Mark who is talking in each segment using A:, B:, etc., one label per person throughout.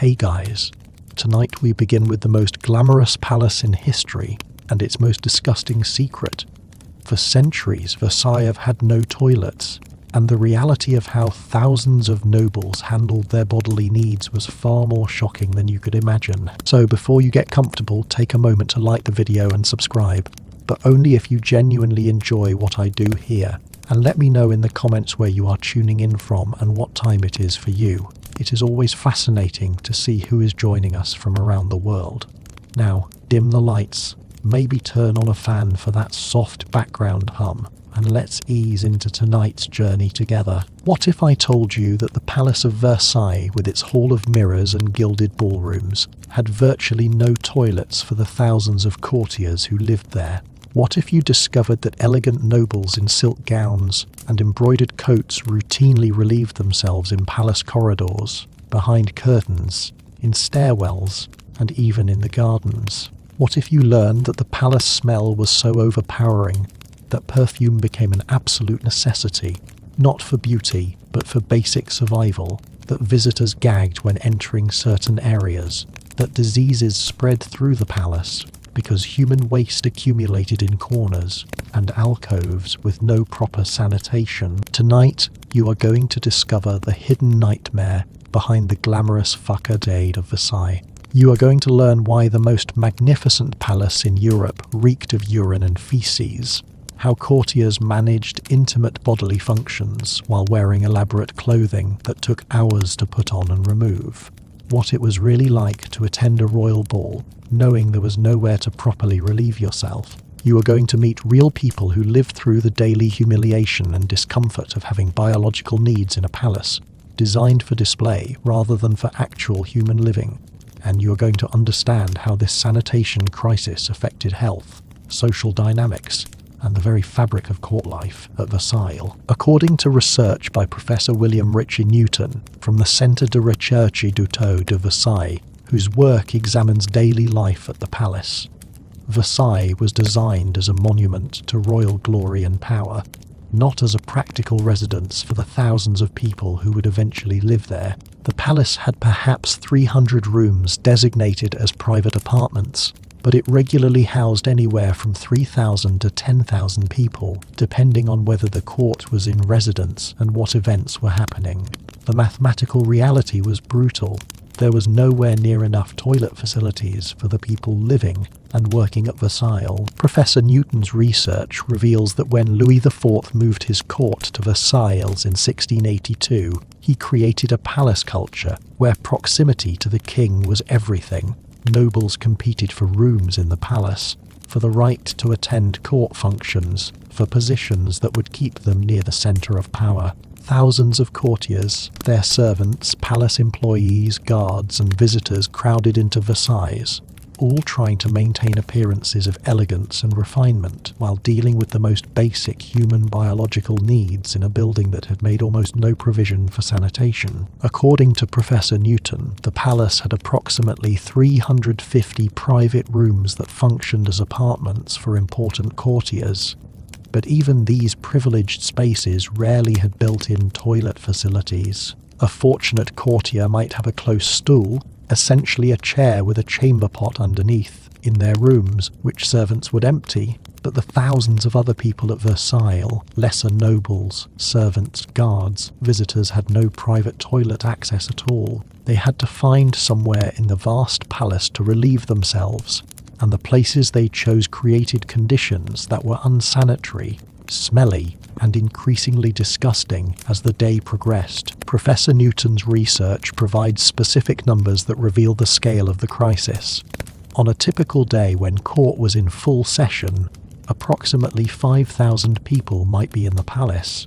A: Hey guys, tonight we begin with the most glamorous palace in history and its most disgusting secret. For centuries, Versailles have had no toilets, and the reality of how thousands of nobles handled their bodily needs was far more shocking than you could imagine. So before you get comfortable, take a moment to like the video and subscribe, but only if you genuinely enjoy what I do here. And let me know in the comments where you are tuning in from and what time it is for you. It is always fascinating to see who is joining us from around the world. Now, dim the lights, maybe turn on a fan for that soft background hum, and let's ease into tonight's journey together. What if I told you that the Palace of Versailles, with its hall of mirrors and gilded ballrooms, had virtually no toilets for the thousands of courtiers who lived there? What if you discovered that elegant nobles in silk gowns and embroidered coats routinely relieved themselves in palace corridors, behind curtains, in stairwells, and even in the gardens? What if you learned that the palace smell was so overpowering that perfume became an absolute necessity, not for beauty, but for basic survival, that visitors gagged when entering certain areas, that diseases spread through the palace because human waste accumulated in corners and alcoves with no proper sanitation? Tonight, you are going to discover the hidden nightmare behind the glamorous facade of Versailles. You are going to learn why the most magnificent palace in Europe reeked of urine and feces, how courtiers managed intimate bodily functions while wearing elaborate clothing that took hours to put on and remove, what it was really like to attend a royal ball, knowing there was nowhere to properly relieve yourself. You are going to meet real people who lived through the daily humiliation and discomfort of having biological needs in a palace, designed for display rather than for actual human living. And you are going to understand how this sanitation crisis affected health, social dynamics, and the very fabric of court life at Versailles. According to research by Professor William Ritchie Newton from the Centre de Recherche du Taux de Versailles, whose work examines daily life at the palace, Versailles was designed as a monument to royal glory and power, not as a practical residence for the thousands of people who would eventually live there. The palace had perhaps 300 rooms designated as private apartments, but it regularly housed anywhere from 3,000 to 10,000 people, depending on whether the court was in residence and what events were happening. The mathematical reality was brutal. There was nowhere near enough toilet facilities for the people living and working at Versailles. Professor Newton's research reveals that when Louis IV moved his court to Versailles in 1682, he created a palace culture where proximity to the king was everything. Nobles competed for rooms in the palace, for the right to attend court functions, for positions that would keep them near the centre of power. Thousands of courtiers, their servants, palace employees, guards, and visitors crowded into Versailles, all trying to maintain appearances of elegance and refinement while dealing with the most basic human biological needs in a building that had made almost no provision for sanitation. According to Professor Newton, the palace had approximately 350 private rooms that functioned as apartments for important courtiers. But even these privileged spaces rarely had built-in toilet facilities. A fortunate courtier might have a close stool, essentially a chair with a chamber pot underneath, in their rooms, which servants would empty. But the thousands of other people at Versailles, lesser nobles, servants, guards, visitors, had no private toilet access at all. They had to find somewhere in the vast palace to relieve themselves, and the places they chose created conditions that were unsanitary, smelly, and increasingly disgusting as the day progressed. Professor Newton's research provides specific numbers that reveal the scale of the crisis. On a typical day when court was in full session, approximately 5,000 people might be in the palace.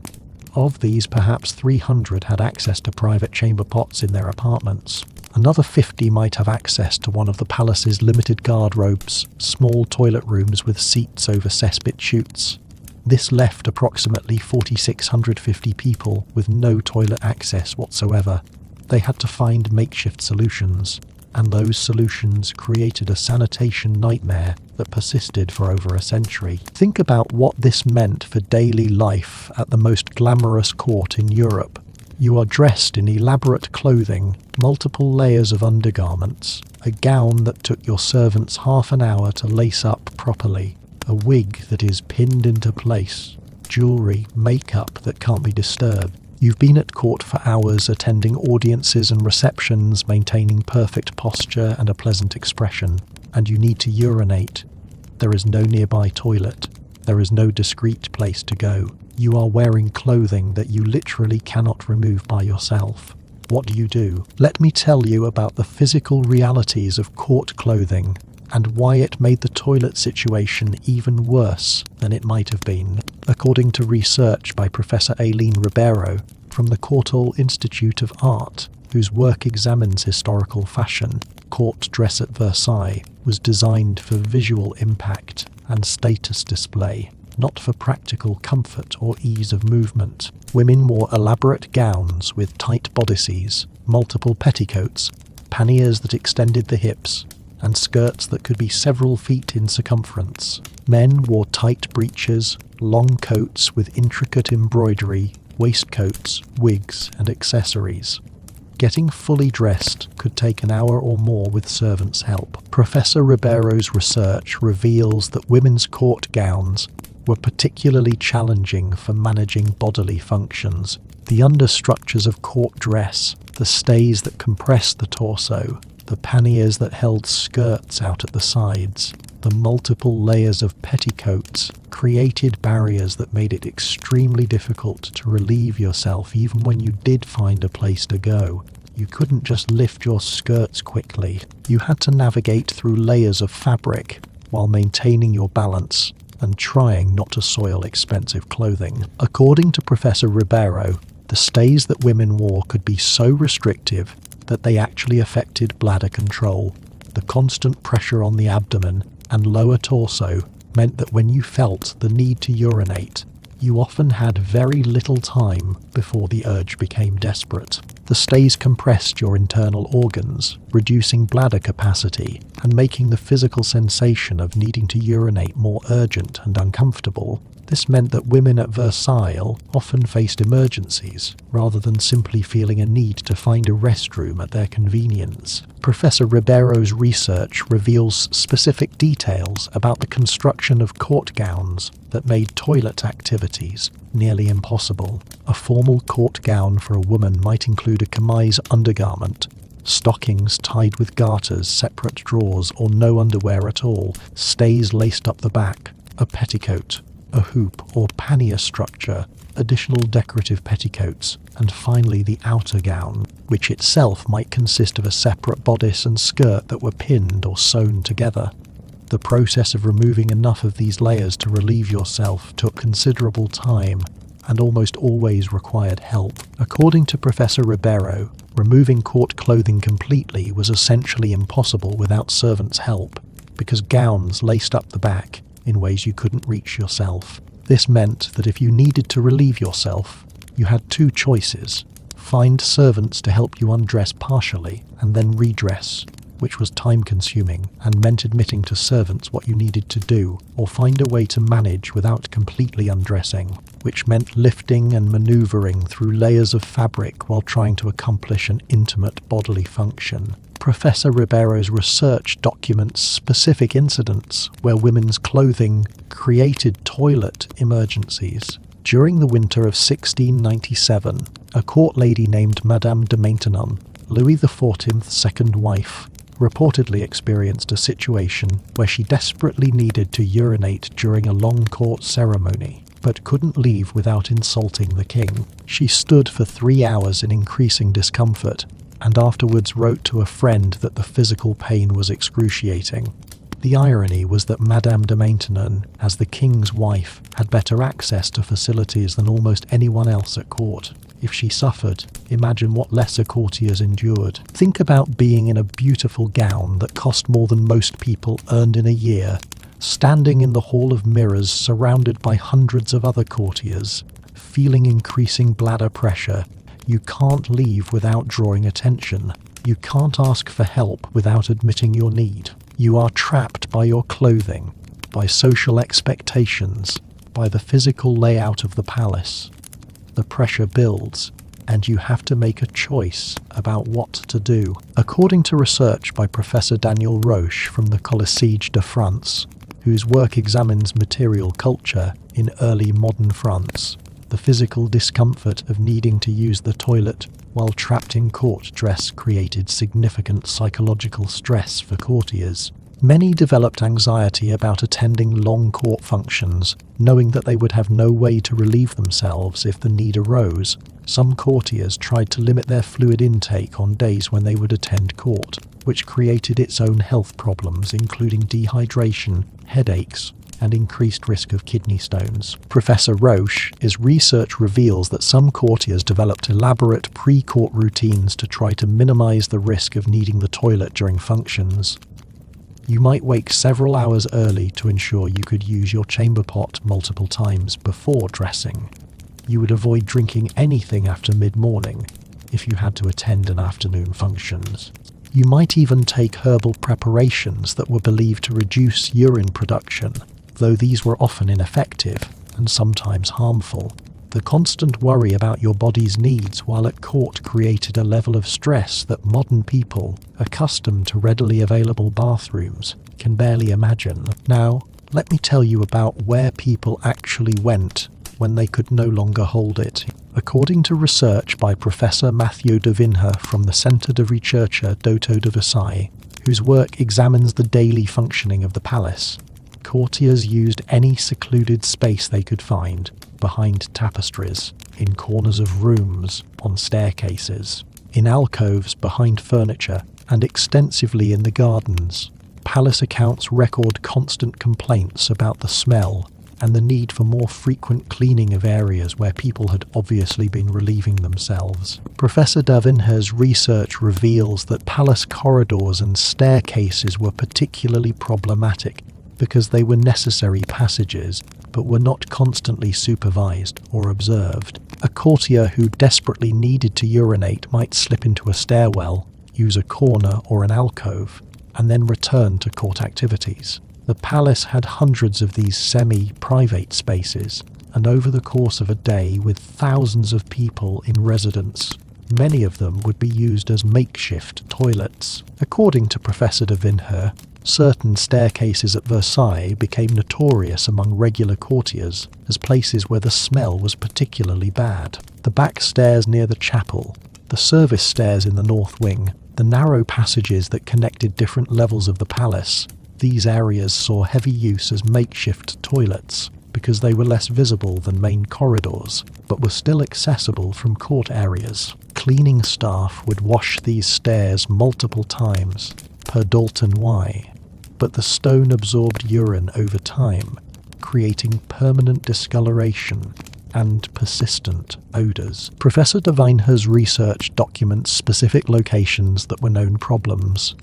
A: Of these, perhaps 300 had access to private chamber pots in their apartments. Another 50 might have access to one of the palace's limited guard-robes, small toilet rooms with seats over cesspit chutes. This left approximately 4,650 people with no toilet access whatsoever. They had to find makeshift solutions, and those solutions created a sanitation nightmare that persisted for over a century. Think about what this meant for daily life at the most glamorous court in Europe. You are dressed in elaborate clothing, multiple layers of undergarments, a gown that took your servants half an hour to lace up properly, a wig that is pinned into place, jewellery, makeup that can't be disturbed. You've been at court for hours, attending audiences and receptions, maintaining perfect posture and a pleasant expression, and you need to urinate. There is no nearby toilet. There is no discreet place to go. You are wearing clothing that you literally cannot remove by yourself. What do? Let me tell you about the physical realities of court clothing and why it made the toilet situation even worse than it might have been. According to research by Professor Aileen Ribeiro from the Courtauld Institute of Art, whose work examines historical fashion, court dress at Versailles was designed for visual impact and status display, not for practical comfort or ease of movement. Women wore elaborate gowns with tight bodices, multiple petticoats, panniers that extended the hips, and skirts that could be several feet in circumference. Men wore tight breeches, long coats with intricate embroidery, waistcoats, wigs, and accessories. Getting fully dressed could take an hour or more with servants' help. Professor Ribeiro's research reveals that women's court gowns were particularly challenging for managing bodily functions. The understructures of court dress, the stays that compressed the torso, the panniers that held skirts out at the sides, the multiple layers of petticoats created barriers that made it extremely difficult to relieve yourself even when you did find a place to go. You couldn't just lift your skirts quickly. You had to navigate through layers of fabric while maintaining your balance and trying not to soil expensive clothing. According to Professor Ribeiro, the stays that women wore could be so restrictive that they actually affected bladder control. The constant pressure on the abdomen and lower torso meant that when you felt the need to urinate, you often had very little time before the urge became desperate. The stays compressed your internal organs, reducing bladder capacity and making the physical sensation of needing to urinate more urgent and uncomfortable. This meant that women at Versailles often faced emergencies, rather than simply feeling a need to find a restroom at their convenience. Professor Ribeiro's research reveals specific details about the construction of court gowns that made toilet activities nearly impossible. A formal court gown for a woman might include a chemise undergarment, stockings tied with garters, separate drawers, or no underwear at all, stays laced up the back, a petticoat, a hoop or pannier structure, additional decorative petticoats, and finally the outer gown, which itself might consist of a separate bodice and skirt that were pinned or sewn together. The process of removing enough of these layers to relieve yourself took considerable time and almost always required help. According to Professor Ribeiro, removing court clothing completely was essentially impossible without servants' help, because gowns laced up the back in ways you couldn't reach yourself. This meant that if you needed to relieve yourself, you had two choices: find servants to help you undress partially and then redress, which was time-consuming and meant admitting to servants what you needed to do, or find a way to manage without completely undressing, which meant lifting and maneuvering through layers of fabric while trying to accomplish an intimate bodily function. Professor Ribeiro's research documents specific incidents where women's clothing created toilet emergencies. During the winter of 1697, a court lady named Madame de Maintenon, Louis XIV's second wife, reportedly experienced a situation where she desperately needed to urinate during a long court ceremony, but couldn't leave without insulting the king. She stood for 3 hours in increasing discomfort, and afterwards wrote to a friend that the physical pain was excruciating. The irony was that Madame de Maintenon, as the king's wife, had better access to facilities than almost anyone else at court. If she suffered, imagine what lesser courtiers endured. Think about being in a beautiful gown that cost more than most people earned in a year, standing in the hall of mirrors surrounded by hundreds of other courtiers, feeling increasing bladder pressure. You can't leave without drawing attention. You can't ask for help without admitting your need. You are trapped by your clothing, by social expectations, by the physical layout of the palace. The pressure builds. and you have to make a choice about what to do. According to research by Professor Daniel Roche from the Collège de France, whose work examines material culture in early modern France, the physical discomfort of needing to use the toilet while trapped in court dress created significant psychological stress for courtiers. Many developed anxiety about attending long court functions, knowing that they would have no way to relieve themselves if the need arose. Some courtiers tried to limit their fluid intake on days when they would attend court, which created its own health problems, including dehydration, headaches, and increased risk of kidney stones. Professor Roche's research reveals that some courtiers developed elaborate pre-court routines to try to minimize the risk of needing the toilet during functions. You might wake several hours early to ensure you could use your chamber pot multiple times before dressing. You would avoid drinking anything after mid-morning if you had to attend an afternoon functions. You might even take herbal preparations that were believed to reduce urine production, though these were often ineffective and sometimes harmful. The constant worry about your body's needs while at court created a level of stress that modern people, accustomed to readily available bathrooms, can barely imagine. Now, let me tell you about where people actually went when they could no longer hold it. According to research by Professor Mathieu de Vinher from the Centre de Recherche d'Auto de Versailles, whose work examines the daily functioning of the palace, courtiers used any secluded space they could find, behind tapestries, in corners of rooms, on staircases, in alcoves behind furniture, and extensively in the gardens. Palace accounts record constant complaints about the smell and the need for more frequent cleaning of areas where people had obviously been relieving themselves. Professor de Vinher's research reveals that palace corridors and staircases were particularly problematic because they were necessary passages but were not constantly supervised or observed. A courtier who desperately needed to urinate might slip into a stairwell, use a corner or an alcove, and then return to court activities. The palace had hundreds of these semi-private spaces, and over the course of a day, with thousands of people in residence, many of them would be used as makeshift toilets. According to Professor de Vinher, certain staircases at Versailles became notorious among regular courtiers as places where the smell was particularly bad. The back stairs near the chapel, the service stairs in the north wing, the narrow passages that connected different levels of the palace, these areas saw heavy use as makeshift toilets because they were less visible than main corridors, but were still accessible from court areas. Cleaning staff would wash these stairs multiple times per Dalton Y, but the stone absorbed urine over time, creating permanent discoloration and persistent odours. Professor de Vinher's research documents specific locations that were known problems.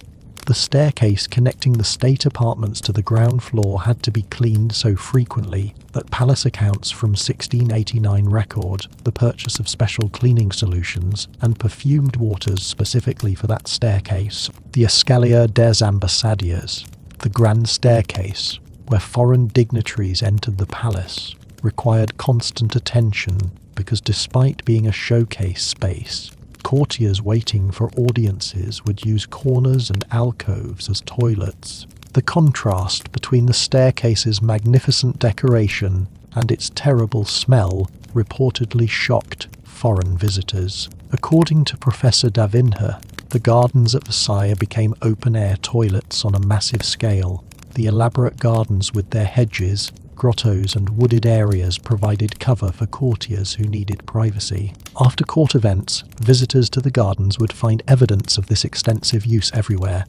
A: The staircase connecting the state apartments to the ground floor had to be cleaned so frequently that palace accounts from 1689 record the purchase of special cleaning solutions and perfumed waters specifically for that staircase. The Escalier des Ambassadeurs, the grand staircase, where foreign dignitaries entered the palace, required constant attention because despite being a showcase space, courtiers waiting for audiences would use corners and alcoves as toilets. The contrast between the staircase's magnificent decoration and its terrible smell reportedly shocked foreign visitors. According to Professor de Vinher, the gardens at Versailles became open-air toilets on a massive scale. The elaborate gardens with their hedges, grottos and wooded areas provided cover for courtiers who needed privacy. After court events, visitors to the gardens would find evidence of this extensive use everywhere.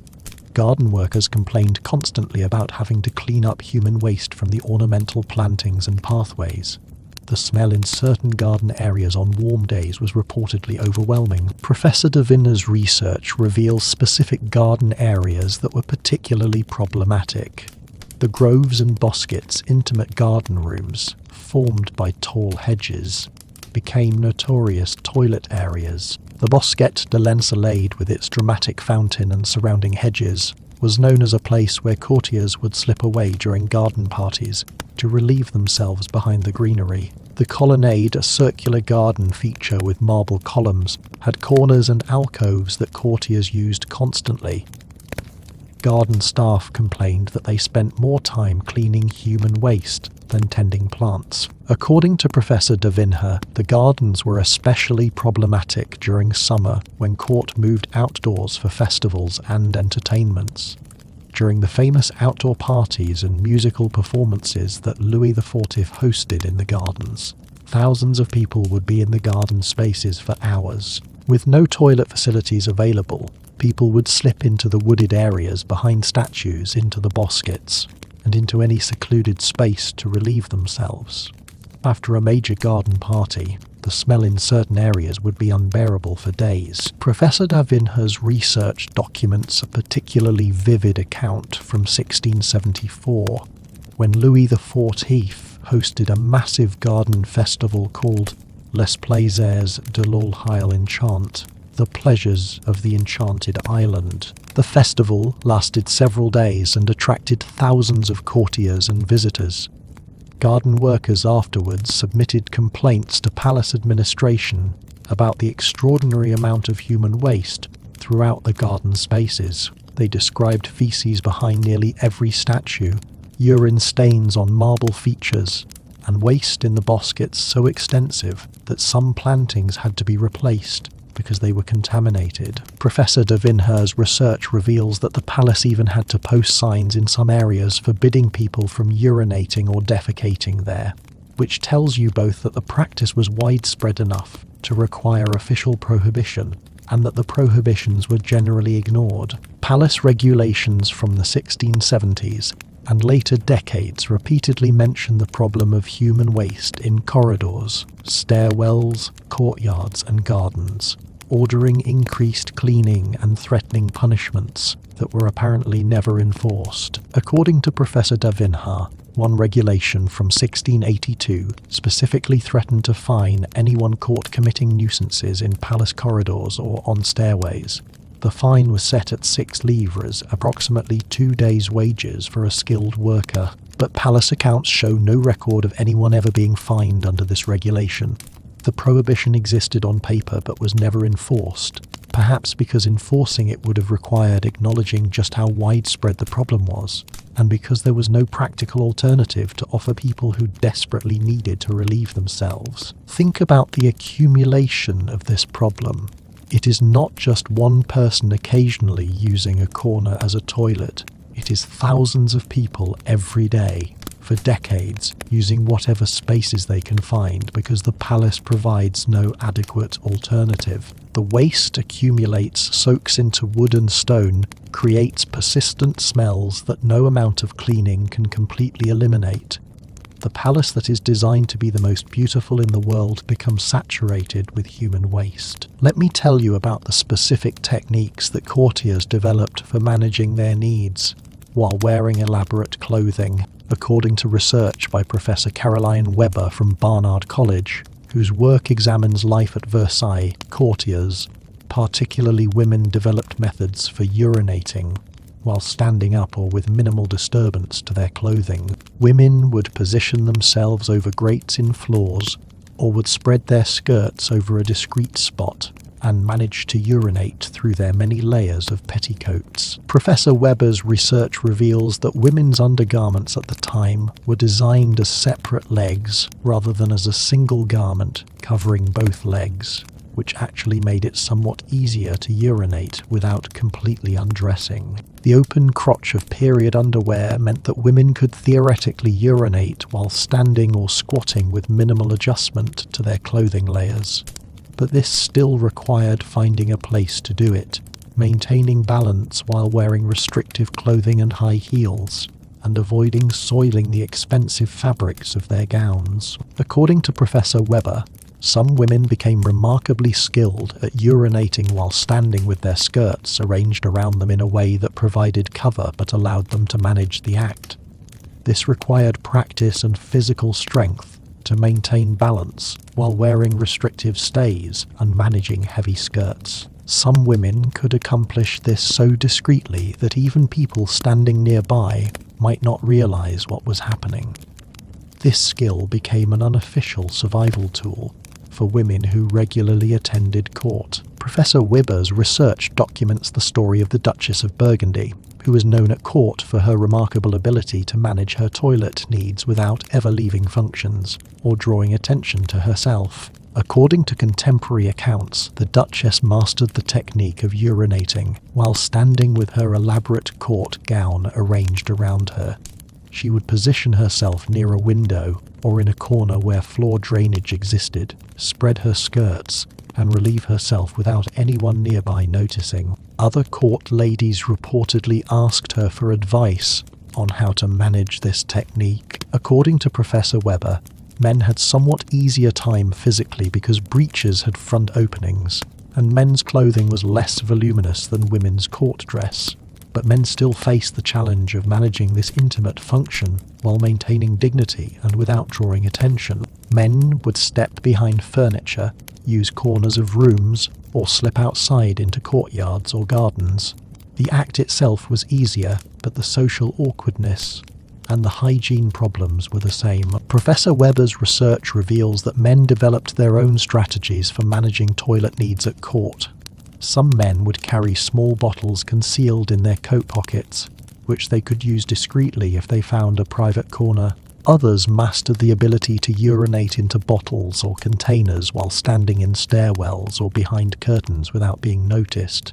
A: Garden workers complained constantly about having to clean up human waste from the ornamental plantings and pathways. The smell in certain garden areas on warm days was reportedly overwhelming. Professor de Vinher's research reveals specific garden areas that were particularly problematic. The groves and bosquets, intimate garden rooms, formed by tall hedges, became notorious toilet areas. The Bosquet de l'Encelade, with its dramatic fountain and surrounding hedges, was known as a place where courtiers would slip away during garden parties to relieve themselves behind the greenery. The colonnade, a circular garden feature with marble columns, had corners and alcoves that courtiers used constantly. Garden staff complained that they spent more time cleaning human waste than tending plants. According to Professor de Vinher, the gardens were especially problematic during summer when court moved outdoors for festivals and entertainments. During the famous outdoor parties and musical performances that Louis XIV hosted in the gardens, thousands of people would be in the garden spaces for hours. With no toilet facilities available, people would slip into the wooded areas behind statues, into the bosquets, and into any secluded space to relieve themselves. After a major garden party, the smell in certain areas would be unbearable for days. Professor de Vinher's research documents a particularly vivid account from 1674, when Louis XIV hosted a massive garden festival called Les Plaisirs de l'Île Enchantée, the pleasures of the enchanted island. The festival lasted several days and attracted thousands of courtiers and visitors. Garden workers afterwards submitted complaints to palace administration about the extraordinary amount of human waste throughout the garden spaces. They described feces behind nearly every statue, urine stains on marble features, and waste in the bosquets so extensive that some plantings had to be replaced because they were contaminated. Professor de Vinher's research reveals that the palace even had to post signs in some areas forbidding people from urinating or defecating there, which tells you both that the practice was widespread enough to require official prohibition, and that the prohibitions were generally ignored. Palace regulations from the 1670s and later decades repeatedly mention the problem of human waste in corridors, stairwells, courtyards and gardens, ordering increased cleaning and threatening punishments that were apparently never enforced. According to Professor de Vinher, one regulation from 1682 specifically threatened to fine anyone caught committing nuisances in palace corridors or on stairways. The fine was set at 6 livres, approximately 2 days' wages for a skilled worker, but palace accounts show no record of anyone ever being fined under this regulation. The prohibition existed on paper but was never enforced, perhaps because enforcing it would have required acknowledging just how widespread the problem was, and because there was no practical alternative to offer people who desperately needed to relieve themselves. Think about the accumulation of this problem. It is not just one person occasionally using a corner as a toilet. It is thousands of people every day, for decades, using whatever spaces they can find because the palace provides no adequate alternative. The waste accumulates, soaks into wood and stone, creates persistent smells that no amount of cleaning can completely eliminate. The palace that is designed to be the most beautiful in the world becomes saturated with human waste. Let me tell you about the specific techniques that courtiers developed for managing their needs while wearing elaborate clothing, according to research by Professor Caroline Weber from Barnard College, whose work examines life at Versailles. Courtiers, particularly women, developed methods for urinating while standing up or with minimal disturbance to their clothing. Women would position themselves over grates in floors or would spread their skirts over a discrete spot and manage to urinate through their many layers of petticoats. Professor Weber's research reveals that women's undergarments at the time were designed as separate legs rather than as a single garment covering both legs, which actually made it somewhat easier to urinate without completely undressing. The open crotch of period underwear meant that women could theoretically urinate while standing or squatting with minimal adjustment to their clothing layers. But this still required finding a place to do it, maintaining balance while wearing restrictive clothing and high heels, and avoiding soiling the expensive fabrics of their gowns. According to Professor Weber, some women became remarkably skilled at urinating while standing with their skirts arranged around them in a way that provided cover but allowed them to manage the act. This required practice and physical strength to maintain balance while wearing restrictive stays and managing heavy skirts. Some women could accomplish this so discreetly that even people standing nearby might not realize what was happening. This skill became an unofficial survival tool for women who regularly attended court. Professor Webber's research documents the story of the Duchess of Burgundy, who was known at court for her remarkable ability to manage her toilet needs without ever leaving functions or drawing attention to herself. According to contemporary accounts, the Duchess mastered the technique of urinating while standing with her elaborate court gown arranged around her. She would position herself near a window or in a corner where floor drainage existed, spread her skirts, and relieve herself without anyone nearby noticing. Other court ladies reportedly asked her for advice on how to manage this technique. According to Professor Webber, men had somewhat easier time physically because breeches had front openings, and men's clothing was less voluminous than women's court dress. But men still faced the challenge of managing this intimate function while maintaining dignity and without drawing attention. Men would step behind furniture, use corners of rooms, or slip outside into courtyards or gardens. The act itself was easier, but the social awkwardness and the hygiene problems were the same. Professor Webber's research reveals that men developed their own strategies for managing toilet needs at court. Some men would carry small bottles concealed in their coat pockets, which they could use discreetly if they found a private corner. Others mastered the ability to urinate into bottles or containers while standing in stairwells or behind curtains without being noticed.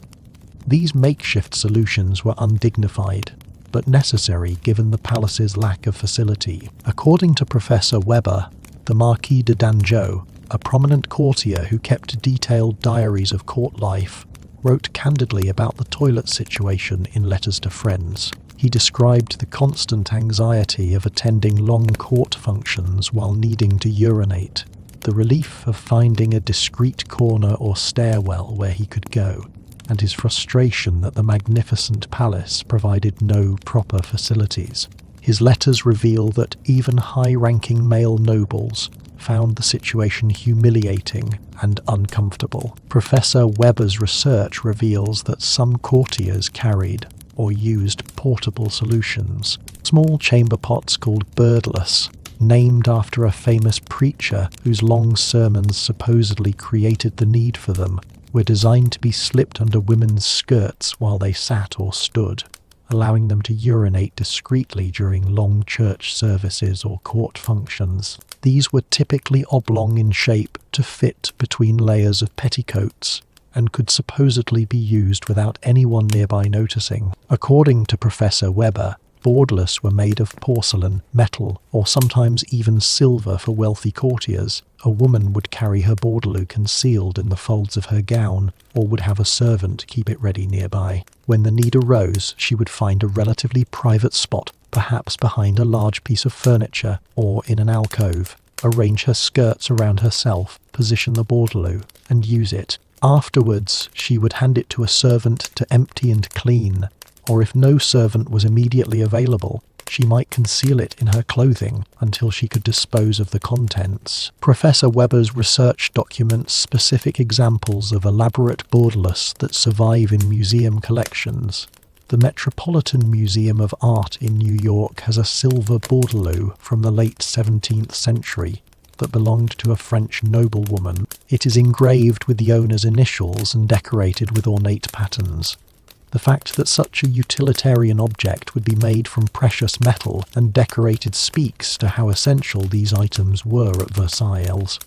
A: These makeshift solutions were undignified, but necessary given the palace's lack of facility. According to Professor Webber, the Marquis de Dangeau, a prominent courtier who kept detailed diaries of court life, wrote candidly about the toilet situation in letters to friends. He described the constant anxiety of attending long court functions while needing to urinate, the relief of finding a discreet corner or stairwell where he could go, and his frustration that the magnificent palace provided no proper facilities. His letters reveal that even high-ranking male nobles found the situation humiliating and uncomfortable. Professor Webber's research reveals that some courtiers carried or used portable solutions, small chamber pots called birdless, named after a famous preacher whose long sermons supposedly created the need for them, were designed to be slipped under women's skirts while they sat or stood, allowing them to urinate discreetly during long church services or court functions. These were typically oblong in shape to fit between layers of petticoats and could supposedly be used without anyone nearby noticing. According to Professor Webber, Bordelaus were made of porcelain, metal, or sometimes even silver for wealthy courtiers. A woman would carry her Bordelou concealed in the folds of her gown, or would have a servant keep it ready nearby. When the need arose, she would find a relatively private spot, perhaps behind a large piece of furniture or in an alcove, arrange her skirts around herself, position the Bordelou, and use it. Afterwards, she would hand it to a servant to empty and clean, or if no servant was immediately available, she might conceal it in her clothing until she could dispose of the contents. Professor Webber's research documents specific examples of elaborate bordelus that survive in museum collections. The Metropolitan Museum of Art in New York has a silver bordelou from the late 17th century that belonged to a French noblewoman. It is engraved with the owner's initials and decorated with ornate patterns. The fact that such a utilitarian object would be made from precious metal and decorated speaks to how essential these items were at Versailles.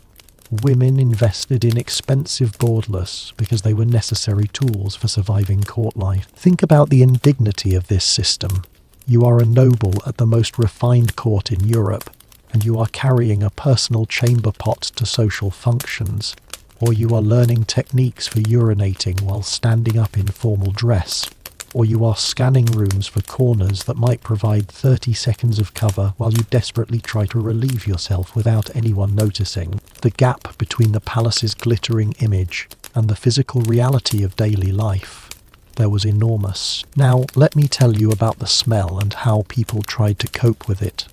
A: Women invested in expensive bordelus because they were necessary tools for surviving court life. Think about the indignity of this system. You are a noble at the most refined court in Europe, and you are carrying a personal chamber pot to social functions, or you are learning techniques for urinating while standing up in formal dress, or you are scanning rooms for corners that might provide 30 seconds of cover while you desperately try to relieve yourself without anyone noticing. The gap between the palace's glittering image and the physical reality of daily life there was enormous. Now, let me tell you about the smell and how people tried to cope with it.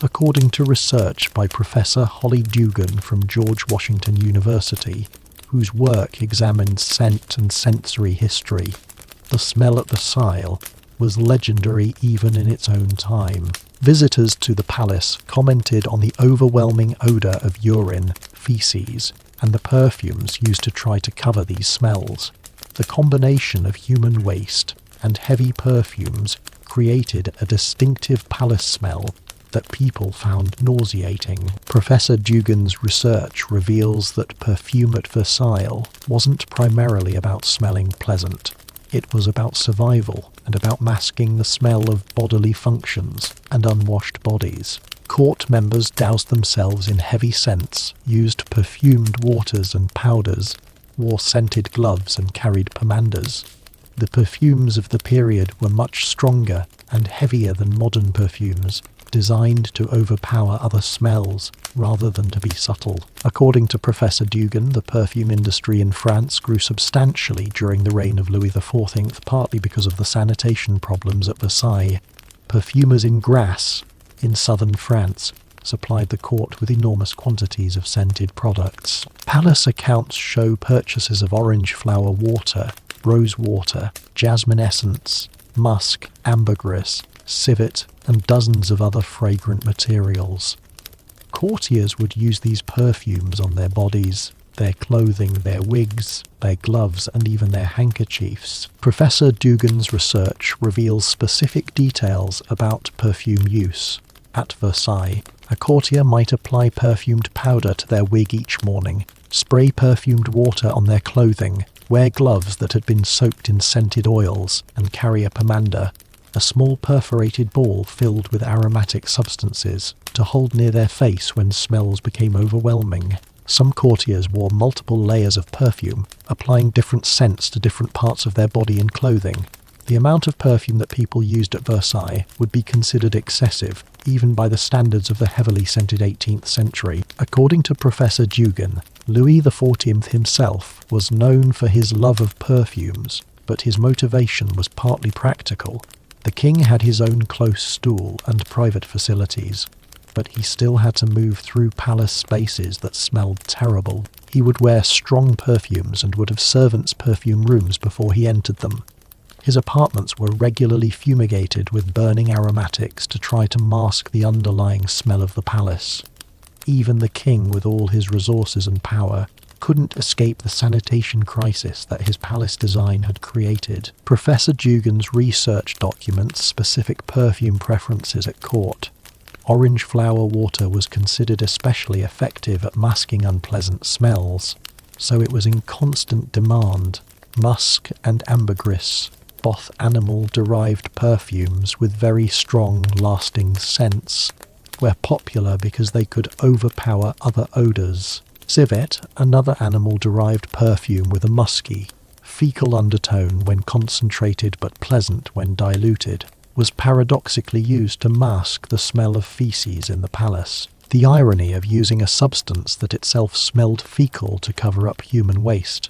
A: According to research by Professor Holly Dugan from George Washington University, whose work examined scent and sensory history. The smell at Versailles was legendary even in its own time. Visitors to the palace commented on the overwhelming odour of urine, feces, and the perfumes used to try to cover these smells. The combination of human waste and heavy perfumes created a distinctive palace smell that people found nauseating. Professor Dugan's research reveals that perfume at Versailles wasn't primarily about smelling pleasant. It was about survival and about masking the smell of bodily functions and unwashed bodies. Court members doused themselves in heavy scents, used perfumed waters and powders, wore scented gloves and carried pomanders. The perfumes of the period were much stronger and heavier than modern perfumes, designed to overpower other smells rather than to be subtle. According to Professor Dugan, the perfume industry in France grew substantially during the reign of Louis XIV, partly because of the sanitation problems at Versailles. Perfumers in Grasse, in southern France, supplied the court with enormous quantities of scented products. Palace accounts show purchases of orange flower water, rose water, jasmine essence, musk, ambergris, civet, and dozens of other fragrant materials. Courtiers would use these perfumes on their bodies, their clothing, their wigs, their gloves, and even their handkerchiefs. Professor Dugan's research reveals specific details about perfume use. At Versailles, a courtier might apply perfumed powder to their wig each morning, spray perfumed water on their clothing, wear gloves that had been soaked in scented oils, and carry a pomander, a small perforated ball filled with aromatic substances, to hold near their face when smells became overwhelming. Some courtiers wore multiple layers of perfume, applying different scents to different parts of their body and clothing. The amount of perfume that people used at Versailles would be considered excessive, even by the standards of the heavily scented 18th century. According to Professor Dugan, Louis XIV himself was known for his love of perfumes, but his motivation was partly practical. The king had his own close stool and private facilities, but he still had to move through palace spaces that smelled terrible. He would wear strong perfumes and would have servants' perfume rooms before he entered them. His apartments were regularly fumigated with burning aromatics to try to mask the underlying smell of the palace. Even the king, with all his resources and power, couldn't escape the sanitation crisis that his palace design had created. Professor Dugan's research documents specific perfume preferences at court. Orange flower water was considered especially effective at masking unpleasant smells, so it was in constant demand. Musk and ambergris, both animal-derived perfumes with very strong, lasting scents, were popular because they could overpower other odours. Civet, another animal-derived perfume with a musky, fecal undertone when concentrated but pleasant when diluted, was paradoxically used to mask the smell of feces in the palace. The irony of using a substance that itself smelled fecal to cover up human waste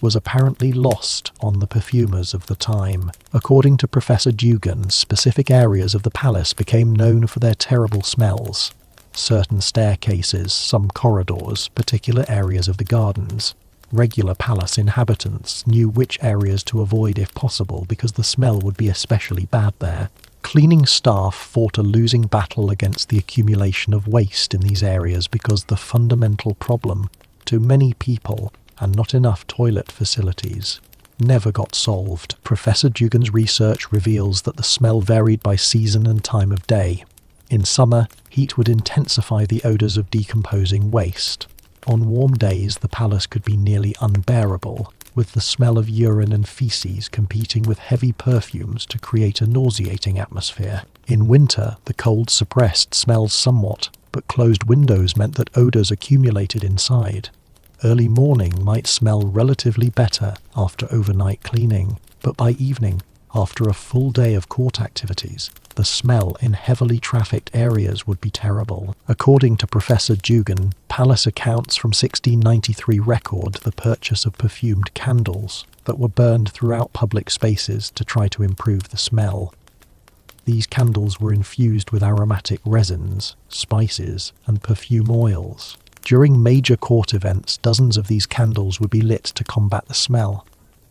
A: was apparently lost on the perfumers of the time. According to Professor Dugan, specific areas of the palace became known for their terrible smells. Certain staircases, some corridors, particular areas of the gardens. Regular palace inhabitants knew which areas to avoid if possible because the smell would be especially bad there. Cleaning staff fought a losing battle against the accumulation of waste in these areas because the fundamental problem, to many people, and not enough toilet facilities, never got solved. Professor Dugan's research reveals that the smell varied by season and time of day. In summer, heat would intensify the odours of decomposing waste. On warm days, the palace could be nearly unbearable, with the smell of urine and feces competing with heavy perfumes to create a nauseating atmosphere. In winter, the cold suppressed smells somewhat, but closed windows meant that odours accumulated inside. Early morning might smell relatively better after overnight cleaning, but by evening, after a full day of court activities, the smell in heavily trafficked areas would be terrible. According to Professor Dugan, palace accounts from 1693 record the purchase of perfumed candles that were burned throughout public spaces to try to improve the smell. These candles were infused with aromatic resins, spices, and perfume oils. During major court events, dozens of these candles would be lit to combat the smell.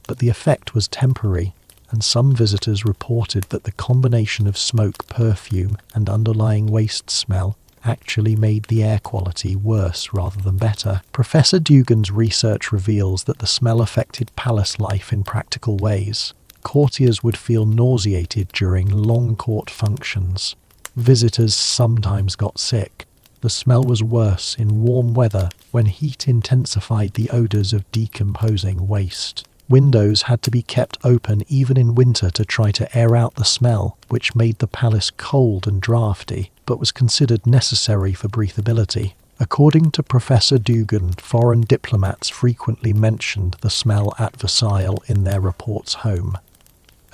A: But the effect was temporary, and some visitors reported that the combination of smoke, perfume, and underlying waste smell actually made the air quality worse rather than better. Professor Dugan's research reveals that the smell affected palace life in practical ways. Courtiers would feel nauseated during long court functions. Visitors sometimes got sick. The smell was worse in warm weather when heat intensified the odours of decomposing waste. Windows had to be kept open even in winter to try to air out the smell, which made the palace cold and drafty, but was considered necessary for breathability. According to Professor Dugan, foreign diplomats frequently mentioned the smell at Versailles in their reports home.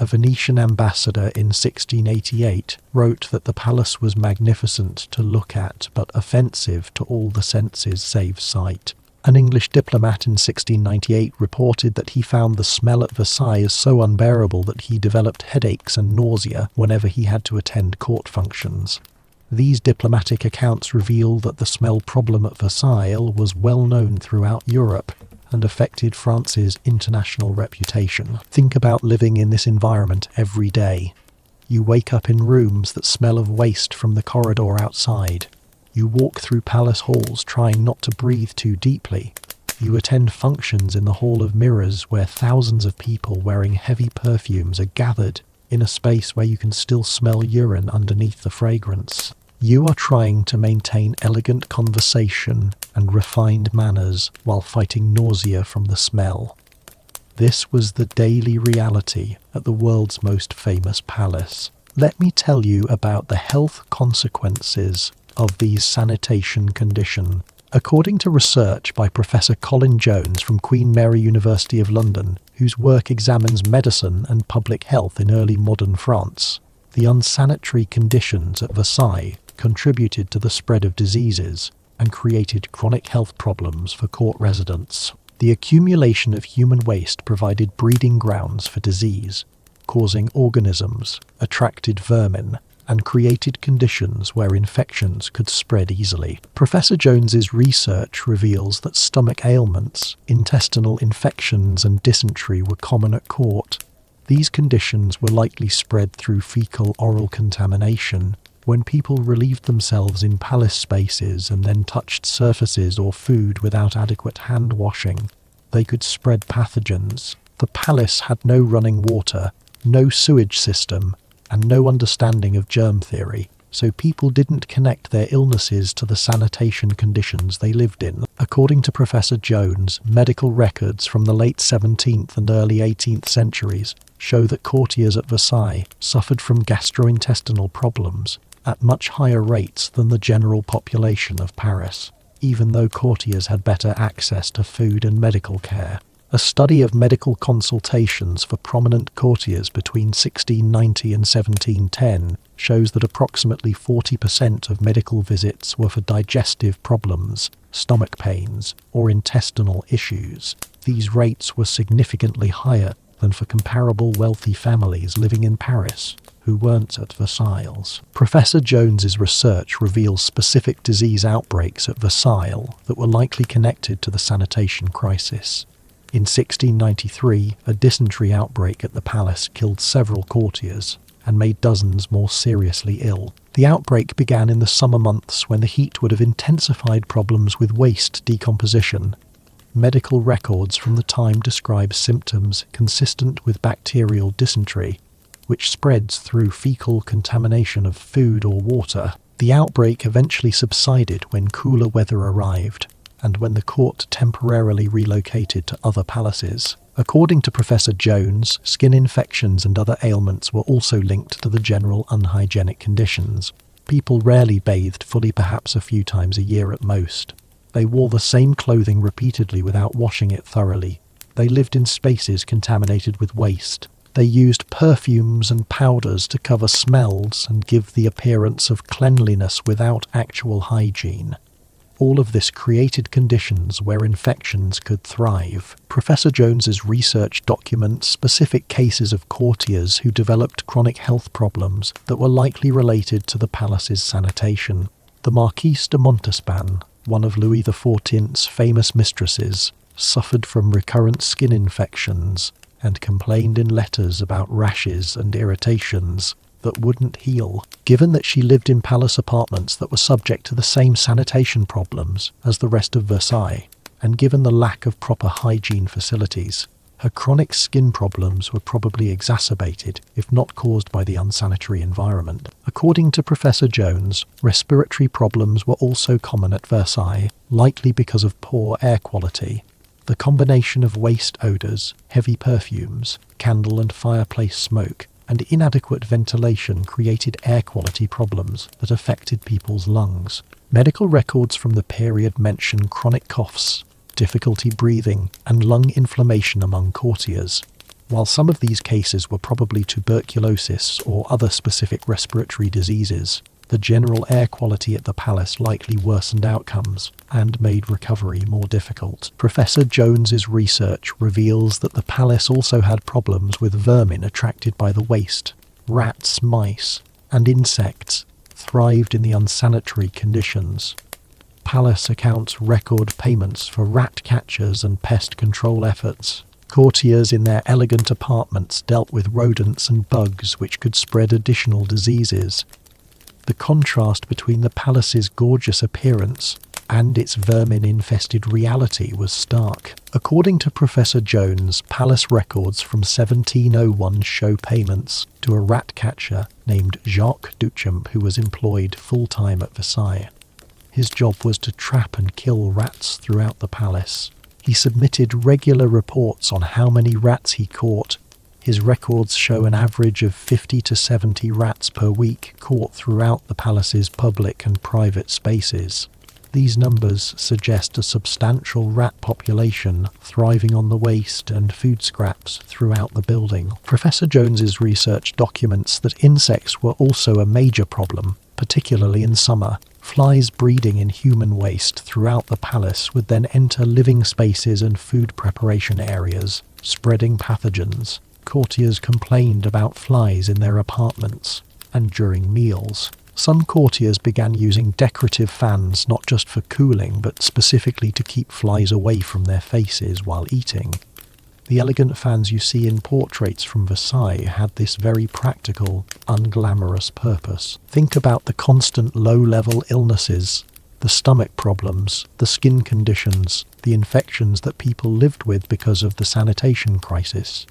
A: A Venetian ambassador in 1688 wrote that the palace was magnificent to look at but offensive to all the senses save sight. An English diplomat in 1698 reported that he found the smell at Versailles so unbearable that he developed headaches and nausea whenever he had to attend court functions. These diplomatic accounts reveal that the smell problem at Versailles was well known throughout Europe and affected France's international reputation. Think about living in this environment every day. You wake up in rooms that smell of waste from the corridor outside. You walk through palace halls trying not to breathe too deeply. You attend functions in the Hall of Mirrors where thousands of people wearing heavy perfumes are gathered in a space where you can still smell urine underneath the fragrance. You are trying to maintain elegant conversation and refined manners while fighting nausea from the smell. This was the daily reality at the world's most famous palace. Let me tell you about the health consequences of these sanitation conditions. According to research by Professor Colin Jones from Queen Mary University of London, whose work examines medicine and public health in early modern France, the unsanitary conditions at Versailles contributed to the spread of diseases and created chronic health problems for court residents. The accumulation of human waste provided breeding grounds for disease, causing organisms, attracted vermin, and created conditions where infections could spread easily. Professor Jones's research reveals that stomach ailments, intestinal infections, and dysentery were common at court. These conditions were likely spread through fecal-oral contamination. When people relieved themselves in palace spaces and then touched surfaces or food without adequate hand washing, they could spread pathogens. The palace had no running water, no sewage system, and no understanding of germ theory, so people didn't connect their illnesses to the sanitation conditions they lived in. According to Professor Jones, medical records from the late 17th and early 18th centuries show that courtiers at Versailles suffered from gastrointestinal problems at much higher rates than the general population of Paris, even though courtiers had better access to food and medical care. A study of medical consultations for prominent courtiers between 1690 and 1710 shows that approximately 40% of medical visits were for digestive problems, stomach pains, or intestinal issues. These rates were significantly higher than for comparable wealthy families living in Paris who weren't at Versailles. Professor Jones's research reveals specific disease outbreaks at Versailles that were likely connected to the sanitation crisis. In 1693, a dysentery outbreak at the palace killed several courtiers and made dozens more seriously ill. The outbreak began in the summer months when the heat would have intensified problems with waste decomposition. Medical records from the time describe symptoms consistent with bacterial dysentery, which spreads through fecal contamination of food or water. The outbreak eventually subsided when cooler weather arrived, and when the court temporarily relocated to other palaces. According to Professor Jones, skin infections and other ailments were also linked to the general unhygienic conditions. People rarely bathed fully, perhaps a few times a year at most. They wore the same clothing repeatedly without washing it thoroughly. They lived in spaces contaminated with waste. They used perfumes and powders to cover smells and give the appearance of cleanliness without actual hygiene. All of this created conditions where infections could thrive. Professor Jones's research documents specific cases of courtiers who developed chronic health problems that were likely related to the palace's sanitation. The Marquise de Montespan, one of Louis XIV's famous mistresses, suffered from recurrent skin infections and complained in letters about rashes and irritations that wouldn't heal. Given that she lived in palace apartments that were subject to the same sanitation problems as the rest of Versailles, and given the lack of proper hygiene facilities, her chronic skin problems were probably exacerbated, if not caused by the unsanitary environment. According to Professor Jones, respiratory problems were also common at Versailles, likely because of poor air quality. The combination of waste odours, heavy perfumes, candle and fireplace smoke, and inadequate ventilation created air quality problems that affected people's lungs. Medical records from the period mention chronic coughs, difficulty breathing, and lung inflammation among courtiers. While some of these cases were probably tuberculosis or other specific respiratory diseases, the general air quality at the palace likely worsened outcomes and made recovery more difficult. Professor Jones's research reveals that the palace also had problems with vermin attracted by the waste. Rats, mice, and insects thrived in the unsanitary conditions. Palace accounts record payments for rat catchers and pest control efforts. Courtiers in their elegant apartments dealt with rodents and bugs which could spread additional diseases. The contrast between the palace's gorgeous appearance and its vermin-infested reality was stark. According to Professor Jones, palace records from 1701 show payments to a rat catcher named Jacques Duchamp, who was employed full-time at Versailles. His job was to trap and kill rats throughout the palace. He submitted regular reports on how many rats he caught. His records show an average of 50 to 70 rats per week caught throughout the palace's public and private spaces. These numbers suggest a substantial rat population thriving on the waste and food scraps throughout the building. Professor Jones's research documents that insects were also a major problem, particularly in summer. Flies breeding in human waste throughout the palace would then enter living spaces and food preparation areas, spreading pathogens. Courtiers complained about flies in their apartments and during meals. Some courtiers began using decorative fans not just for cooling but specifically to keep flies away from their faces while eating. The elegant fans you see in portraits from Versailles had this very practical, unglamorous purpose. Think about the constant low-level illnesses, the stomach problems, the skin conditions, the infections that people lived with because of the sanitation crisis.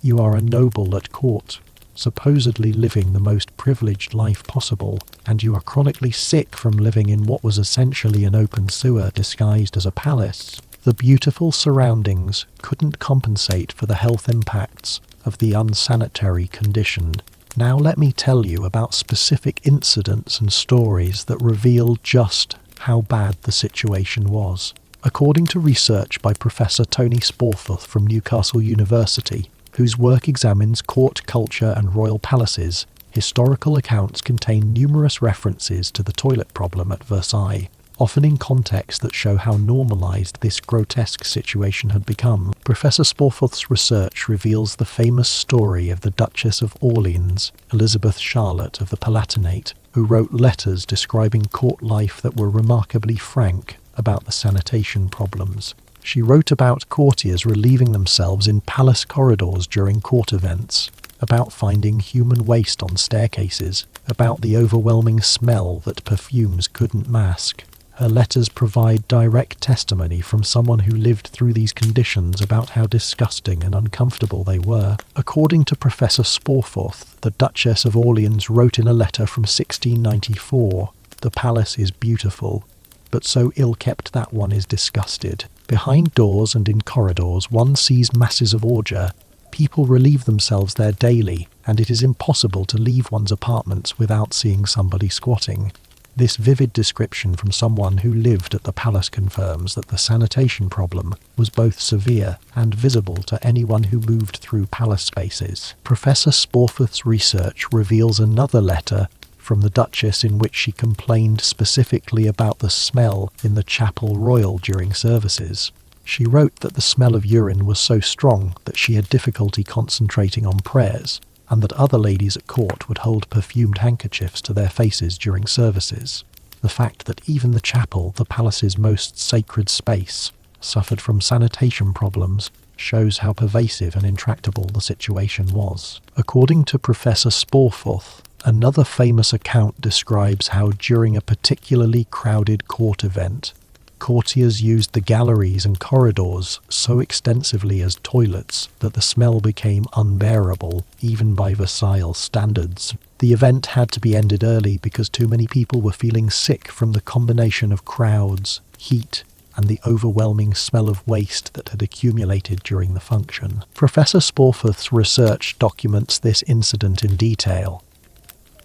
A: You are a noble at court, supposedly living the most privileged life possible, and you are chronically sick from living in what was essentially an open sewer disguised as a palace. The beautiful surroundings couldn't compensate for the health impacts of the unsanitary condition. Now let me tell you about specific incidents and stories that reveal just how bad the situation was. According to research by Professor Tony Sporforth from Newcastle University, whose work examines court culture and royal palaces, historical accounts contain numerous references to the toilet problem at Versailles, often in contexts that show how normalized this grotesque situation had become. Professor Sporforth's research reveals the famous story of the Duchess of Orleans, Elizabeth Charlotte of the Palatinate, who wrote letters describing court life that were remarkably frank about the sanitation problems. She wrote about courtiers relieving themselves in palace corridors during court events, about finding human waste on staircases, about the overwhelming smell that perfumes couldn't mask. Her letters provide direct testimony from someone who lived through these conditions about how disgusting and uncomfortable they were. According to Professor Sporforth, the Duchess of Orleans wrote in a letter from 1694, "The palace is beautiful, but so ill-kept that one is disgusted. Behind doors and in corridors one sees masses of ordure. People relieve themselves there daily, and it is impossible to leave one's apartments without seeing somebody squatting." This vivid description from someone who lived at the palace confirms that the sanitation problem was both severe and visible to anyone who moved through palace spaces. Professor Sporforth's research reveals another letter from the Duchess in which she complained specifically about the smell in the Chapel Royal during services. She wrote that the smell of urine was so strong that she had difficulty concentrating on prayers, and that other ladies at court would hold perfumed handkerchiefs to their faces during services. The fact that even the chapel, the palace's most sacred space, suffered from sanitation problems shows how pervasive and intractable the situation was. According to Professor Sporforth, another famous account describes how during a particularly crowded court event, courtiers used the galleries and corridors so extensively as toilets that the smell became unbearable, even by Versailles standards. The event had to be ended early because too many people were feeling sick from the combination of crowds, heat, and the overwhelming smell of waste that had accumulated during the function. Professor Sporforth's research documents this incident in detail.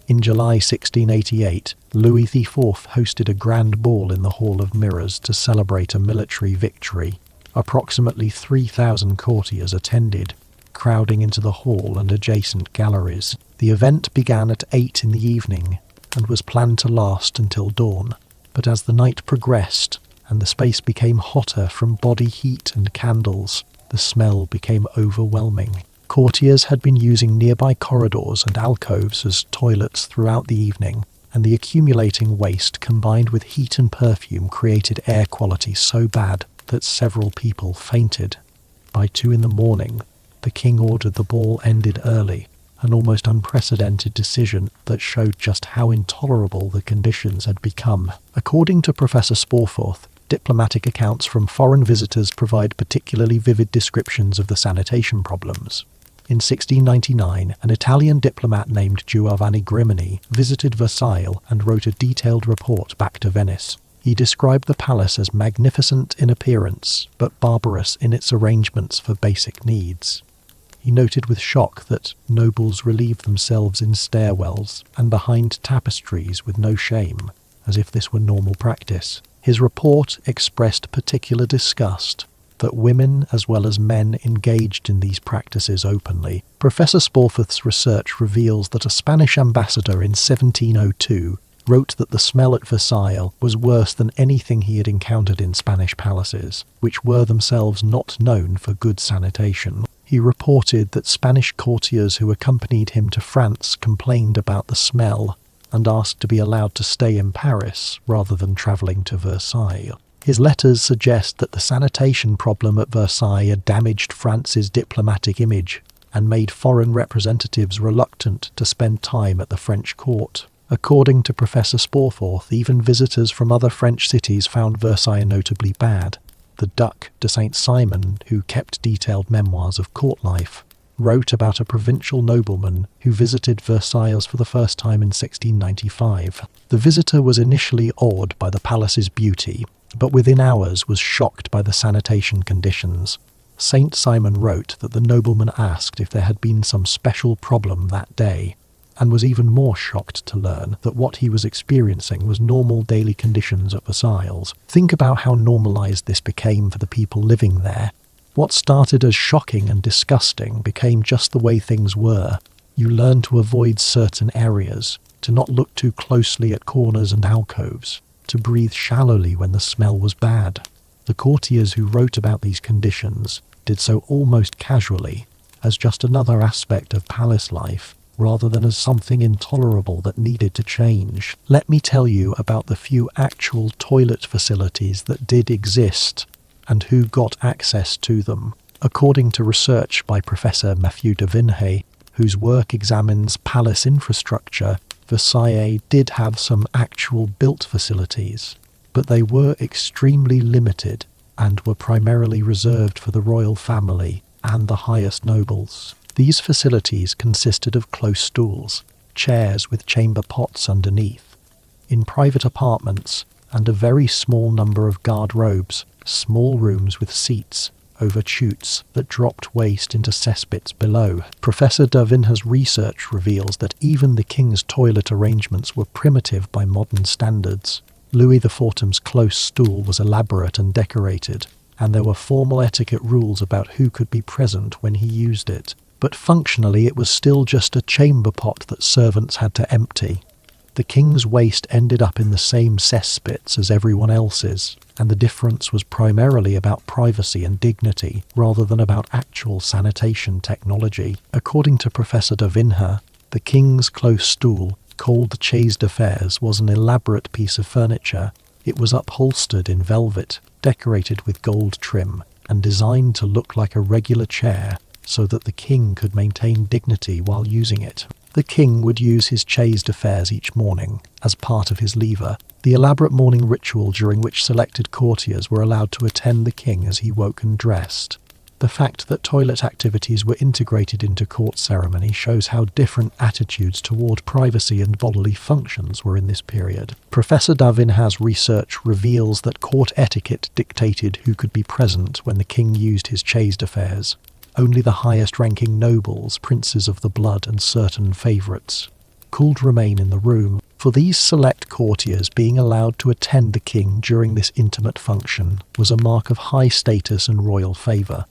A: In July 1688, Louis IV hosted a grand ball in the Hall of Mirrors to celebrate a military victory. Approximately 3,000 courtiers attended, crowding into the hall and adjacent galleries. The event began at 8 in the evening and was planned to last until dawn, but as the night progressed and the space became hotter from body heat and candles, the smell became overwhelming. Courtiers had been using nearby corridors and alcoves as toilets throughout the evening, and the accumulating waste combined with heat and perfume created air quality so bad that several people fainted. By 2 in the morning, the king ordered the ball ended early, an almost unprecedented decision that showed just how intolerable the conditions had become. According to Professor Sporforth, diplomatic accounts from foreign visitors provide particularly vivid descriptions of the sanitation problems. In 1699, an Italian diplomat named Giovanni Grimani visited Versailles and wrote a detailed report back to Venice. He described the palace as magnificent in appearance, but barbarous in its arrangements for basic needs. He noted with shock that nobles relieved themselves in stairwells and behind tapestries with no shame, as if this were normal practice. His report expressed particular disgust that women as well as men engaged in these practices openly. Professor Sporforth's research reveals that a Spanish ambassador in 1702 wrote that the smell at Versailles was worse than anything he had encountered in Spanish palaces, which were themselves not known for good sanitation. He reported that Spanish courtiers who accompanied him to France complained about the smell and asked to be allowed to stay in Paris rather than travelling to Versailles. His letters suggest that the sanitation problem at Versailles had damaged France's diplomatic image and made foreign representatives reluctant to spend time at the French court. According to Professor Sporforth, even visitors from other French cities found Versailles notably bad. The Duc de Saint-Simon, who kept detailed memoirs of court life, wrote about a provincial nobleman who visited Versailles for the first time in 1695. The visitor was initially awed by the palace's beauty, but within hours was shocked by the sanitation conditions. Saint-Simon wrote that the nobleman asked if there had been some special problem that day, and was even more shocked to learn that what he was experiencing was normal daily conditions at Versailles. Think about how normalized this became for the people living there. What started as shocking and disgusting became just the way things were. You learn to avoid certain areas, to not look too closely at corners and alcoves, to breathe shallowly when the smell was bad. The courtiers who wrote about these conditions did so almost casually, as just another aspect of palace life, rather than as something intolerable that needed to change. Let me tell you about the few actual toilet facilities that did exist, and who got access to them. According to research by Professor Mathieu de Vinhay, whose work examines palace infrastructure, Versailles did have some actual built facilities, but they were extremely limited and were primarily reserved for the royal family and the highest nobles. These facilities consisted of close stools, chairs with chamber pots underneath, in private apartments, and a very small number of guard-robes, small rooms with seats over chutes that dropped waste into cesspits below. Professor de Vinhay's research reveals that even the king's toilet arrangements were primitive by modern standards. Louis XIV's close stool was elaborate and decorated, and there were formal etiquette rules about who could be present when he used it. But functionally it was still just a chamber pot that servants had to empty. The king's waste ended up in the same cesspits as everyone else's, and the difference was primarily about privacy and dignity, rather than about actual sanitation technology. According to Professor de Vinhay, the king's close stool called chaise d'affaires, was an elaborate piece of furniture. It was upholstered in velvet, decorated with gold trim, and designed to look like a regular chair so that the king could maintain dignity while using it. The king would use his chaise d'affaires each morning as part of his lever, the elaborate morning ritual during which selected courtiers were allowed to attend the king as he woke and dressed. The fact that toilet activities were integrated into court ceremony shows how different attitudes toward privacy and bodily functions were in this period. Professor Davinha's research reveals that court etiquette dictated who could be present when the king used his chaise d'affaires. Only the highest-ranking nobles, princes of the blood, and certain favourites could remain in the room. For these select courtiers, being allowed to attend the king during this intimate function was a mark of high status and royal favour.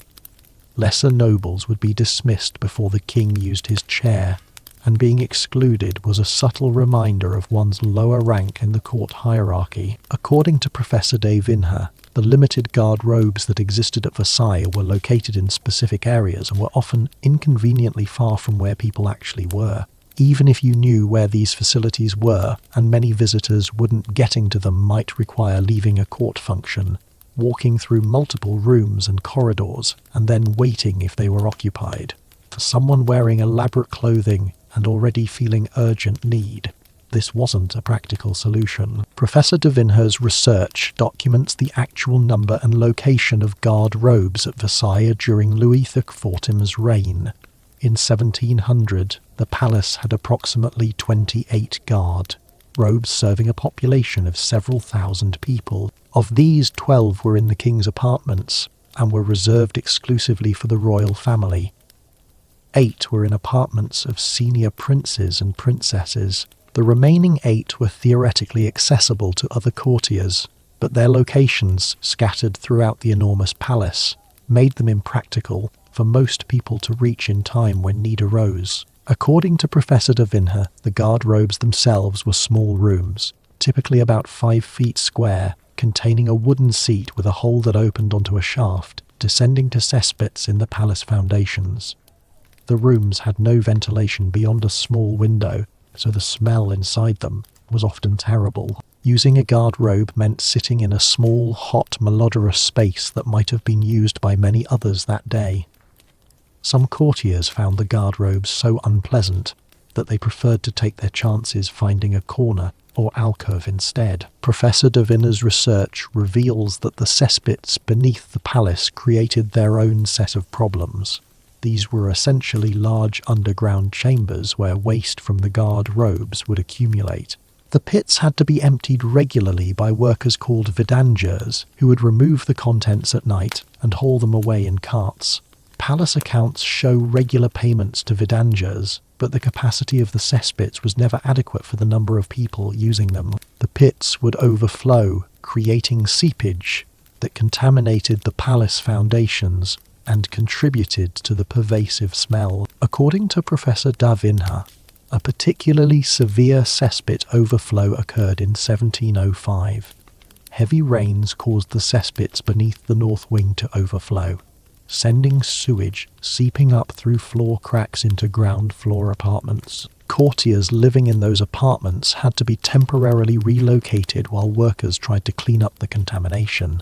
A: Lesser nobles would be dismissed before the king used his chair, and being excluded was a subtle reminder of one's lower rank in the court hierarchy. According to Professor Davinha, the limited guard robes that existed at Versailles were located in specific areas and were often inconveniently far from where people actually were. Even if you knew where these facilities were, and many visitors wouldn't, getting to them might require leaving a court function, walking through multiple rooms and corridors, and then waiting if they were occupied. For someone wearing elaborate clothing and already feeling urgent need, this wasn't a practical solution. Professor Davinha's research documents the actual number and location of guard robes at Versailles during Louis XIV's reign. In 1700, the palace had approximately 28 guard robes serving a population of several thousand people. Of these, 12 were in the king's apartments and were reserved exclusively for the royal family. 8 were in apartments of senior princes and princesses. The remaining 8 were theoretically accessible to other courtiers, but their locations, scattered throughout the enormous palace, made them impractical for most people to reach in time when need arose. According to Professor Davinha, the guard robes themselves were small rooms, typically about 5 feet square, containing a wooden seat with a hole that opened onto a shaft, descending to cesspits in the palace foundations. The rooms had no ventilation beyond a small window, so the smell inside them was often terrible. Using a guard robe meant sitting in a small, hot, malodorous space that might have been used by many others that day. Some courtiers found the guard robes so unpleasant that they preferred to take their chances finding a corner or alcove instead. Professor Davinha's research reveals that the cesspits beneath the palace created their own set of problems. These were essentially large underground chambers where waste from the guard robes would accumulate. The pits had to be emptied regularly by workers called vidangers, who would remove the contents at night and haul them away in carts. Palace accounts show regular payments to vidangers, but the capacity of the cesspits was never adequate for the number of people using them. The pits would overflow, creating seepage that contaminated the palace foundations and contributed to the pervasive smell. According to Professor Davinha, a particularly severe cesspit overflow occurred in 1705. Heavy rains caused the cesspits beneath the north wing to overflow, sending sewage seeping up through floor cracks into ground floor apartments. Courtiers living in those apartments had to be temporarily relocated while workers tried to clean up the contamination.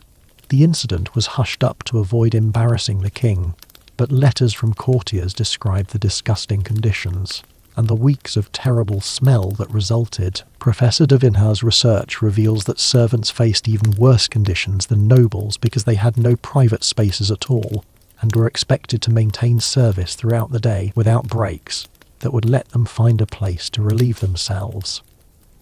A: The incident was hushed up to avoid embarrassing the king, but letters from courtiers described the disgusting conditions and the weeks of terrible smell that resulted. Professor Davinha's research reveals that servants faced even worse conditions than nobles because they had no private spaces at all and were expected to maintain service throughout the day without breaks that would let them find a place to relieve themselves.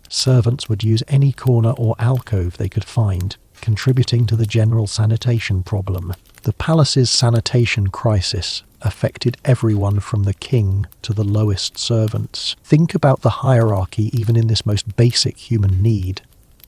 A: Servants would use any corner or alcove they could find, contributing to the general sanitation problem. The palace's sanitation crisis affected everyone from the king to the lowest servants. Think about the hierarchy even in this most basic human need.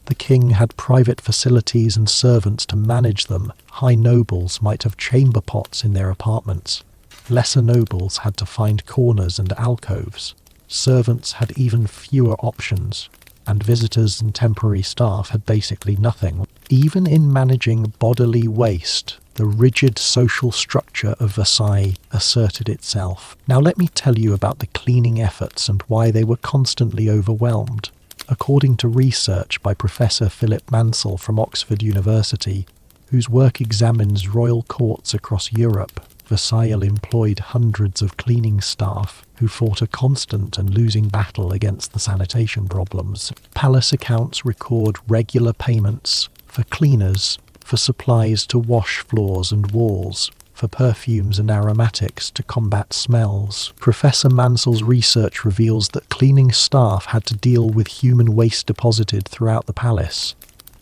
A: The king had private facilities and servants to manage them. High nobles might have chamber pots in their apartments. Lesser nobles had to find corners and alcoves. Servants had even fewer options, and visitors and temporary staff had basically nothing. Even in managing bodily waste, the rigid social structure of Versailles asserted itself. Now let me tell you about the cleaning efforts and why they were constantly overwhelmed. According to research by Professor Philip Mansell from Oxford University, whose work examines royal courts across Europe, Versailles employed hundreds of cleaning staff who fought a constant and losing battle against the sanitation problems. Palace accounts record regular payments for cleaners, for supplies to wash floors and walls, for perfumes and aromatics to combat smells. Professor Mansell's research reveals that cleaning staff had to deal with human waste deposited throughout the palace.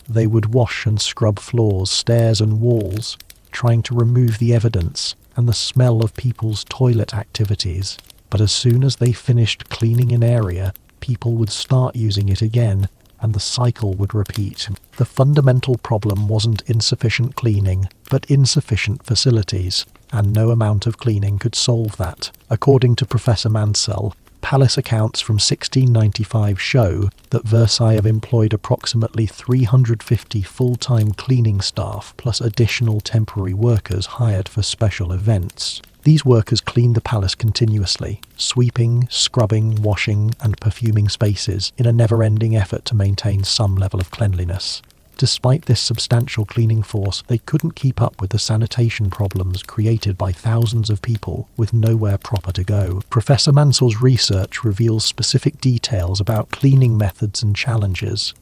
A: They would wash and scrub floors, stairs and walls, trying to remove the evidence and the smell of people's toilet activities. But as soon as they finished cleaning an area, people would start using it again, and the cycle would repeat. The fundamental problem wasn't insufficient cleaning, but insufficient facilities, and no amount of cleaning could solve that. According to Professor Mansell, palace accounts from 1695 show that Versailles employed approximately 350 full-time cleaning staff plus additional temporary workers hired for special events. These workers cleaned the palace continuously, sweeping, scrubbing, washing, and perfuming spaces in a never-ending effort to maintain some level of cleanliness. Despite this substantial cleaning force, they couldn't keep up with the sanitation problems created by thousands of people with nowhere proper to go. Professor Mansell's research reveals specific details about cleaning methods and challenges.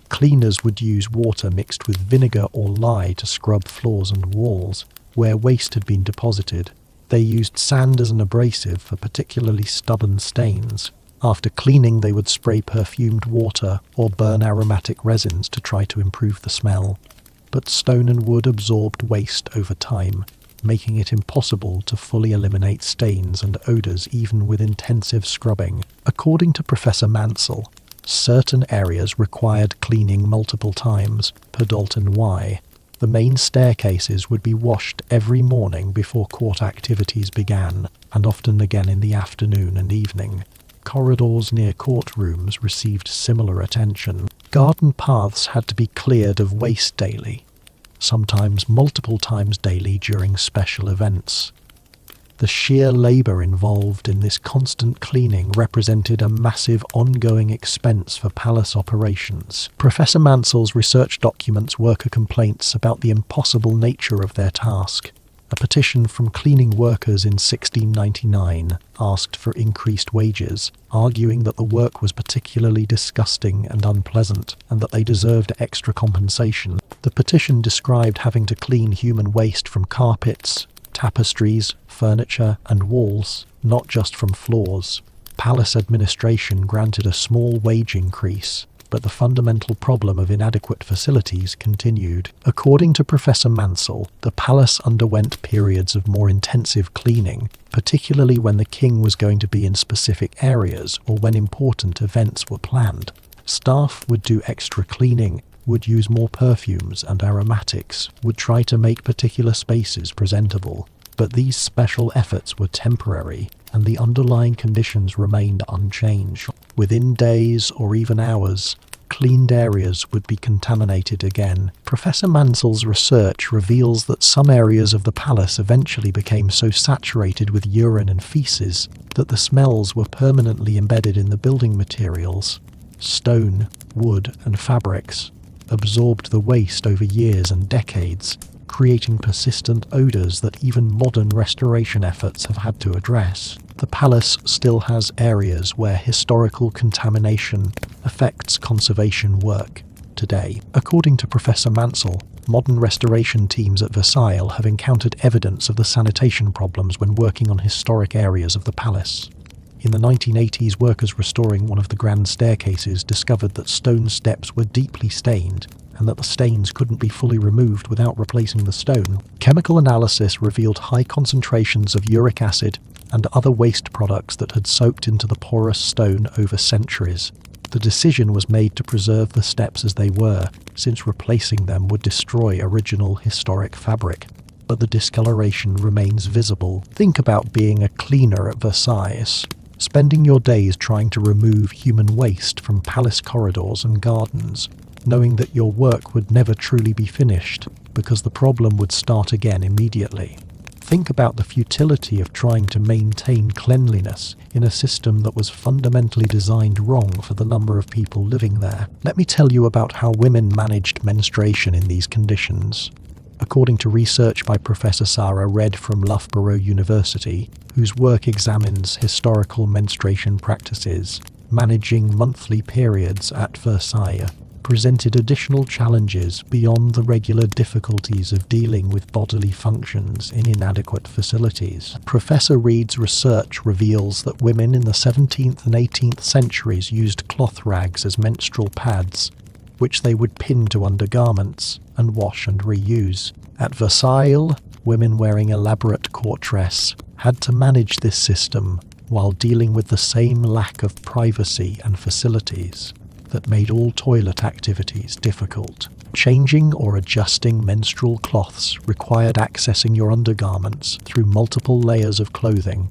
A: Cleaners would use water mixed with vinegar or lye to scrub floors and walls where waste had been deposited. They used sand as an abrasive for particularly stubborn stains. After cleaning, they would spray perfumed water or burn aromatic resins to try to improve the smell. But stone and wood absorbed waste over time, making it impossible to fully eliminate stains and odours even with intensive scrubbing. According to Professor Mansell, certain areas required cleaning multiple times per Dalton Y. The main staircases would be washed every morning before court activities began, and often again in the afternoon and evening. Corridors near courtrooms received similar attention. Garden paths had to be cleared of waste daily, sometimes multiple times daily during special events. The sheer labour involved in this constant cleaning represented a massive ongoing expense for palace operations. Professor Mansell's research documents worker complaints about the impossible nature of their task. A petition from cleaning workers in 1699 asked for increased wages, arguing that the work was particularly disgusting and unpleasant, and that they deserved extra compensation. The petition described having to clean human waste from carpets, tapestries, furniture, and walls, not just from floors. Palace administration granted a small wage increase, but the fundamental problem of inadequate facilities continued. According to Professor Mansell, the palace underwent periods of more intensive cleaning, particularly when the king was going to be in specific areas or when important events were planned. Staff would do extra cleaning, would use more perfumes and aromatics, would try to make particular spaces presentable. But these special efforts were temporary, and the underlying conditions remained unchanged. Within days or even hours, cleaned areas would be contaminated again. Professor Mansell's research reveals that some areas of the palace eventually became so saturated with urine and feces that the smells were permanently embedded in the building materials. Stone, wood, and fabrics absorbed the waste over years and decades, creating persistent odours that even modern restoration efforts have had to address. The palace still has areas where historical contamination affects conservation work today. According to Professor Mansell, modern restoration teams at Versailles have encountered evidence of the sanitation problems when working on historic areas of the palace. In the 1980s, workers restoring one of the grand staircases discovered that stone steps were deeply stained and that the stains couldn't be fully removed without replacing the stone. Chemical analysis revealed high concentrations of uric acid and other waste products that had soaked into the porous stone over centuries. The decision was made to preserve the steps as they were, since replacing them would destroy original historic fabric. But the discoloration remains visible. Think about being a cleaner at Versailles, spending your days trying to remove human waste from palace corridors and gardens. knowing that your work would never truly be finished because the problem would start again immediately. Think about the futility of trying to maintain cleanliness in a system that was fundamentally designed wrong for the number of people living there. Let me tell you about how women managed menstruation in these conditions. According to research by Professor Sarah Redd from Loughborough University, whose work examines historical menstruation practices, managing monthly periods at Versailles presented additional challenges beyond the regular difficulties of dealing with bodily functions in inadequate facilities. Professor Reed's research reveals that women in the 17th and 18th centuries used cloth rags as menstrual pads, which they would pin to undergarments and wash and reuse. At Versailles, women wearing elaborate court dress had to manage this system while dealing with the same lack of privacy and facilities that made all toilet activities difficult. Changing or adjusting menstrual cloths required accessing your undergarments through multiple layers of clothing,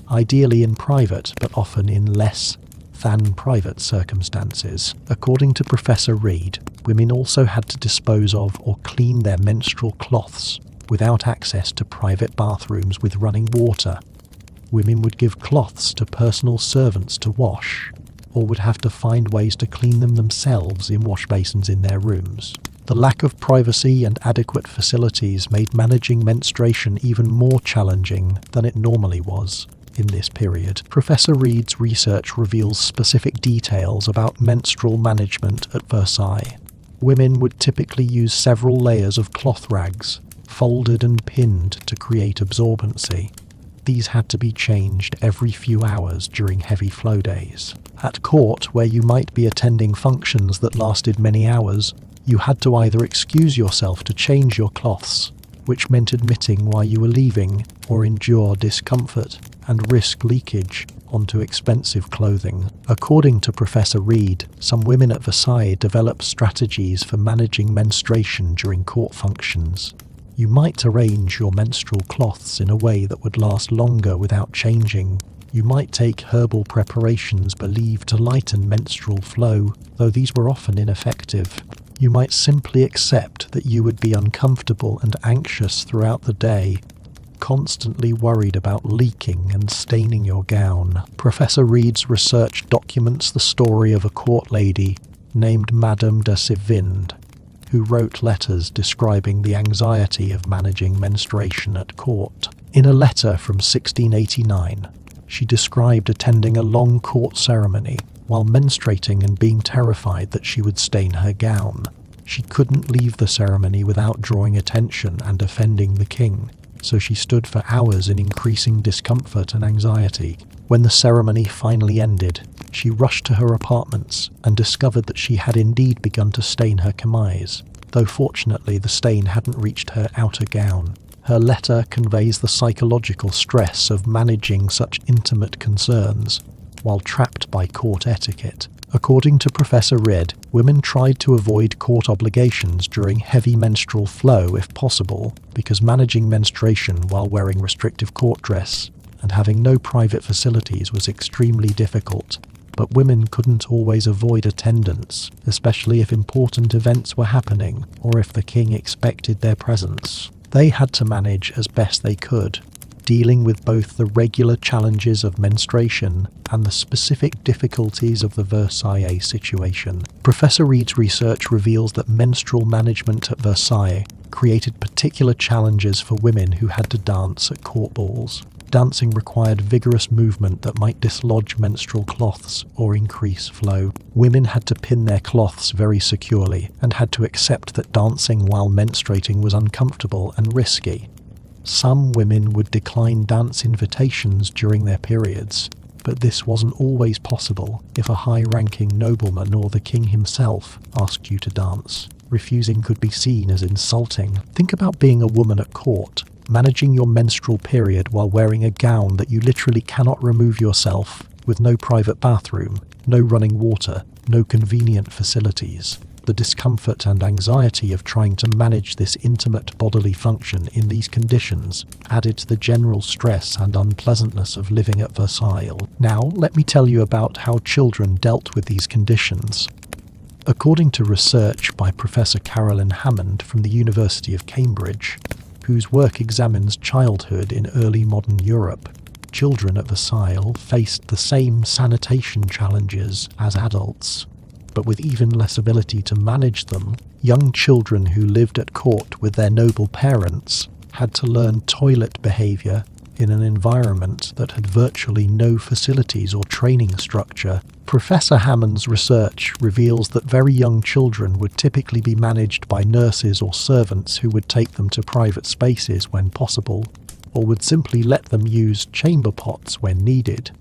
A: ideally in private but often in less than private circumstances. According to Professor Reed, women also had to dispose of or clean their menstrual cloths without access to private bathrooms with running water. Women would give cloths to personal servants to wash, or would have to find ways to clean them themselves in wash basins in their rooms. The lack of privacy and adequate facilities made managing menstruation even more challenging than it normally was in this period. Professor Reed's research reveals specific details about menstrual management at Versailles. Women would typically use several layers of cloth rags, folded and pinned to create absorbency. These had to be changed every few hours during heavy flow days. At court, where you might be attending functions that lasted many hours, you had to either excuse yourself to change your cloths, which meant admitting why you were leaving, or endure discomfort and risk leakage onto expensive clothing. According to Professor Reed, some women at Versailles developed strategies for managing menstruation during court functions. You might arrange your menstrual cloths in a way that would last longer without changing. You might take herbal preparations believed to lighten menstrual flow, though these were often ineffective. You might simply accept that you would be uncomfortable and anxious throughout the day, constantly worried about leaking and staining your gown. Professor Reed's research documents the story of a court lady named Madame de Sivinde, who wrote letters describing the anxiety of managing menstruation at court. In a letter from 1689, she described attending a long court ceremony while menstruating and being terrified that she would stain her gown. She couldn't leave the ceremony without drawing attention and offending the king, so she stood for hours in increasing discomfort and anxiety. When the ceremony finally ended, she rushed to her apartments and discovered that she had indeed begun to stain her chemise, though fortunately the stain hadn't reached her outer gown. Her letter conveys the psychological stress of managing such intimate concerns while trapped by court etiquette. According to Professor Reed, women tried to avoid court obligations during heavy menstrual flow if possible, because managing menstruation while wearing restrictive court dress and having no private facilities was extremely difficult. But women couldn't always avoid attendance, especially if important events were happening or if the king expected their presence. They had to manage as best they could, dealing with both the regular challenges of menstruation and the specific difficulties of the Versailles situation. Professor Reed's research reveals that menstrual management at Versailles created particular challenges for women who had to dance at court balls. Dancing required vigorous movement that might dislodge menstrual cloths or increase flow. Women had to pin their cloths very securely and had to accept that dancing while menstruating was uncomfortable and risky. Some women would decline dance invitations during their periods, but this wasn't always possible if a high-ranking nobleman or the king himself asked you to dance. Refusing could be seen as insulting. Think about being a woman at court, managing your menstrual period while wearing a gown that you literally cannot remove yourself, with no private bathroom, no running water, no convenient facilities. The discomfort and anxiety of trying to manage this intimate bodily function in these conditions added to the general stress and unpleasantness of living at Versailles. Now, let me tell you about how children dealt with these conditions. According to research by Professor Carolyn Hammond from the University of Cambridge, whose work examines childhood in early modern Europe, children at Versailles faced the same sanitation challenges as adults, but with even less ability to manage them. Young children who lived at court with their noble parents had to learn toilet behaviour in an environment that had virtually no facilities or training structure. Professor Hammond's research reveals that very young children would typically be managed by nurses or servants who would take them to private spaces when possible, or would simply let them use chamber pots when needed.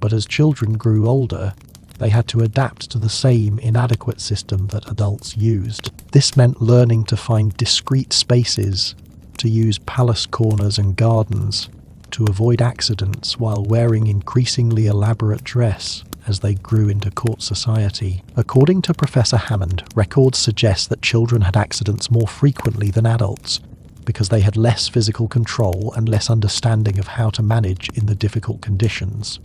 A: But as children grew older, they had to adapt to the same inadequate system that adults used. This meant learning to find discrete spaces, to use palace corners and gardens, to avoid accidents while wearing increasingly elaborate dress as they grew into court society. According to Professor Hammond, records suggest that children had accidents more frequently than adults because they had less physical control and less understanding of how to manage in the difficult conditions.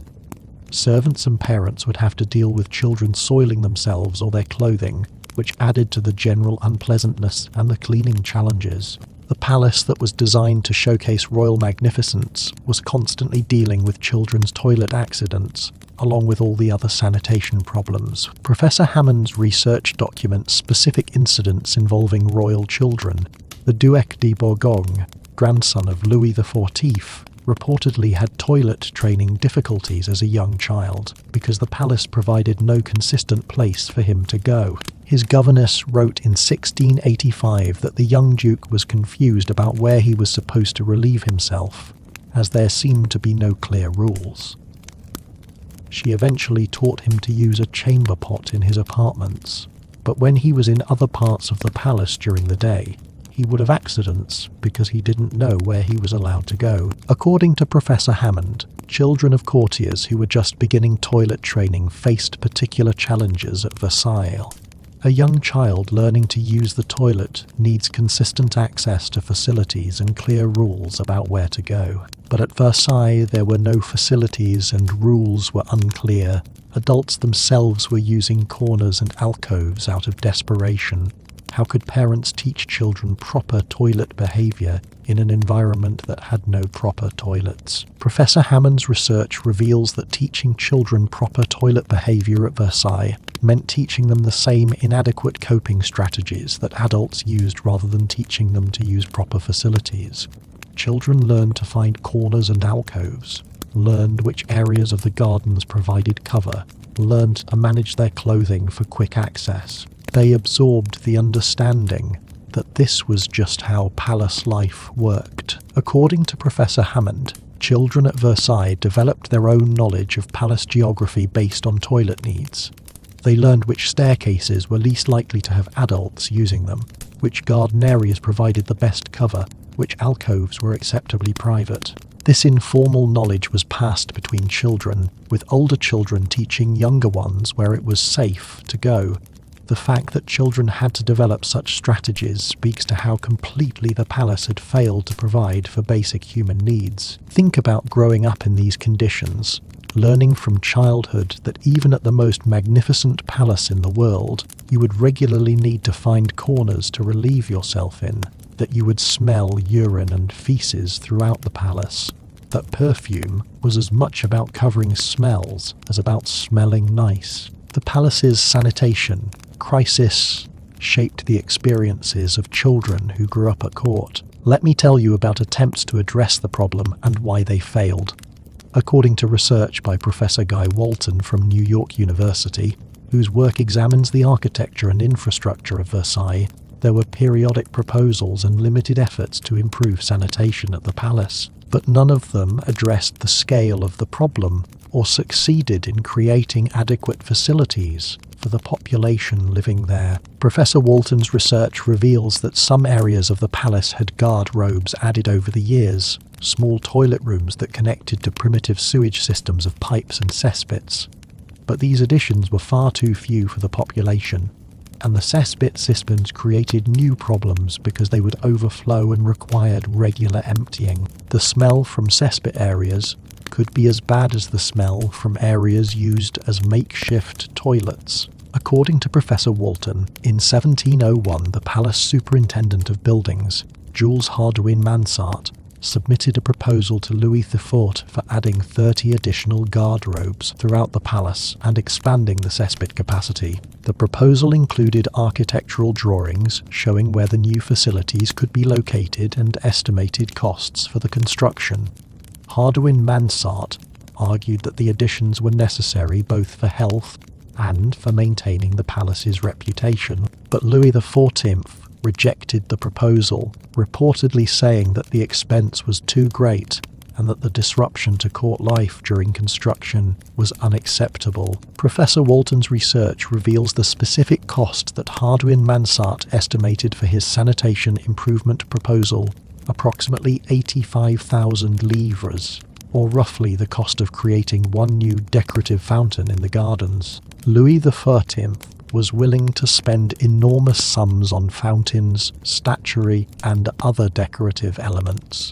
A: Servants and parents would have to deal with children soiling themselves or their clothing, which added to the general unpleasantness and the cleaning challenges. The palace that was designed to showcase royal magnificence was constantly dealing with children's toilet accidents, along with all the other sanitation problems. Professor Hammond's research documents specific incidents involving royal children. The Duc de Bourgogne, grandson of Louis XIV, reportedly had toilet training difficulties as a young child because the palace provided no consistent place for him to go. His governess wrote in 1685 that the young duke was confused about where he was supposed to relieve himself, as there seemed to be no clear rules. She eventually taught him to use a chamber pot in his apartments, but when he was in other parts of the palace during the day, he would have accidents because he didn't know where he was allowed to go. According to Professor Hammond, children of courtiers who were just beginning toilet training faced particular challenges at Versailles. A young child learning to use the toilet needs consistent access to facilities and clear rules about where to go. But at Versailles there were no facilities and rules were unclear. Adults themselves were using corners and alcoves out of desperation. How could parents teach children proper toilet behaviour in an environment that had no proper toilets? Professor Hammond's research reveals that teaching children proper toilet behaviour at Versailles meant teaching them the same inadequate coping strategies that adults used rather than teaching them to use proper facilities. Children learned to find corners and alcoves, learned which areas of the gardens provided cover, learned to manage their clothing for quick access. They absorbed the understanding that this was just how palace life worked. According to Professor Hammond, children at Versailles developed their own knowledge of palace geography based on toilet needs. They learned which staircases were least likely to have adults using them, which garden areas provided the best cover, which alcoves were acceptably private. This informal knowledge was passed between children, with older children teaching younger ones where it was safe to go. The fact that children had to develop such strategies speaks to how completely the palace had failed to provide for basic human needs. Think about growing up in these conditions, learning from childhood that even at the most magnificent palace in the world, you would regularly need to find corners to relieve yourself in, that you would smell urine and feces throughout the palace, that perfume was as much about covering smells as about smelling nice. The palace's sanitation crisis shaped the experiences of children who grew up at court. Let me tell you about attempts to address the problem and why they failed. According to research by Professor Guy Walton from New York University, whose work examines the architecture and infrastructure of Versailles, there were periodic proposals and limited efforts to improve sanitation at the palace, but none of them addressed the scale of the problem or succeeded in creating adequate facilities for the population living there. Professor Walton's research reveals that some areas of the palace had guard robes added over the years, small toilet rooms that connected to primitive sewage systems of pipes and cesspits. But these additions were far too few for the population, and the cesspit systems created new problems because they would overflow and required regular emptying. The smell from cesspit areas could be as bad as the smell from areas used as makeshift toilets. According to Professor Walton, in 1701 the palace superintendent of buildings, Jules Hardouin Mansart, submitted a proposal to Louis XIV for adding 30 additional guard-robes throughout the palace and expanding the cesspit capacity. The proposal included architectural drawings showing where the new facilities could be located and estimated costs for the construction. Hardouin Mansart argued that the additions were necessary both for health and for maintaining the palace's reputation, but Louis XIV rejected the proposal, reportedly saying that the expense was too great and that the disruption to court life during construction was unacceptable. Professor Walton's research reveals the specific cost that Hardouin Mansart estimated for his sanitation improvement proposal, approximately 85,000 livres, or roughly the cost of creating one new decorative fountain in the gardens. Louis XIV was willing to spend enormous sums on fountains, statuary, and other decorative elements,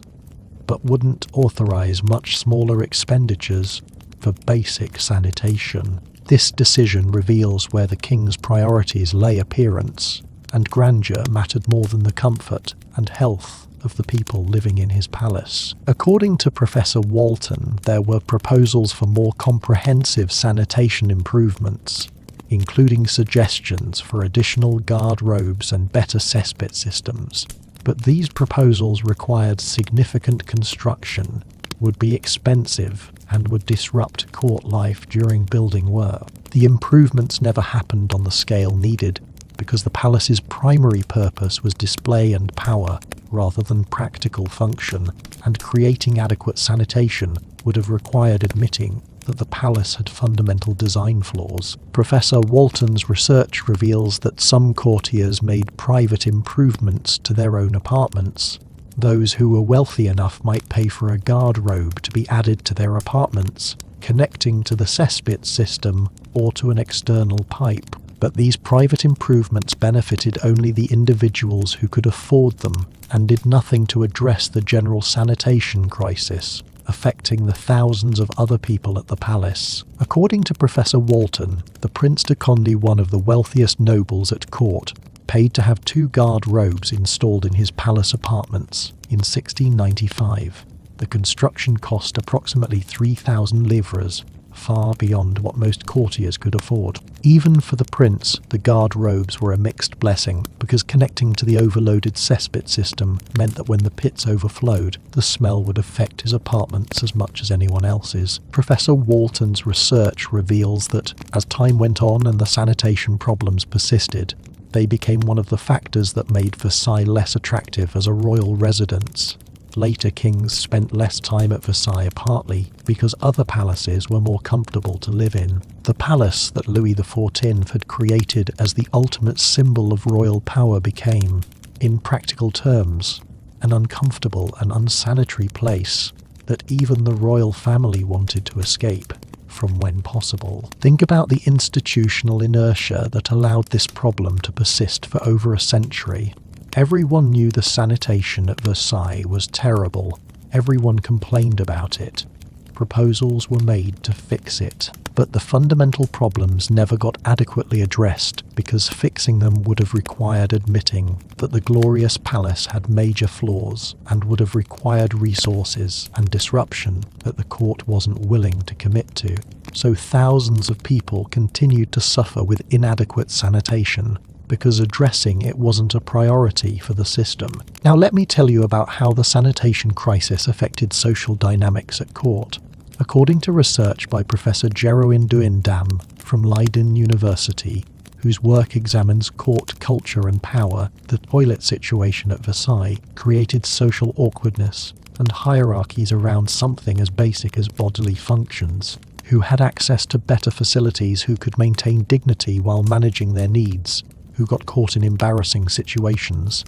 A: but wouldn't authorize much smaller expenditures for basic sanitation. This decision reveals where the king's priorities lay. Appearance and grandeur mattered more than the comfort and health of the people living in his palace. According to Professor Walton, there were proposals for more comprehensive sanitation improvements, including suggestions for additional guard-robes and better cesspit systems. But these proposals required significant construction, would be expensive, and would disrupt court life during building work. The improvements never happened on the scale needed, because the palace's primary purpose was display and power rather than practical function, and creating adequate sanitation would have required admitting that the palace had fundamental design flaws. Professor Walton's research reveals that some courtiers made private improvements to their own apartments. Those who were wealthy enough might pay for a guard-robe to be added to their apartments, connecting to the cesspit system or to an external pipe. But these private improvements benefited only the individuals who could afford them and did nothing to address the general sanitation crisis affecting the thousands of other people at the palace. According to Professor Walton, the Prince de Condé, one of the wealthiest nobles at court, paid to have 2 guard-robes installed in his palace apartments in 1695. The construction cost approximately 3,000 livres, far beyond what most courtiers could afford. Even for the prince, the guard-robes were a mixed blessing, because connecting to the overloaded cesspit system meant that when the pits overflowed, the smell would affect his apartments as much as anyone else's. Professor Walton's research reveals that, as time went on and the sanitation problems persisted, they became one of the factors that made Versailles less attractive as a royal residence. Later kings spent less time at Versailles, partly because other palaces were more comfortable to live in. The palace that Louis XIV had created as the ultimate symbol of royal power became, in practical terms, an uncomfortable and unsanitary place that even the royal family wanted to escape from when possible. Think about the institutional inertia that allowed this problem to persist for over a century. Everyone knew the sanitation at Versailles was terrible. Everyone complained about it. Proposals were made to fix it. But the fundamental problems never got adequately addressed because fixing them would have required admitting that the glorious palace had major flaws and would have required resources and disruption that the court wasn't willing to commit to. So thousands of people continued to suffer with inadequate sanitation, because addressing it wasn't a priority for the system. Now let me tell you about how the sanitation crisis affected social dynamics at court. According to research by Professor Gerwin Duindam from Leiden University, whose work examines court culture and power, the toilet situation at Versailles created social awkwardness and hierarchies around something as basic as bodily functions. Who had access to better facilities, who could maintain dignity while managing their needs, who got caught in embarrassing situations.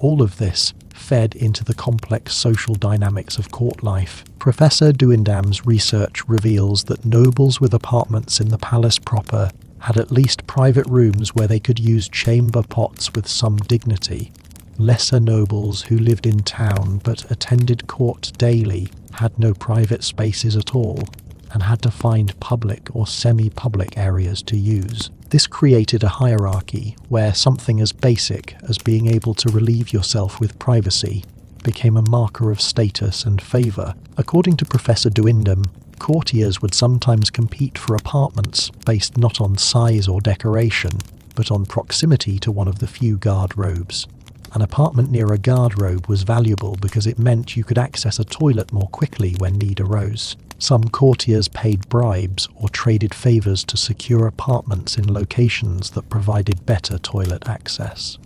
A: All of this fed into the complex social dynamics of court life. Professor Duindam's research reveals that nobles with apartments in the palace proper had at least private rooms where they could use chamber pots with some dignity. Lesser nobles who lived in town but attended court daily had no private spaces at all. and had to find public or semi-public areas to use. This created a hierarchy where something as basic as being able to relieve yourself with privacy became a marker of status and favour. According to Professor Duindam, courtiers would sometimes compete for apartments based not on size or decoration, but on proximity to one of the few guard-robes. An apartment near a guard-robe was valuable because it meant you could access a toilet more quickly when need arose. Some courtiers paid bribes or traded favours to secure apartments in locations that provided better toilet access.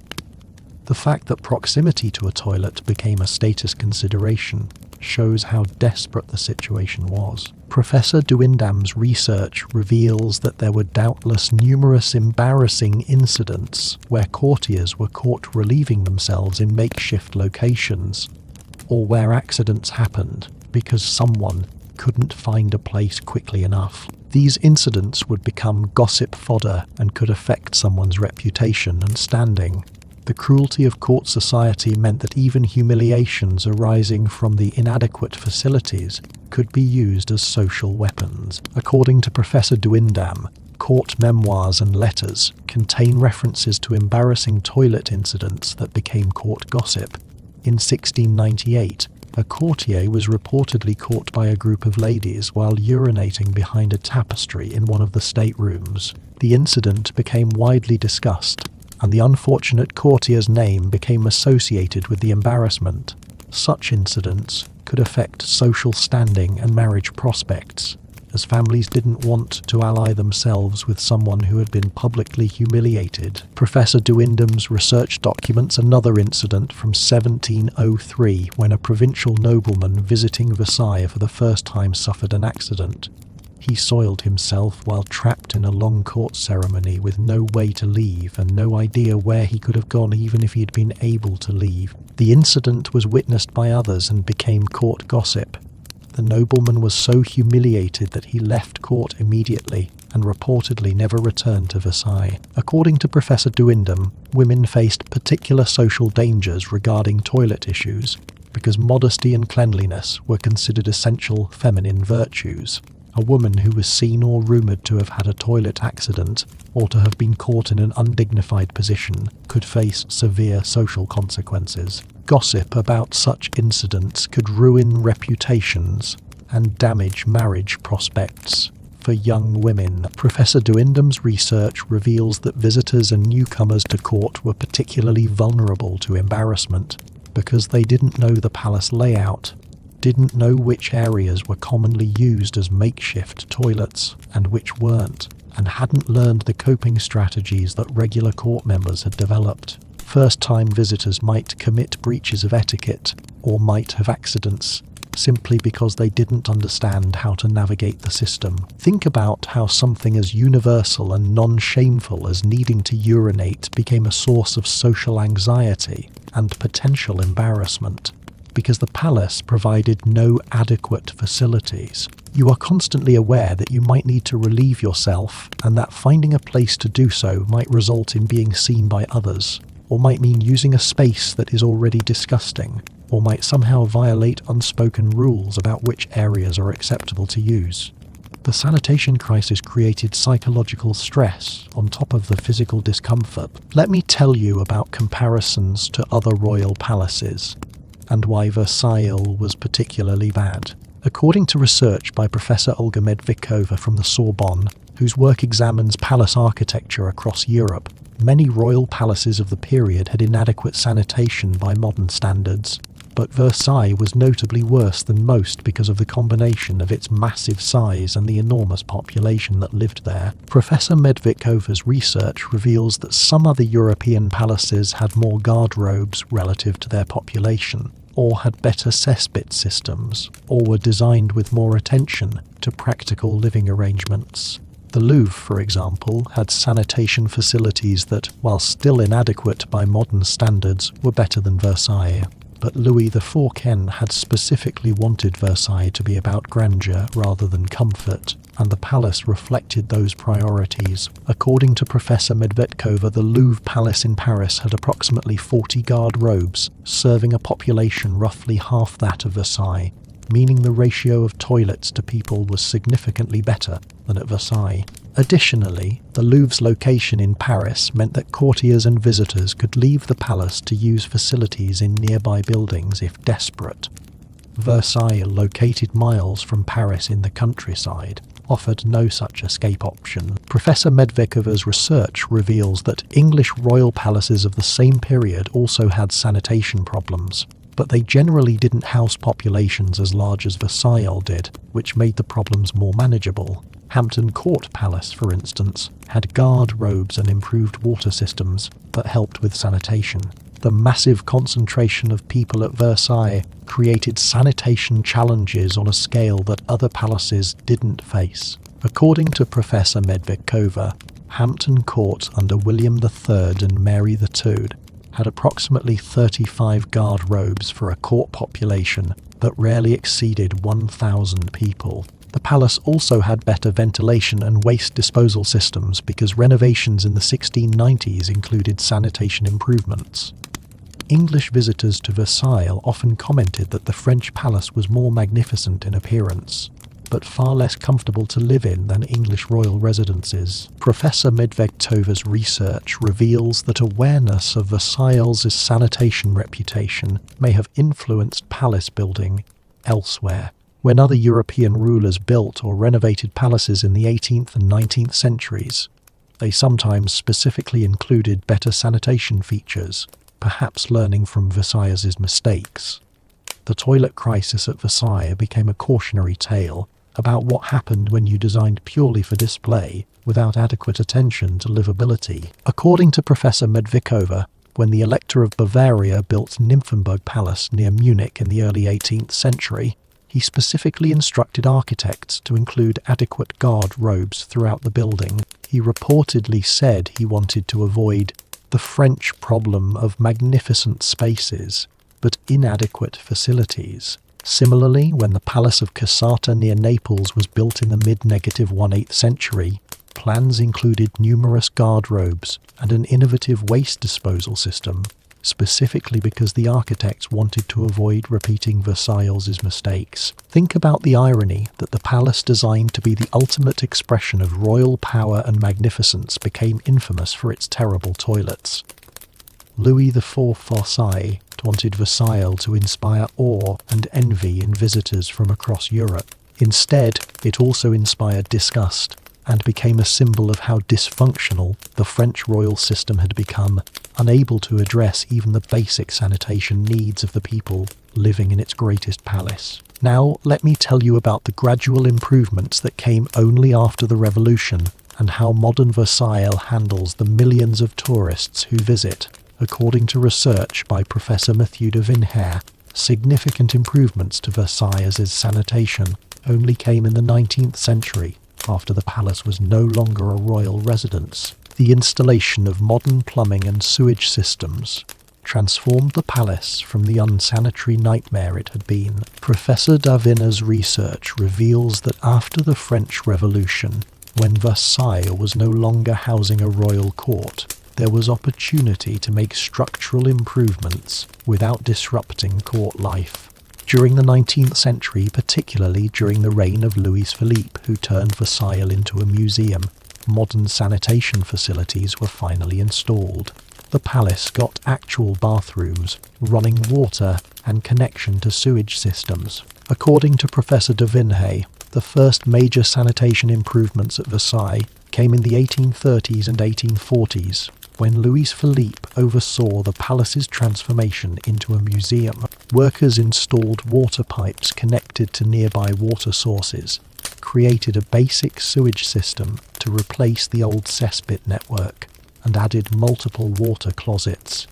A: The fact that proximity to a toilet became a status consideration shows how desperate the situation was. Professor Duindam's research reveals that there were doubtless numerous embarrassing incidents where courtiers were caught relieving themselves in makeshift locations, or where accidents happened because someone couldn't find a place quickly enough. These incidents would become gossip fodder and could affect someone's reputation and standing. The cruelty of court society meant that even humiliations arising from the inadequate facilities could be used as social weapons. According to Professor Duindam, court memoirs and letters contain references to embarrassing toilet incidents that became court gossip. In 1698, a courtier was reportedly caught by a group of ladies while urinating behind a tapestry in one of the staterooms. The incident became widely discussed, and the unfortunate courtier's name became associated with the embarrassment. Such incidents could affect social standing and marriage prospects, as families didn't want to ally themselves with someone who had been publicly humiliated. Professor Duindam's research documents another incident from 1703 when a provincial nobleman visiting Versailles for the first time suffered an accident. He soiled himself while trapped in a long court ceremony with no way to leave and no idea where he could have gone even if he had been able to leave. The incident was witnessed by others and became court gossip. The nobleman was so humiliated that he left court immediately and reportedly never returned to Versailles. According to Professor Duindam, women faced particular social dangers regarding toilet issues because modesty and cleanliness were considered essential feminine virtues. A woman who was seen or rumoured to have had a toilet accident or to have been caught in an undignified position could face severe social consequences. Gossip about such incidents could ruin reputations and damage marriage prospects for young women. Professor Duindam's research reveals that visitors and newcomers to court were particularly vulnerable to embarrassment because they didn't know the palace layout, didn't know which areas were commonly used as makeshift toilets and which weren't, and hadn't learned the coping strategies that regular court members had developed. First-time visitors might commit breaches of etiquette or might have accidents simply because they didn't understand how to navigate the system. Think about how something as universal and non-shameful as needing to urinate became a source of social anxiety and potential embarrassment, because the palace provided no adequate facilities. You are constantly aware that you might need to relieve yourself, and that finding a place to do so might result in being seen by others, or might mean using a space that is already disgusting, or might somehow violate unspoken rules about which areas are acceptable to use. The sanitation crisis created psychological stress on top of the physical discomfort. Let me tell you about comparisons to other royal palaces, and why Versailles was particularly bad. According to research by Professor Olga Medvedkova from the Sorbonne, whose work examines palace architecture across Europe, many royal palaces of the period had inadequate sanitation by modern standards, but Versailles was notably worse than most because of the combination of its massive size and the enormous population that lived there. Professor Medvedkova's research reveals that some other European palaces had more guard-robes relative to their population, or had better cesspit systems, or were designed with more attention to practical living arrangements. The Louvre, for example, had sanitation facilities that, while still inadequate by modern standards, were better than Versailles. But Louis XIV had specifically wanted Versailles to be about grandeur rather than comfort, and the palace reflected those priorities. According to Professor Medvedkova, the Louvre Palace in Paris had approximately 40 guard-robes, serving a population roughly half that of Versailles. meaning the ratio of toilets to people was significantly better than at Versailles. Additionally, the Louvre's location in Paris meant that courtiers and visitors could leave the palace to use facilities in nearby buildings if desperate. Versailles, located miles from Paris in the countryside, offered no such escape option. Professor Medvekova's research reveals that English royal palaces of the same period also had sanitation problems, but they generally didn't house populations as large as Versailles did, which made the problems more manageable. Hampton Court Palace, for instance, had guard robes and improved water systems that helped with sanitation. The massive concentration of people at Versailles created sanitation challenges on a scale that other palaces didn't face. According to Professor Medvedkova, Hampton Court under William III and Mary II had approximately 35 guard robes for a court population that rarely exceeded 1,000 people. The palace also had better ventilation and waste disposal systems because renovations in the 1690s included sanitation improvements. English visitors to Versailles often commented that the French palace was more magnificent in appearance, but far less comfortable to live in than English royal residences. Professor Medvedkova's research reveals that awareness of Versailles' sanitation reputation may have influenced palace building elsewhere. When other European rulers built or renovated palaces in the 18th and 19th centuries, they sometimes specifically included better sanitation features, perhaps learning from Versailles' mistakes. The toilet crisis at Versailles became a cautionary tale about what happened when you designed purely for display without adequate attention to livability. According to Professor Medvedkova, when the Elector of Bavaria built Nymphenburg Palace near Munich in the early 18th century, he specifically instructed architects to include adequate guard robes throughout the building. He reportedly said he wanted to avoid the French problem of magnificent spaces, but inadequate facilities. Similarly, when the Palace of Cassata near Naples was built in the mid-18th century, plans included numerous guard robes and an innovative waste disposal system, specifically because the architects wanted to avoid repeating Versailles' mistakes. Think about the irony that the palace designed to be the ultimate expression of royal power and magnificence became infamous for its terrible toilets. Louis IV Versailles wanted Versailles to inspire awe and envy in visitors from across Europe. Instead, it also inspired disgust and became a symbol of how dysfunctional the French royal system had become, unable to address even the basic sanitation needs of the people living in its greatest palace. Now, let me tell you about the gradual improvements that came only after the Revolution and how modern Versailles handles the millions of tourists who visit. According to research by Professor Mathieu de Vinher, significant improvements to Versailles' sanitation only came in the 19th century, after the palace was no longer a royal residence. The installation of modern plumbing and sewage systems transformed the palace from the unsanitary nightmare it had been. Professor Davin's research reveals that after the French Revolution, when Versailles was no longer housing a royal court, there was opportunity to make structural improvements without disrupting court life. During the 19th century, particularly during the reign of Louis Philippe, who turned Versailles into a museum, modern sanitation facilities were finally installed. The palace got actual bathrooms, running water, and connection to sewage systems. According to Professor de Vinhay, the first major sanitation improvements at Versailles came in the 1830s and 1840s, when Louis Philippe oversaw the palace's transformation into a museum. Workers installed water pipes connected to nearby water sources, created a basic sewage system to replace the old cesspit network, and added multiple water closets,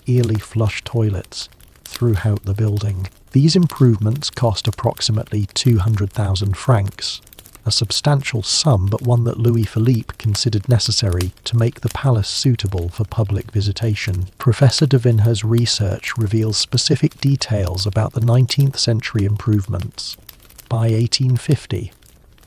A: early flush toilets, throughout the building. These improvements cost approximately 200,000 francs, a substantial sum, but one that Louis Philippe considered necessary to make the palace suitable for public visitation. Professor de Vinher's research reveals specific details about the 19th century improvements. By 1850,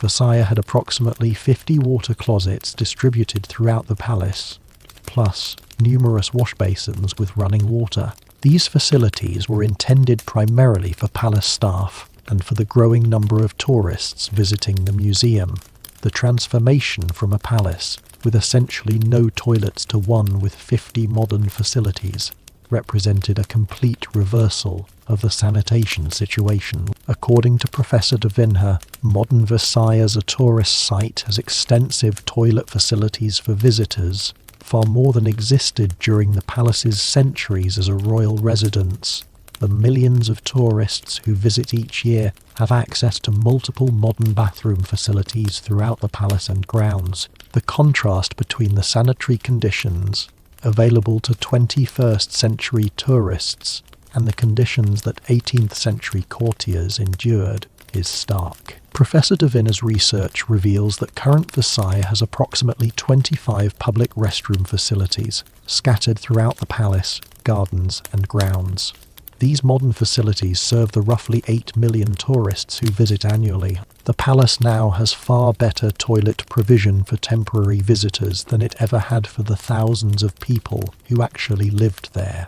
A: Versailles had approximately 50 water closets distributed throughout the palace, plus numerous wash basins with running water. These facilities were intended primarily for palace staff, and for the growing number of tourists visiting the museum. The transformation from a palace with essentially no toilets to one with 50 modern facilities represented a complete reversal of the sanitation situation. According to Professor de Vinher, modern Versailles as a tourist site has extensive toilet facilities for visitors, far more than existed during the palace's centuries as a royal residence. The millions of tourists who visit each year have access to multiple modern bathroom facilities throughout the palace and grounds. The contrast between the sanitary conditions available to 21st century tourists and the conditions that 18th century courtiers endured is stark. Professor de Vinher's research reveals that current Versailles has approximately 25 public restroom facilities scattered throughout the palace, gardens and grounds. These modern facilities serve the roughly 8 million tourists who visit annually. The palace now has far better toilet provision for temporary visitors than it ever had for the thousands of people who actually lived there.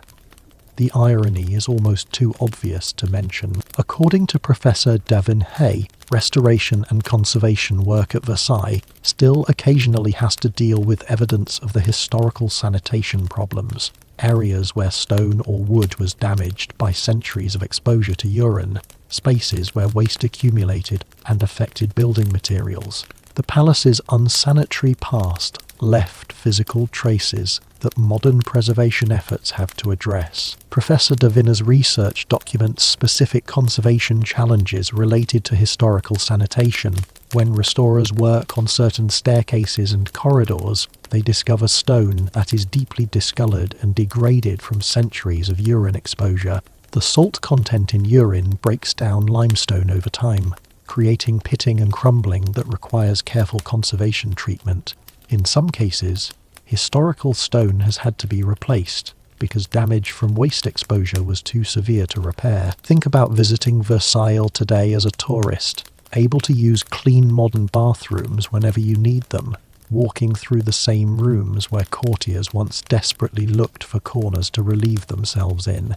A: The irony is almost too obvious to mention. According to Professor de Vinher, restoration and conservation work at Versailles still occasionally has to deal with evidence of the historical sanitation problems. Areas where stone or wood was damaged by centuries of exposure to urine, spaces where waste accumulated and affected building materials. The palace's unsanitary past left physical traces that modern preservation efforts have to address. Professor de Vinher's research documents specific conservation challenges related to historical sanitation. When restorers work on certain staircases and corridors, they discover stone that is deeply discolored and degraded from centuries of urine exposure. The salt content in urine breaks down limestone over time, creating pitting and crumbling that requires careful conservation treatment. In some cases, historical stone has had to be replaced because damage from waste exposure was too severe to repair. Think about visiting Versailles today as a tourist, able to use clean modern bathrooms whenever you need them, walking through the same rooms where courtiers once desperately looked for corners to relieve themselves in.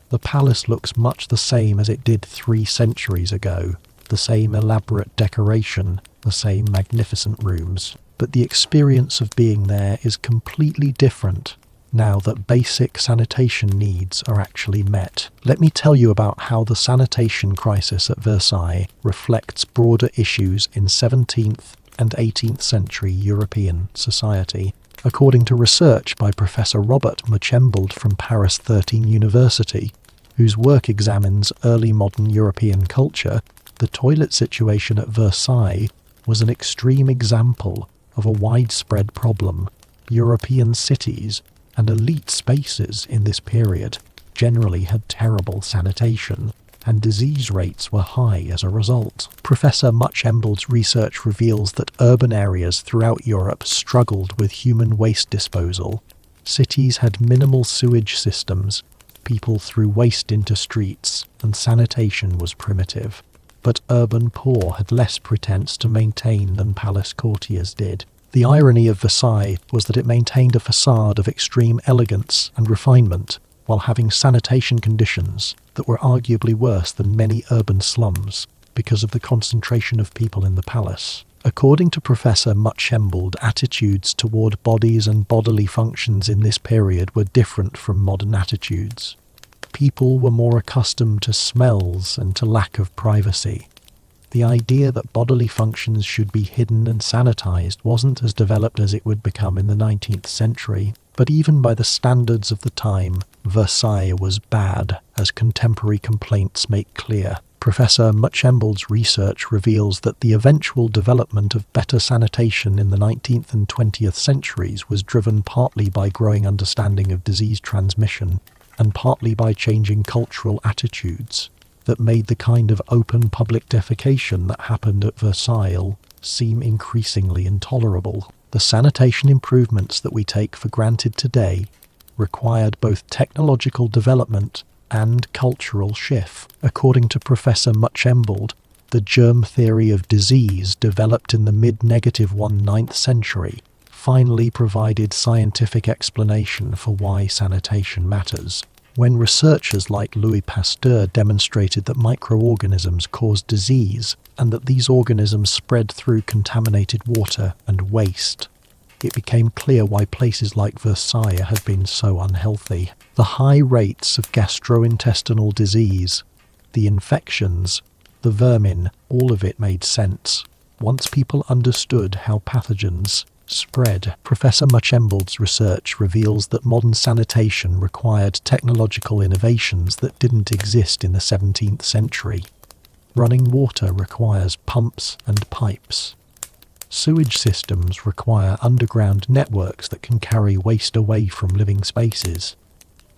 A: The palace looks much the same as it did 3 centuries ago, the same elaborate decoration, the same magnificent rooms. But the experience of being there is completely different now that basic sanitation needs are actually met. Let me tell you about how the sanitation crisis at Versailles reflects broader issues in 17th and 18th century European society. According to research by Professor Robert Muchembold from Paris 13 University, whose work examines early modern European culture, the toilet situation at Versailles was an extreme example of a widespread problem. European cities and elite spaces in this period generally had terrible sanitation, and disease rates were high as a result. Professor Muchembold's research reveals that urban areas throughout Europe struggled with human waste disposal. Cities had minimal sewage systems, people threw waste into streets, and sanitation was primitive. But urban poor had less pretense to maintain than palace courtiers did. The irony of Versailles was that it maintained a facade of extreme elegance and refinement while having sanitation conditions that were arguably worse than many urban slums because of the concentration of people in the palace. According to Professor Muchembold, attitudes toward bodies and bodily functions in this period were different from modern attitudes. People were more accustomed to smells and to lack of privacy. The idea that bodily functions should be hidden and sanitized wasn't as developed as it would become in the 19th century. But even by the standards of the time, Versailles was bad, as contemporary complaints make clear. Professor Muchembold's research reveals that the eventual development of better sanitation in the 19th and 20th centuries was driven partly by growing understanding of disease transmission and partly by changing cultural attitudes that made the kind of open public defecation that happened at Versailles seem increasingly intolerable. The sanitation improvements that we take for granted today required both technological development and cultural shift. According to Professor Muchembold, the germ theory of disease developed in the mid-19th century finally provided scientific explanation for why sanitation matters. When researchers like Louis Pasteur demonstrated that microorganisms cause disease and that these organisms spread through contaminated water and waste, it became clear why places like Versailles had been so unhealthy. The high rates of gastrointestinal disease, the infections, the vermin, all of it made sense. Once people understood how pathogens spread, Professor Muchembold's research reveals that modern sanitation required technological innovations that didn't exist in the 17th century. Running water requires pumps and pipes. Sewage systems require underground networks that can carry waste away from living spaces.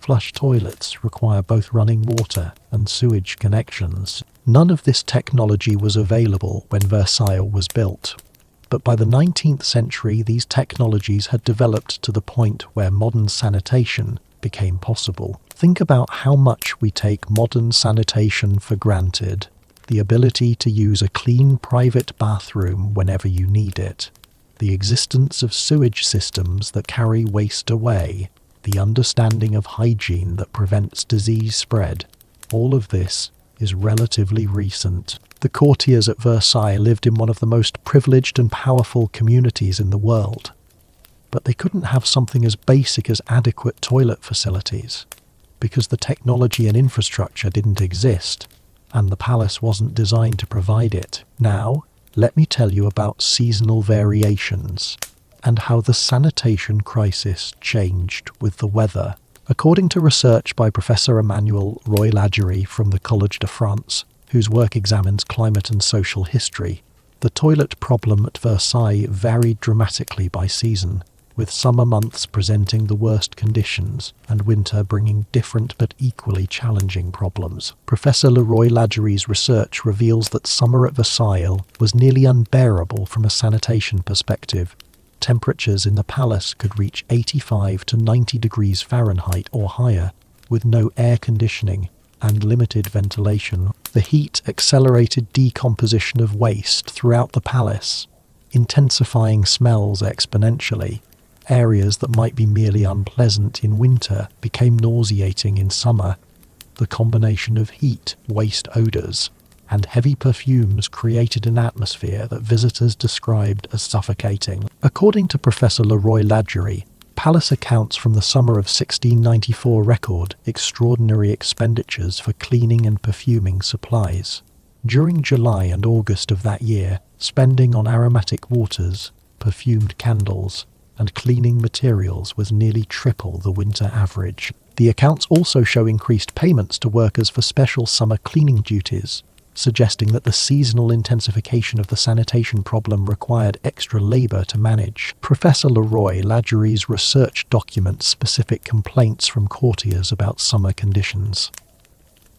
A: Flush toilets require both running water and sewage connections. None of this technology was available when Versailles was built. But by the 19th century, these technologies had developed to the point where modern sanitation became possible. Think about how much we take modern sanitation for granted. The ability to use a clean private bathroom whenever you need it. The existence of sewage systems that carry waste away. The understanding of hygiene that prevents disease spread. All of this is relatively recent. The courtiers at Versailles lived in one of the most privileged and powerful communities in the world. But they couldn't have something as basic as adequate toilet facilities, because the technology and infrastructure didn't exist, and the palace wasn't designed to provide it. Now, let me tell you about seasonal variations, and how the sanitation crisis changed with the weather. According to research by Professor Emmanuel Roy-Ladurie from the Collège de France, whose work examines climate and social history, the toilet problem at Versailles varied dramatically by season, with summer months presenting the worst conditions and winter bringing different but equally challenging problems. Professor Roy-Ladurie's research reveals that summer at Versailles was nearly unbearable from a sanitation perspective. Temperatures in the palace could reach 85 to 90 degrees Fahrenheit or higher, with no air conditioning and limited ventilation. The heat accelerated decomposition of waste throughout the palace, intensifying smells exponentially. Areas that might be merely unpleasant in winter became nauseating in summer. The combination of heat, waste odours, and heavy perfumes created an atmosphere that visitors described as suffocating. According to Professor Roy-Ladurie, palace accounts from the summer of 1694 record extraordinary expenditures for cleaning and perfuming supplies. During July and August of that year, spending on aromatic waters, perfumed candles, and cleaning materials was nearly triple the winter average. The accounts also show increased payments to workers for special summer cleaning duties, suggesting that the seasonal intensification of the sanitation problem required extra labour to manage. Professor Roy-Ladurie's research documents specific complaints from courtiers about summer conditions.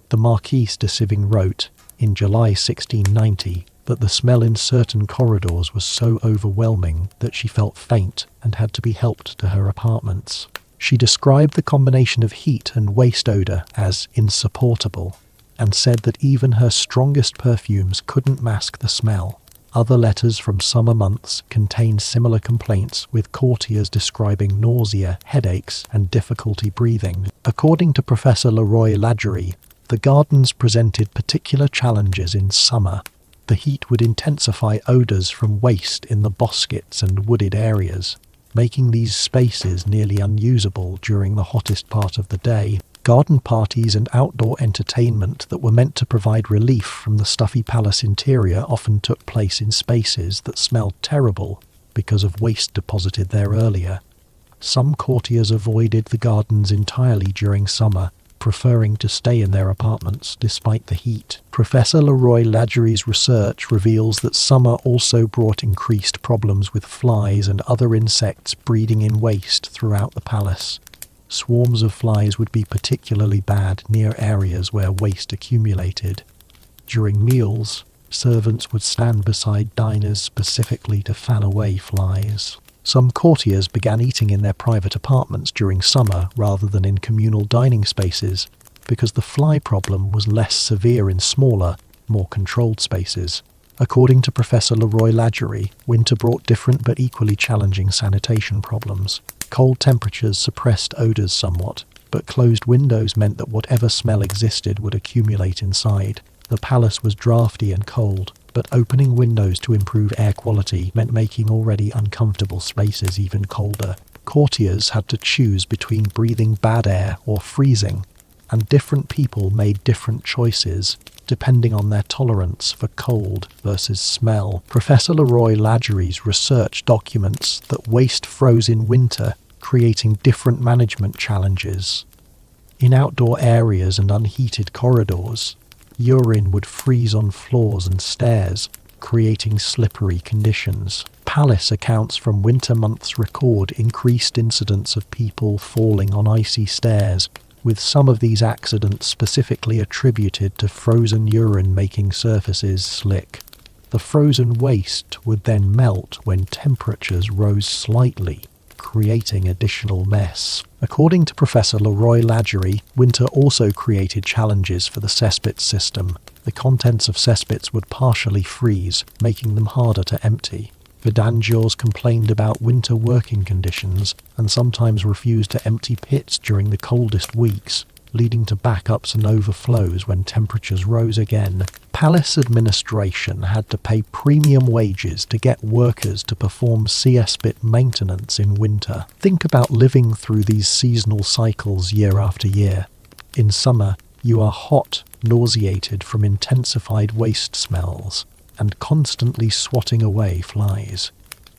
A: The Marquise de Siving wrote, in July 1690, that the smell in certain corridors was so overwhelming that she felt faint and had to be helped to her apartments. She described the combination of heat and waste odour as insupportable, and said that even her strongest perfumes couldn't mask the smell. Other letters from summer months contained similar complaints, with courtiers describing nausea, headaches, and difficulty breathing. According to Professor Roy-Ladurie, the gardens presented particular challenges in summer. The heat would intensify odours from waste in the bosquets and wooded areas, making these spaces nearly unusable during the hottest part of the day. Garden parties and outdoor entertainment that were meant to provide relief from the stuffy palace interior often took place in spaces that smelled terrible because of waste deposited there earlier. Some courtiers avoided the gardens entirely during summer, preferring to stay in their apartments despite the heat. Professor Roy-Ladurie's research reveals that summer also brought increased problems with flies and other insects breeding in waste throughout the palace. Swarms of flies would be particularly bad near areas where waste accumulated. During meals, servants would stand beside diners specifically to fan away flies. Some courtiers began eating in their private apartments during summer rather than in communal dining spaces, because the fly problem was less severe in smaller, more controlled spaces. According to Professor Roy-Ladurie, winter brought different but equally challenging sanitation problems. Cold temperatures suppressed odours somewhat, but closed windows meant that whatever smell existed would accumulate inside. The palace was drafty and cold, but opening windows to improve air quality meant making already uncomfortable spaces even colder. Courtiers had to choose between breathing bad air or freezing, and different people made different choices, depending on their tolerance for cold versus smell. Professor Leroy Lagery's research documents that waste froze in winter, creating different management challenges. In outdoor areas and unheated corridors, urine would freeze on floors and stairs, creating slippery conditions. Palace accounts from winter months record increased incidents of people falling on icy stairs, with some of these accidents specifically attributed to frozen urine making surfaces slick. The frozen waste would then melt when temperatures rose slightly, creating additional mess. According to Professor Leroy Lagery, winter also created challenges for the cesspit system. The contents of cesspits would partially freeze, making them harder to empty. Vidangeurs complained about winter working conditions and sometimes refused to empty pits during the coldest weeks, leading to backups and overflows when temperatures rose again. Palace administration had to pay premium wages to get workers to perform cesspit maintenance in winter. Think about living through these seasonal cycles year after year. In summer, you are hot, nauseated from intensified waste smells, and constantly swatting away flies.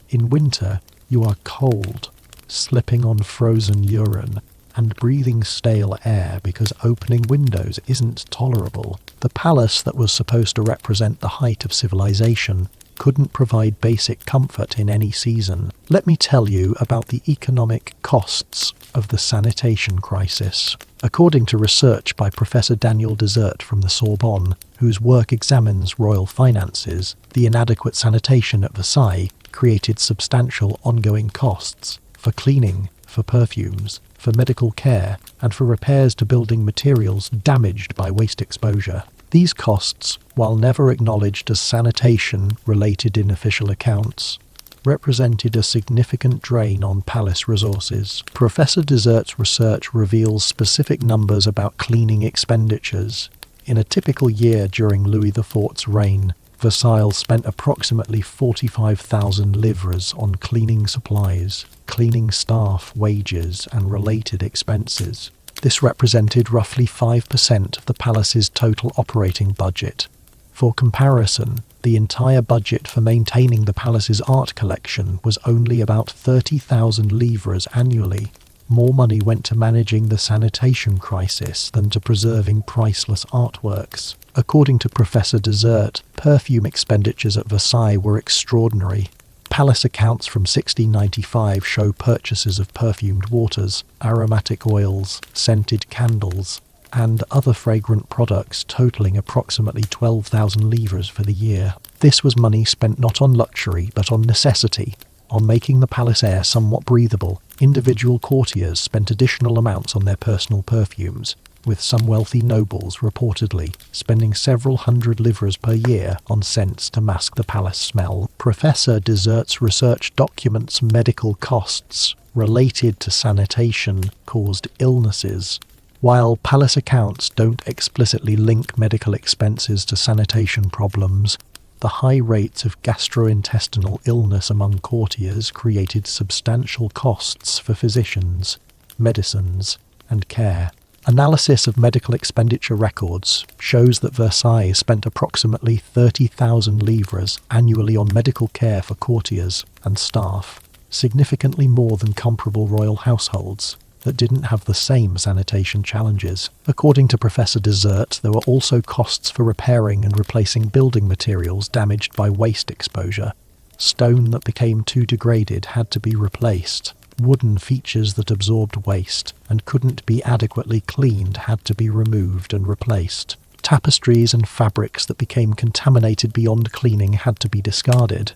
A: In winter, you are cold, slipping on frozen urine, and breathing stale air because opening windows isn't tolerable. The palace that was supposed to represent the height of civilization couldn't provide basic comfort in any season. Let me tell you about the economic costs of the sanitation crisis. According to research by Professor Daniel Desert from the Sorbonne, whose work examines royal finances, the inadequate sanitation at Versailles created substantial ongoing costs for cleaning, for perfumes, for medical care, and for repairs to building materials damaged by waste exposure. These costs, while never acknowledged as sanitation related in official accounts, represented a significant drain on palace resources. Professor Desert's research reveals specific numbers about cleaning expenditures. In a typical year during Louis IV's reign, Versailles spent approximately 45,000 livres on cleaning supplies, cleaning staff, wages, and related expenses. This represented roughly 5% of the palace's total operating budget. For comparison, the entire budget for maintaining the palace's art collection was only about 30,000 livres annually. More money went to managing the sanitation crisis than to preserving priceless artworks. According to Professor Desert, perfume expenditures at Versailles were extraordinary. Palace accounts from 1695 show purchases of perfumed waters, aromatic oils, scented candles, and other fragrant products totaling approximately 12,000 livres for the year. This was money spent not on luxury but on necessity, on making the palace air somewhat breathable. Individual courtiers spent additional amounts on their personal perfumes, with some wealthy nobles reportedly spending several hundred livres per year on scents to mask the palace smell. Professor Desert's research documents medical costs related to sanitation caused illnesses. While palace accounts don't explicitly link medical expenses to sanitation problems, the high rates of gastrointestinal illness among courtiers created substantial costs for physicians, medicines, and care. Analysis of medical expenditure records shows that Versailles spent approximately 30,000 livres annually on medical care for courtiers and staff, significantly more than comparable royal households that didn't have the same sanitation challenges. According to Professor Desert, there were also costs for repairing and replacing building materials damaged by waste exposure. Stone that became too degraded had to be replaced. Wooden features that absorbed waste and couldn't be adequately cleaned had to be removed and replaced. Tapestries and fabrics that became contaminated beyond cleaning had to be discarded.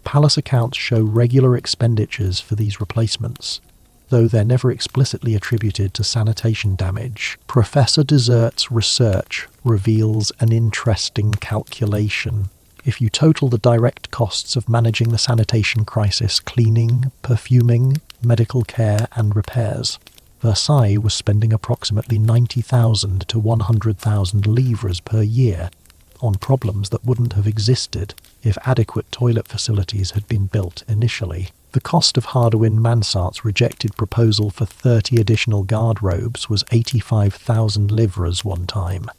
A: Palace accounts show regular expenditures for these replacements, though they're never explicitly attributed to sanitation damage. Professor Desert's research reveals an interesting calculation. If you total the direct costs of managing the sanitation crisis, cleaning, perfuming, medical care, and repairs, Versailles was spending approximately 90,000 to 100,000 livres per year on problems that wouldn't have existed if adequate toilet facilities had been built initially. The cost of Hardouin Mansart's rejected proposal for 30 additional guard-robes was 85,000 livres one time.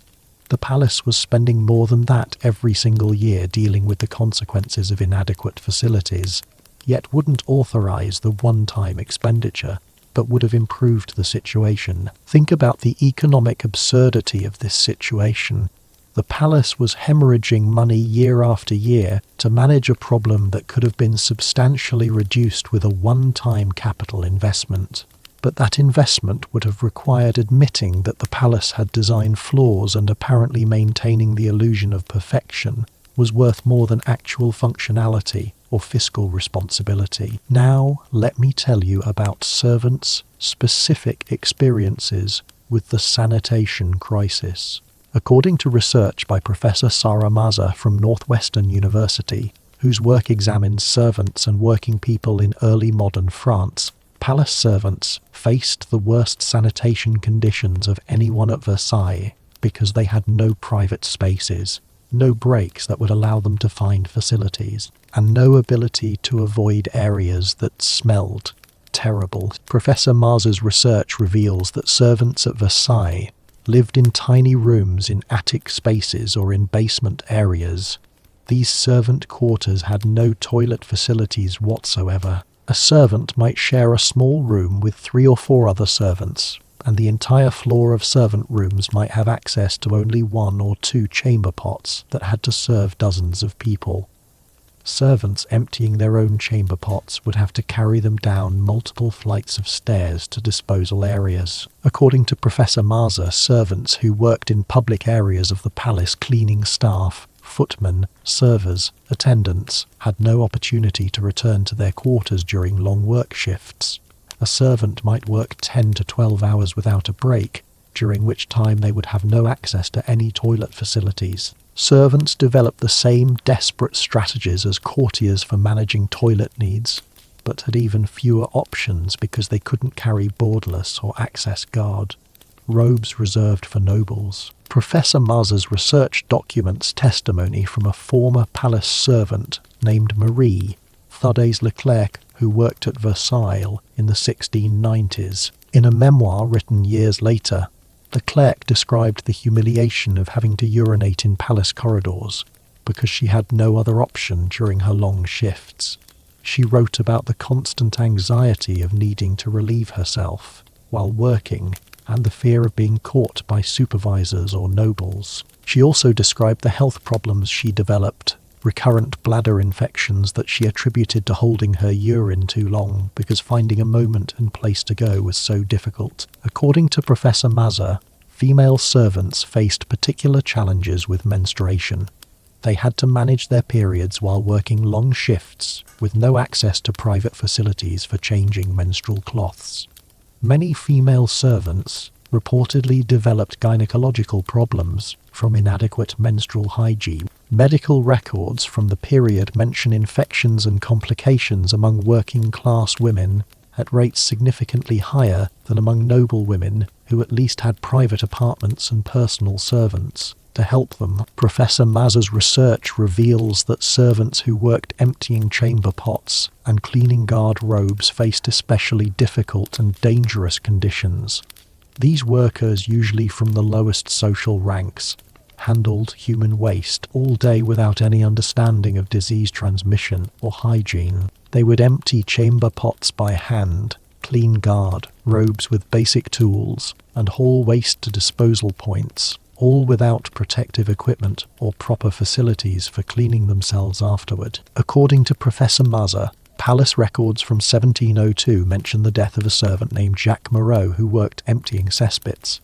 A: The palace was spending more than that every single year dealing with the consequences of inadequate facilities, yet wouldn't authorise the one-time expenditure, but would have improved the situation. Think about the economic absurdity of this situation. The palace was hemorrhaging money year after year to manage a problem that could have been substantially reduced with a one-time capital investment. But that investment would have required admitting that the palace had design flaws, and apparently maintaining the illusion of perfection was worth more than actual functionality or fiscal responsibility. Now, let me tell you about servants' specific experiences with the sanitation crisis. According to research by Professor Sarah Maza from Northwestern University, whose work examines servants and working people in early modern France, palace servants faced the worst sanitation conditions of anyone at Versailles because they had no private spaces, no breaks that would allow them to find facilities, and no ability to avoid areas that smelled terrible. Professor Maza's research reveals that servants at Versailles lived in tiny rooms in attic spaces or in basement areas. These servant quarters had no toilet facilities whatsoever. A servant might share a small room with 3 or 4 other servants, and the entire floor of servant rooms might have access to only 1 or 2 chamber pots that had to serve dozens of people. Servants emptying their own chamber pots would have to carry them down multiple flights of stairs to disposal areas. According to Professor Maza, servants who worked in public areas of the palace, cleaning staff, footmen, servers, attendants, had no opportunity to return to their quarters during long work shifts. A servant might work 10 to 12 hours without a break, during which time they would have no access to any toilet facilities. Servants developed the same desperate strategies as courtiers for managing toilet needs, but had even fewer options because they couldn't carry borderless or access guard. Robes reserved for nobles. Professor Maza's research documents testimony from a former palace servant named Marie Thudès-Leclerc, who worked at Versailles in the 1690s. In a memoir written years later, Leclerc described the humiliation of having to urinate in palace corridors because she had no other option during her long shifts. She wrote about the constant anxiety of needing to relieve herself while working and the fear of being caught by supervisors or nobles. She also described the health problems she developed, recurrent bladder infections that she attributed to holding her urine too long because finding a moment and place to go was so difficult. According to Professor Maza, female servants faced particular challenges with menstruation. They had to manage their periods while working long shifts with no access to private facilities for changing menstrual cloths. Many female servants reportedly developed gynecological problems from inadequate menstrual hygiene. Medical records from the period mention infections and complications among working-class women at rates significantly higher than among noble women who at least had private apartments and personal servants to help them. Professor Maza's research reveals that servants who worked emptying chamber pots and cleaning guard robes faced especially difficult and dangerous conditions. These workers, usually from the lowest social ranks, handled human waste all day without any understanding of disease transmission or hygiene. They would empty chamber pots by hand, clean guard robes with basic tools, and haul waste to disposal points, all without protective equipment or proper facilities for cleaning themselves afterward. According to Professor Maza, palace records from 1702 mention the death of a servant named Jacques Moreau who worked emptying cesspits.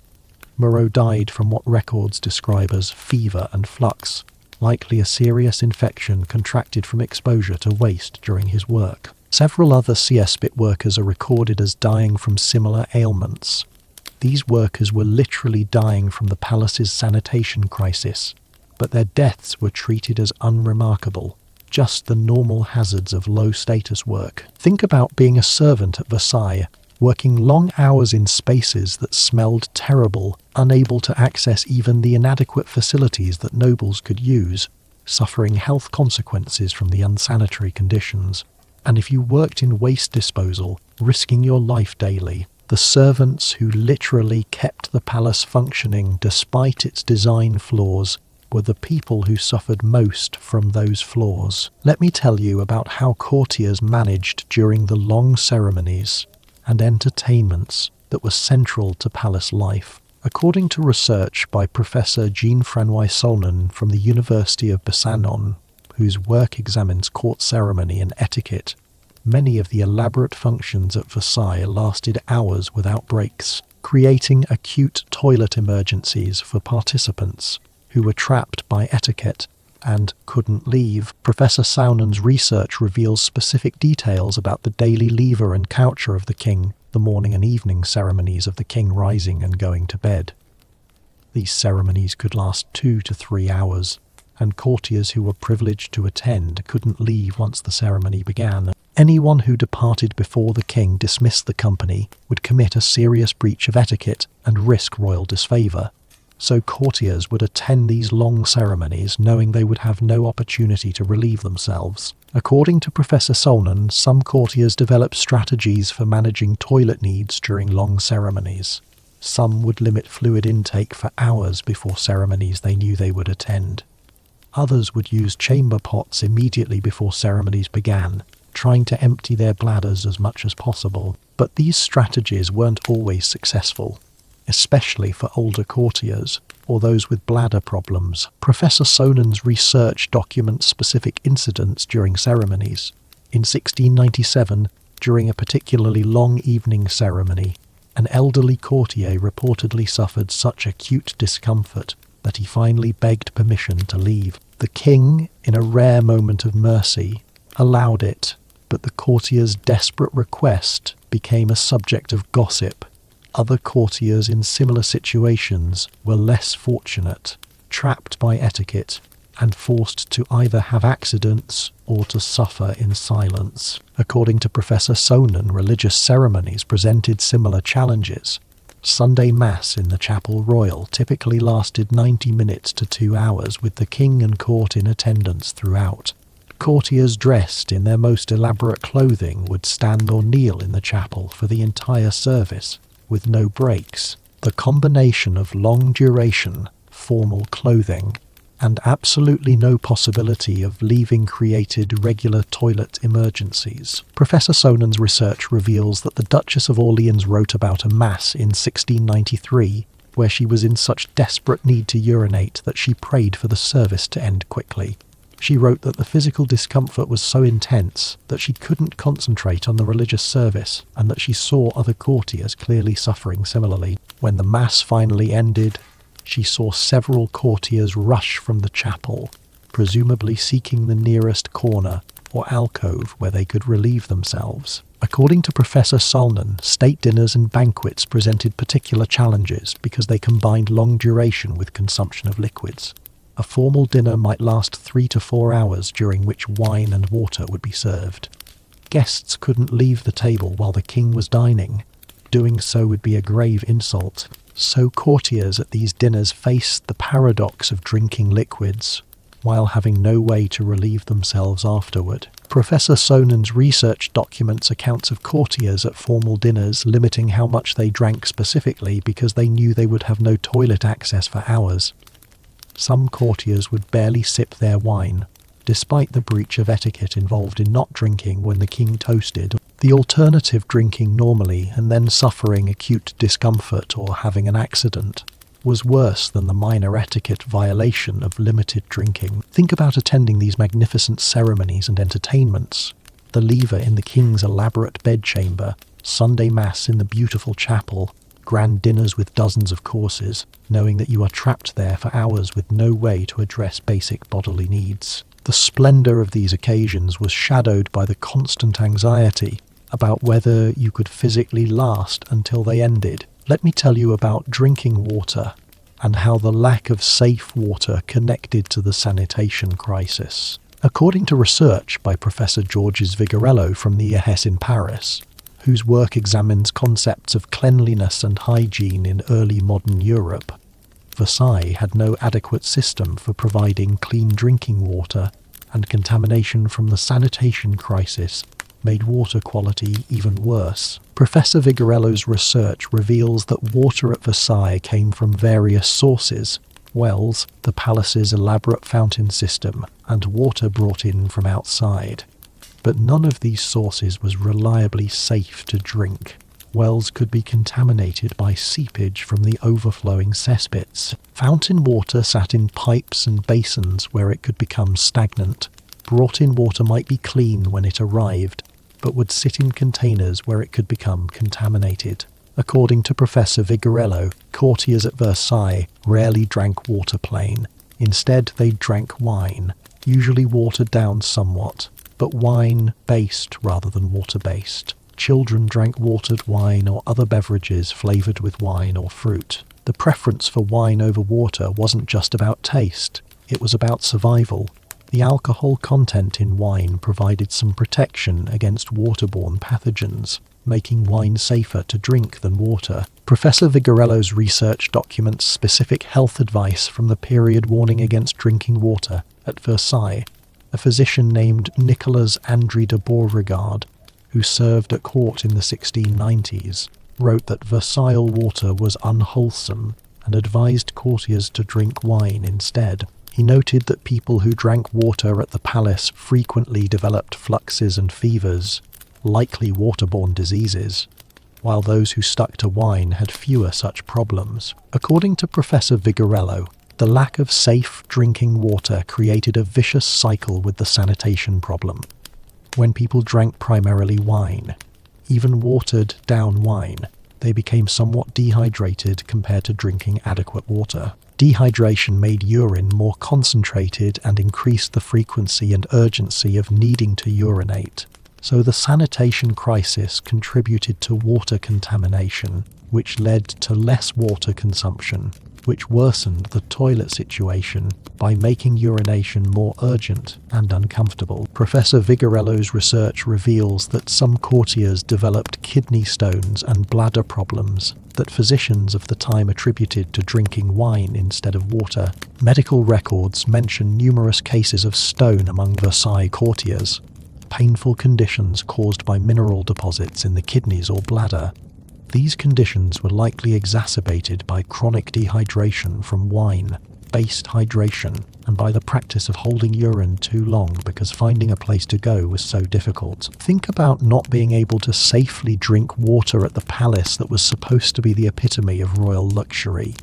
A: Moreau died from what records describe as fever and flux, likely a serious infection contracted from exposure to waste during his work. Several other cesspit workers are recorded as dying from similar ailments. These workers were literally dying from the palace's sanitation crisis, but their deaths were treated as unremarkable, just the normal hazards of low-status work. Think about being a servant at Versailles, working long hours in spaces that smelled terrible, unable to access even the inadequate facilities that nobles could use, suffering health consequences from the unsanitary conditions. And if you worked in waste disposal, risking your life daily, the servants who literally kept the palace functioning despite its design flaws were the people who suffered most from those flaws. Let me tell you about how courtiers managed during the long ceremonies and entertainments that were central to palace life. According to research by Professor Jean-Francois Solnon from the University of Besançon, whose work examines court ceremony and etiquette, many of the elaborate functions at Versailles lasted hours without breaks, creating acute toilet emergencies for participants who were trapped by etiquette and couldn't leave. Professor Saunon's research reveals specific details about the daily lever and coucher of the king, the morning and evening ceremonies of the king rising and going to bed. These ceremonies could last 2 to 3 hours, and courtiers who were privileged to attend couldn't leave once the ceremony began. Anyone who departed before the king dismissed the company would commit a serious breach of etiquette and risk royal disfavour. So courtiers would attend these long ceremonies knowing they would have no opportunity to relieve themselves. According to Professor Solnon, some courtiers developed strategies for managing toilet needs during long ceremonies. Some would limit fluid intake for hours before ceremonies they knew they would attend. Others would use chamber pots immediately before ceremonies began, trying to empty their bladders as much as possible. But these strategies weren't always successful, especially for older courtiers or those with bladder problems. Professor Sonon's research documents specific incidents during ceremonies. In 1697, during a particularly long evening ceremony, an elderly courtier reportedly suffered such acute discomfort that he finally begged permission to leave. The king, in a rare moment of mercy, allowed it, but the courtier's desperate request became a subject of gossip. Other courtiers in similar situations were less fortunate, trapped by etiquette, and forced to either have accidents or to suffer in silence. According to Professor Sonon, religious ceremonies presented similar challenges. Sunday Mass in the Chapel Royal typically lasted 90 minutes to 2 hours, with the king and court in attendance throughout. Courtiers dressed in their most elaborate clothing would stand or kneel in the chapel for the entire service, with no breaks. The combination of long duration, formal clothing, and absolutely no possibility of leaving created regular toilet emergencies. Professor Sonon's research reveals that the Duchess of Orleans wrote about a mass in 1693 where she was in such desperate need to urinate that she prayed for the service to end quickly. She wrote that the physical discomfort was so intense that she couldn't concentrate on the religious service, and that she saw other courtiers clearly suffering similarly. When the mass finally ended, she saw several courtiers rush from the chapel, presumably seeking the nearest corner or alcove where they could relieve themselves. According to Professor Solnon, state dinners and banquets presented particular challenges because they combined long duration with consumption of liquids. A formal dinner might last 3 to 4 hours, during which wine and water would be served. Guests couldn't leave the table while the king was dining. Doing so would be a grave insult. So courtiers at these dinners faced the paradox of drinking liquids while having no way to relieve themselves afterward. Professor Sonon's research documents accounts of courtiers at formal dinners limiting how much they drank specifically because they knew they would have no toilet access for hours. Some courtiers would barely sip their wine, despite the breach of etiquette involved in not drinking when the king toasted. The alternative, drinking normally and then suffering acute discomfort or having an accident, was worse than the minor etiquette violation of limited drinking. Think about attending these magnificent ceremonies and entertainments. The lever in the king's elaborate bedchamber, Sunday Mass in the beautiful chapel, grand dinners with dozens of courses, knowing that you are trapped there for hours with no way to address basic bodily needs. The splendour of these occasions was shadowed by the constant anxiety about whether you could physically last until they ended. Let me tell you about drinking water and how the lack of safe water connected to the sanitation crisis. According to research by Professor Georges Vigorello from the IES in Paris, whose work examines concepts of cleanliness and hygiene in early modern Europe. Versailles had no adequate system for providing clean drinking water, and contamination from the sanitation crisis made water quality even worse. Professor Vigorello's research reveals that water at Versailles came from various sources: wells, the palace's elaborate fountain system, and water brought in from outside. But none of these sources was reliably safe to drink. Wells could be contaminated by seepage from the overflowing cesspits. Fountain water sat in pipes and basins where it could become stagnant. Brought-in water might be clean when it arrived, but would sit in containers where it could become contaminated. According to Professor Vigorello, courtiers at Versailles rarely drank water plain. Instead, they drank wine, usually watered down somewhat, but wine-based rather than water-based. Children drank watered wine or other beverages flavoured with wine or fruit. The preference for wine over water wasn't just about taste, it was about survival. The alcohol content in wine provided some protection against waterborne pathogens, making wine safer to drink than water. Professor Vigorello's research documents specific health advice from the period warning against drinking water at Versailles. A physician named Nicolas André de Beauregard, who served at court in the 1690s, wrote that Versailles water was unwholesome and advised courtiers to drink wine instead. He noted that people who drank water at the palace frequently developed fluxes and fevers, likely waterborne diseases, while those who stuck to wine had fewer such problems. According to Professor Vigorello, the lack of safe drinking water created a vicious cycle with the sanitation problem. When people drank primarily wine, even watered down wine, they became somewhat dehydrated compared to drinking adequate water. Dehydration made urine more concentrated and increased the frequency and urgency of needing to urinate. So the sanitation crisis contributed to water contamination, which led to less water consumption, which worsened the toilet situation by making urination more urgent and uncomfortable. Professor Vigorello's research reveals that some courtiers developed kidney stones and bladder problems that physicians of the time attributed to drinking wine instead of water. Medical records mention numerous cases of stone among Versailles courtiers, painful conditions caused by mineral deposits in the kidneys or bladder. These conditions were likely exacerbated by chronic dehydration from wine-based hydration and by the practice of holding urine too long because finding a place to go was so difficult. Think about not being able to safely drink water at the palace that was supposed to be the epitome of royal luxury.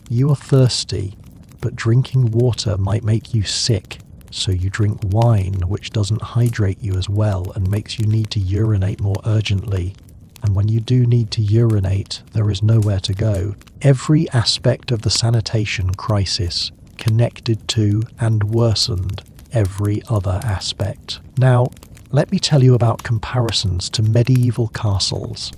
A: You are thirsty, but drinking water might make you sick, so you drink wine, which doesn't hydrate you as well and makes you need to urinate more urgently. And when you do need to urinate, there is nowhere to go. Every aspect of the sanitation crisis connected to and worsened every other aspect. Now, let me tell you about comparisons to medieval castles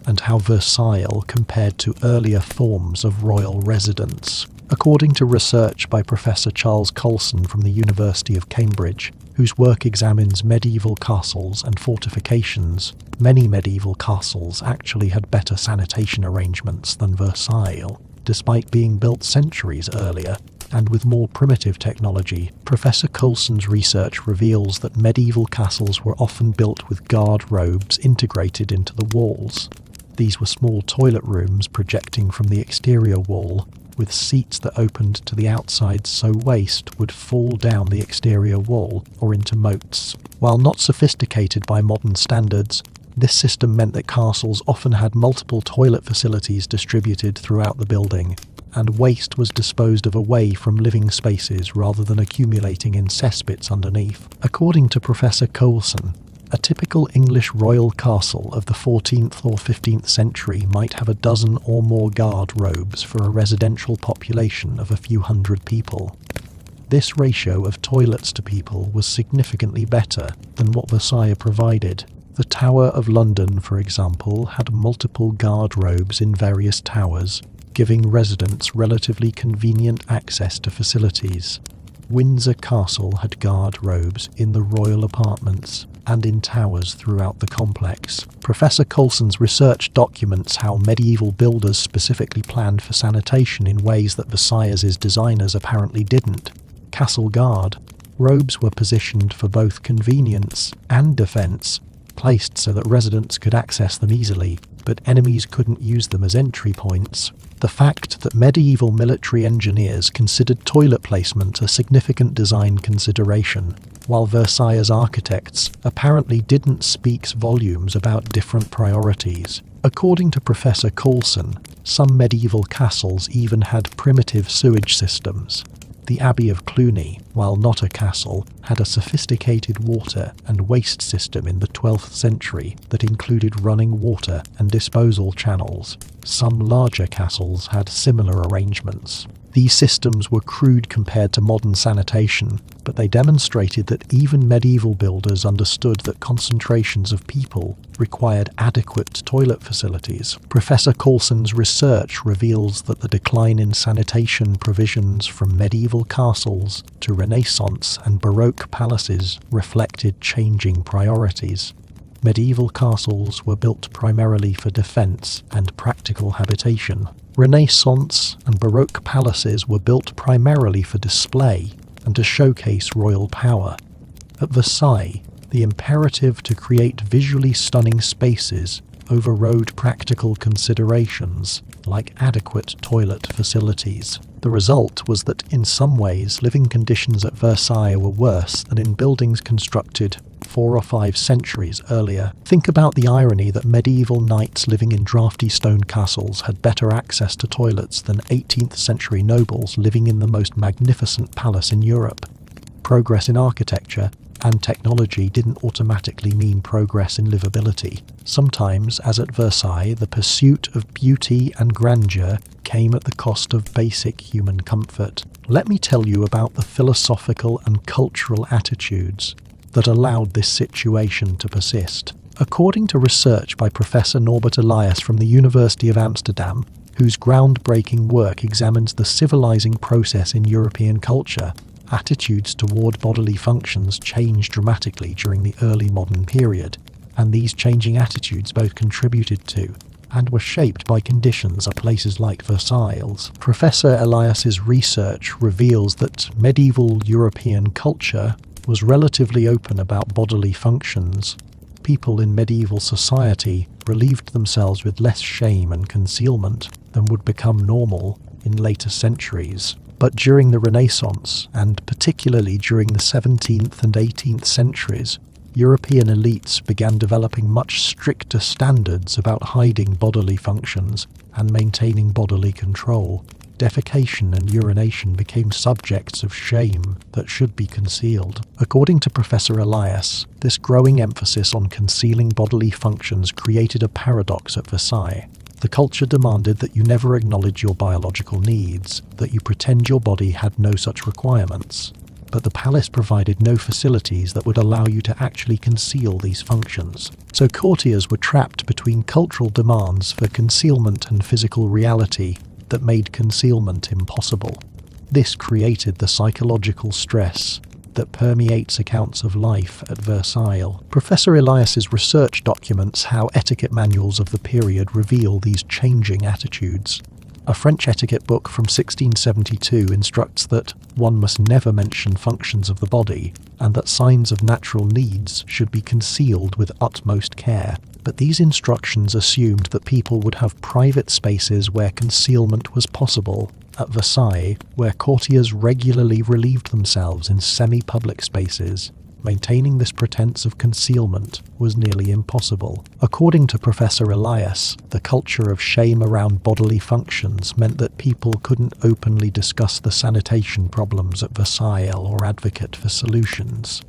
A: and how Versailles compared to earlier forms of royal residence. According to research by Professor Charles Colson from the University of Cambridge, whose work examines medieval castles and fortifications, many medieval castles actually had better sanitation arrangements than Versailles, despite being built centuries earlier and with more primitive technology. Professor Colson's research reveals that medieval castles were often built with guard robes integrated into the walls. These were small toilet rooms projecting from the exterior wall, with seats that opened to the outside so waste would fall down the exterior wall or into moats. While not sophisticated by modern standards, this system meant that castles often had multiple toilet facilities distributed throughout the building, and waste was disposed of away from living spaces rather than accumulating in cesspits underneath. According to Professor Colson, a typical English royal castle of the 14th or 15th century might have a dozen or more guard robes for a residential population of a few hundred people. This ratio of toilets to people was significantly better than what Versailles provided. The Tower of London, for example, had multiple guard robes in various towers, giving residents relatively convenient access to facilities. Windsor Castle had guard robes in the royal apartments, and in towers throughout the complex. Professor Coulson's research documents how medieval builders specifically planned for sanitation in ways that Versailles' designers apparently didn't. Castle guard. Robes were positioned for both convenience and defense, placed so that residents could access them easily, but enemies couldn't use them as entry points. The fact that medieval military engineers considered toilet placement a significant design consideration, while Versailles architects apparently didn't, speaks volumes about different priorities. According to Professor Coulson, some medieval castles even had primitive sewage systems. The Abbey of Cluny, while not a castle, had a sophisticated water and waste system in the 12th century that included running water and disposal channels. Some larger castles had similar arrangements. These systems were crude compared to modern sanitation, but they demonstrated that even medieval builders understood that concentrations of people required adequate toilet facilities. Professor Coulson's research reveals that the decline in sanitation provisions from medieval castles to Renaissance and Baroque palaces reflected changing priorities. Medieval castles were built primarily for defense and practical habitation. Renaissance and Baroque palaces were built primarily for display and to showcase royal power. At Versailles, the imperative to create visually stunning spaces overrode practical considerations like adequate toilet facilities. The result was that in some ways living conditions at Versailles were worse than in buildings constructed 4 or 5 centuries earlier. Think about the irony that medieval knights living in drafty stone castles had better access to toilets than 18th century nobles living in the most magnificent palace in Europe. Progress in architecture and technology didn't automatically mean progress in livability. Sometimes, as at Versailles, the pursuit of beauty and grandeur came at the cost of basic human comfort. Let me tell you about the philosophical and cultural attitudes that allowed this situation to persist. According to research by Professor Norbert Elias from the University of Amsterdam, whose groundbreaking work examines the civilizing process in European culture, attitudes toward bodily functions changed dramatically during the early modern period, and these changing attitudes both contributed to and were shaped by conditions at places like Versailles. Professor Elias's research reveals that medieval European culture was relatively open about bodily functions. People in medieval society relieved themselves with less shame and concealment than would become normal in later centuries. But during the Renaissance, and particularly during the 17th and 18th centuries, European elites began developing much stricter standards about hiding bodily functions and maintaining bodily control. Defecation and urination became subjects of shame that should be concealed. According to Professor Elias, this growing emphasis on concealing bodily functions created a paradox at Versailles. The culture demanded that you never acknowledge your biological needs, that you pretend your body had no such requirements. But the palace provided no facilities that would allow you to actually conceal these functions. So courtiers were trapped between cultural demands for concealment and physical reality that made concealment impossible. This created the psychological stress that permeates accounts of life at Versailles. Professor Elias's research documents how etiquette manuals of the period reveal these changing attitudes. A French etiquette book from 1672 instructs that one must never mention functions of the body, and that signs of natural needs should be concealed with utmost care. But these instructions assumed that people would have private spaces where concealment was possible. At Versailles, where courtiers regularly relieved themselves in semi-public spaces, maintaining this pretense of concealment was nearly impossible. According to Professor Elias, the culture of shame around bodily functions meant that people couldn't openly discuss the sanitation problems at Versailles or advocate for solutions.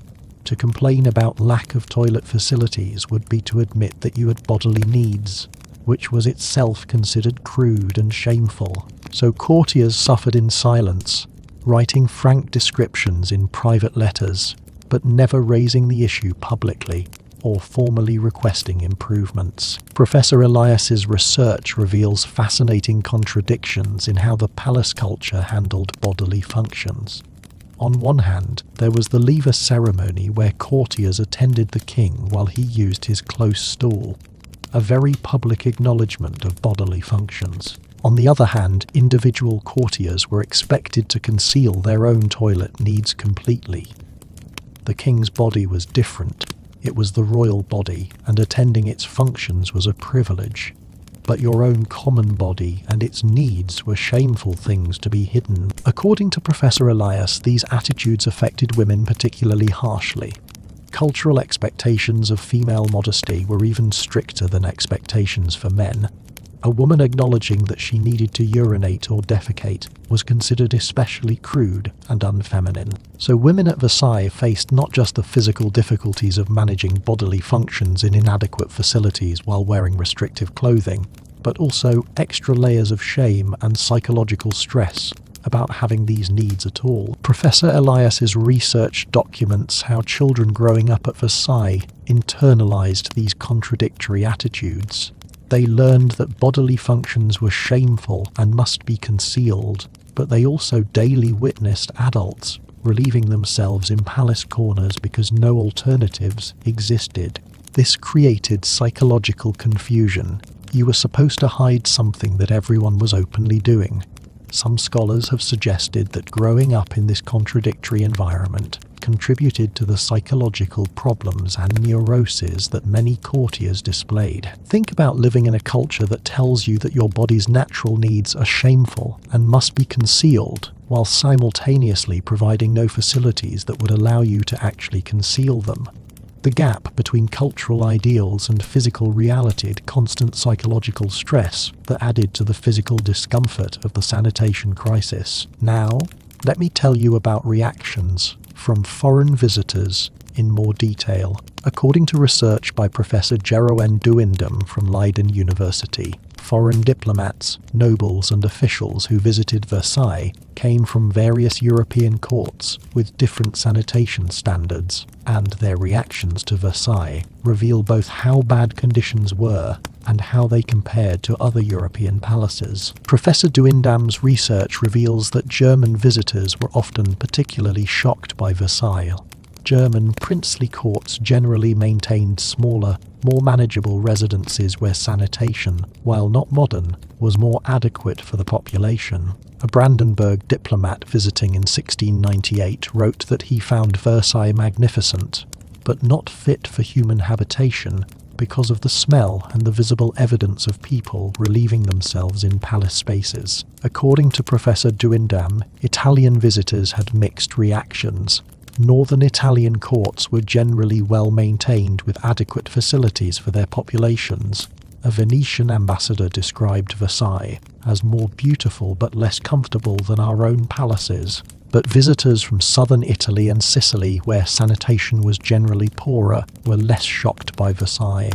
A: To complain about lack of toilet facilities would be to admit that you had bodily needs, which was itself considered crude and shameful. So courtiers suffered in silence, writing frank descriptions in private letters, but never raising the issue publicly or formally requesting improvements. Professor Elias's research reveals fascinating contradictions in how the palace culture handled bodily functions. On one hand, there was the lever ceremony where courtiers attended the king while he used his close stool, a very public acknowledgement of bodily functions. On the other hand, individual courtiers were expected to conceal their own toilet needs completely. The king's body was different. It was the royal body, and attending its functions was a privilege. But your own common body and its needs were shameful things to be hidden. According to Professor Elias, these attitudes affected women particularly harshly. Cultural expectations of female modesty were even stricter than expectations for men. A woman acknowledging that she needed to urinate or defecate was considered especially crude and unfeminine. So women at Versailles faced not just the physical difficulties of managing bodily functions in inadequate facilities while wearing restrictive clothing, but also extra layers of shame and psychological stress about having these needs at all. Professor Elias's research documents how children growing up at Versailles internalized these contradictory attitudes. They learned that bodily functions were shameful and must be concealed, but they also daily witnessed adults relieving themselves in palace corners because no alternatives existed. This created psychological confusion. You were supposed to hide something that everyone was openly doing. Some scholars have suggested that growing up in this contradictory environment contributed to the psychological problems and neuroses that many courtiers displayed. Think about living in a culture that tells you that your body's natural needs are shameful and must be concealed, while simultaneously providing no facilities that would allow you to actually conceal them. The gap between cultural ideals and physical reality had constant psychological stress that added to the physical discomfort of the sanitation crisis. Now, let me tell you about reactions from foreign visitors in more detail. According to research by Professor Jeroen Douwindam from Leiden University, foreign diplomats, nobles and officials who visited Versailles came from various European courts with different sanitation standards, and their reactions to Versailles reveal both how bad conditions were and how they compared to other European palaces. Professor Douwindam's research reveals that German visitors were often particularly shocked by Versailles. German princely courts generally maintained smaller, more manageable residences where sanitation, while not modern, was more adequate for the population. A Brandenburg diplomat visiting in 1698 wrote that he found Versailles magnificent, but not fit for human habitation because of the smell and the visible evidence of people relieving themselves in palace spaces. According to Professor Douwindam, Italian visitors had mixed reactions. Northern Italian courts were generally well maintained with adequate facilities for their populations. A Venetian ambassador described Versailles as more beautiful but less comfortable than our own palaces. But visitors from southern Italy and Sicily, where sanitation was generally poorer, were less shocked by Versailles.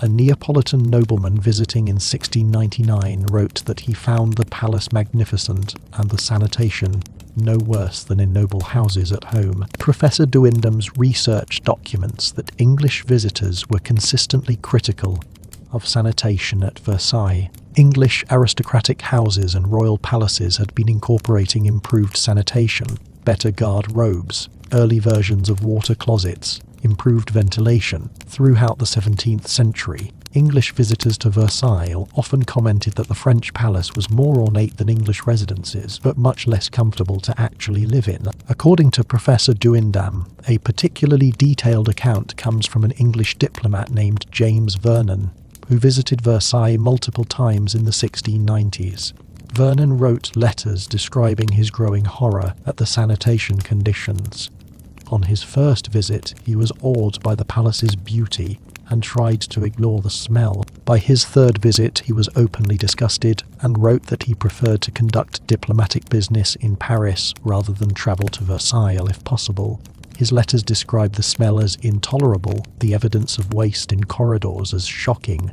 A: A Neapolitan nobleman visiting in 1699 wrote that he found the palace magnificent and the sanitation no worse than in noble houses at home. Professor Douwindam's research documents that English visitors were consistently critical of sanitation at Versailles. English aristocratic houses and royal palaces had been incorporating improved sanitation, better garde-robes, early versions of water closets, improved ventilation. Throughout the 17th century, English visitors to Versailles often commented that the French palace was more ornate than English residences, but much less comfortable to actually live in. According to Professor Douwindam, a particularly detailed account comes from an English diplomat named James Vernon, who visited Versailles multiple times in the 1690s. Vernon wrote letters describing his growing horror at the sanitation conditions. On his first visit, he was awed by the palace's beauty and tried to ignore the smell. By his third visit, he was openly disgusted and wrote that he preferred to conduct diplomatic business in Paris rather than travel to Versailles if possible. His letters described the smell as intolerable, the evidence of waste in corridors as shocking,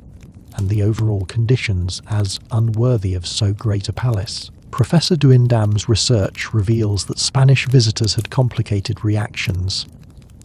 A: and the overall conditions as unworthy of so great a palace. Professor Douwindam's research reveals that Spanish visitors had complicated reactions.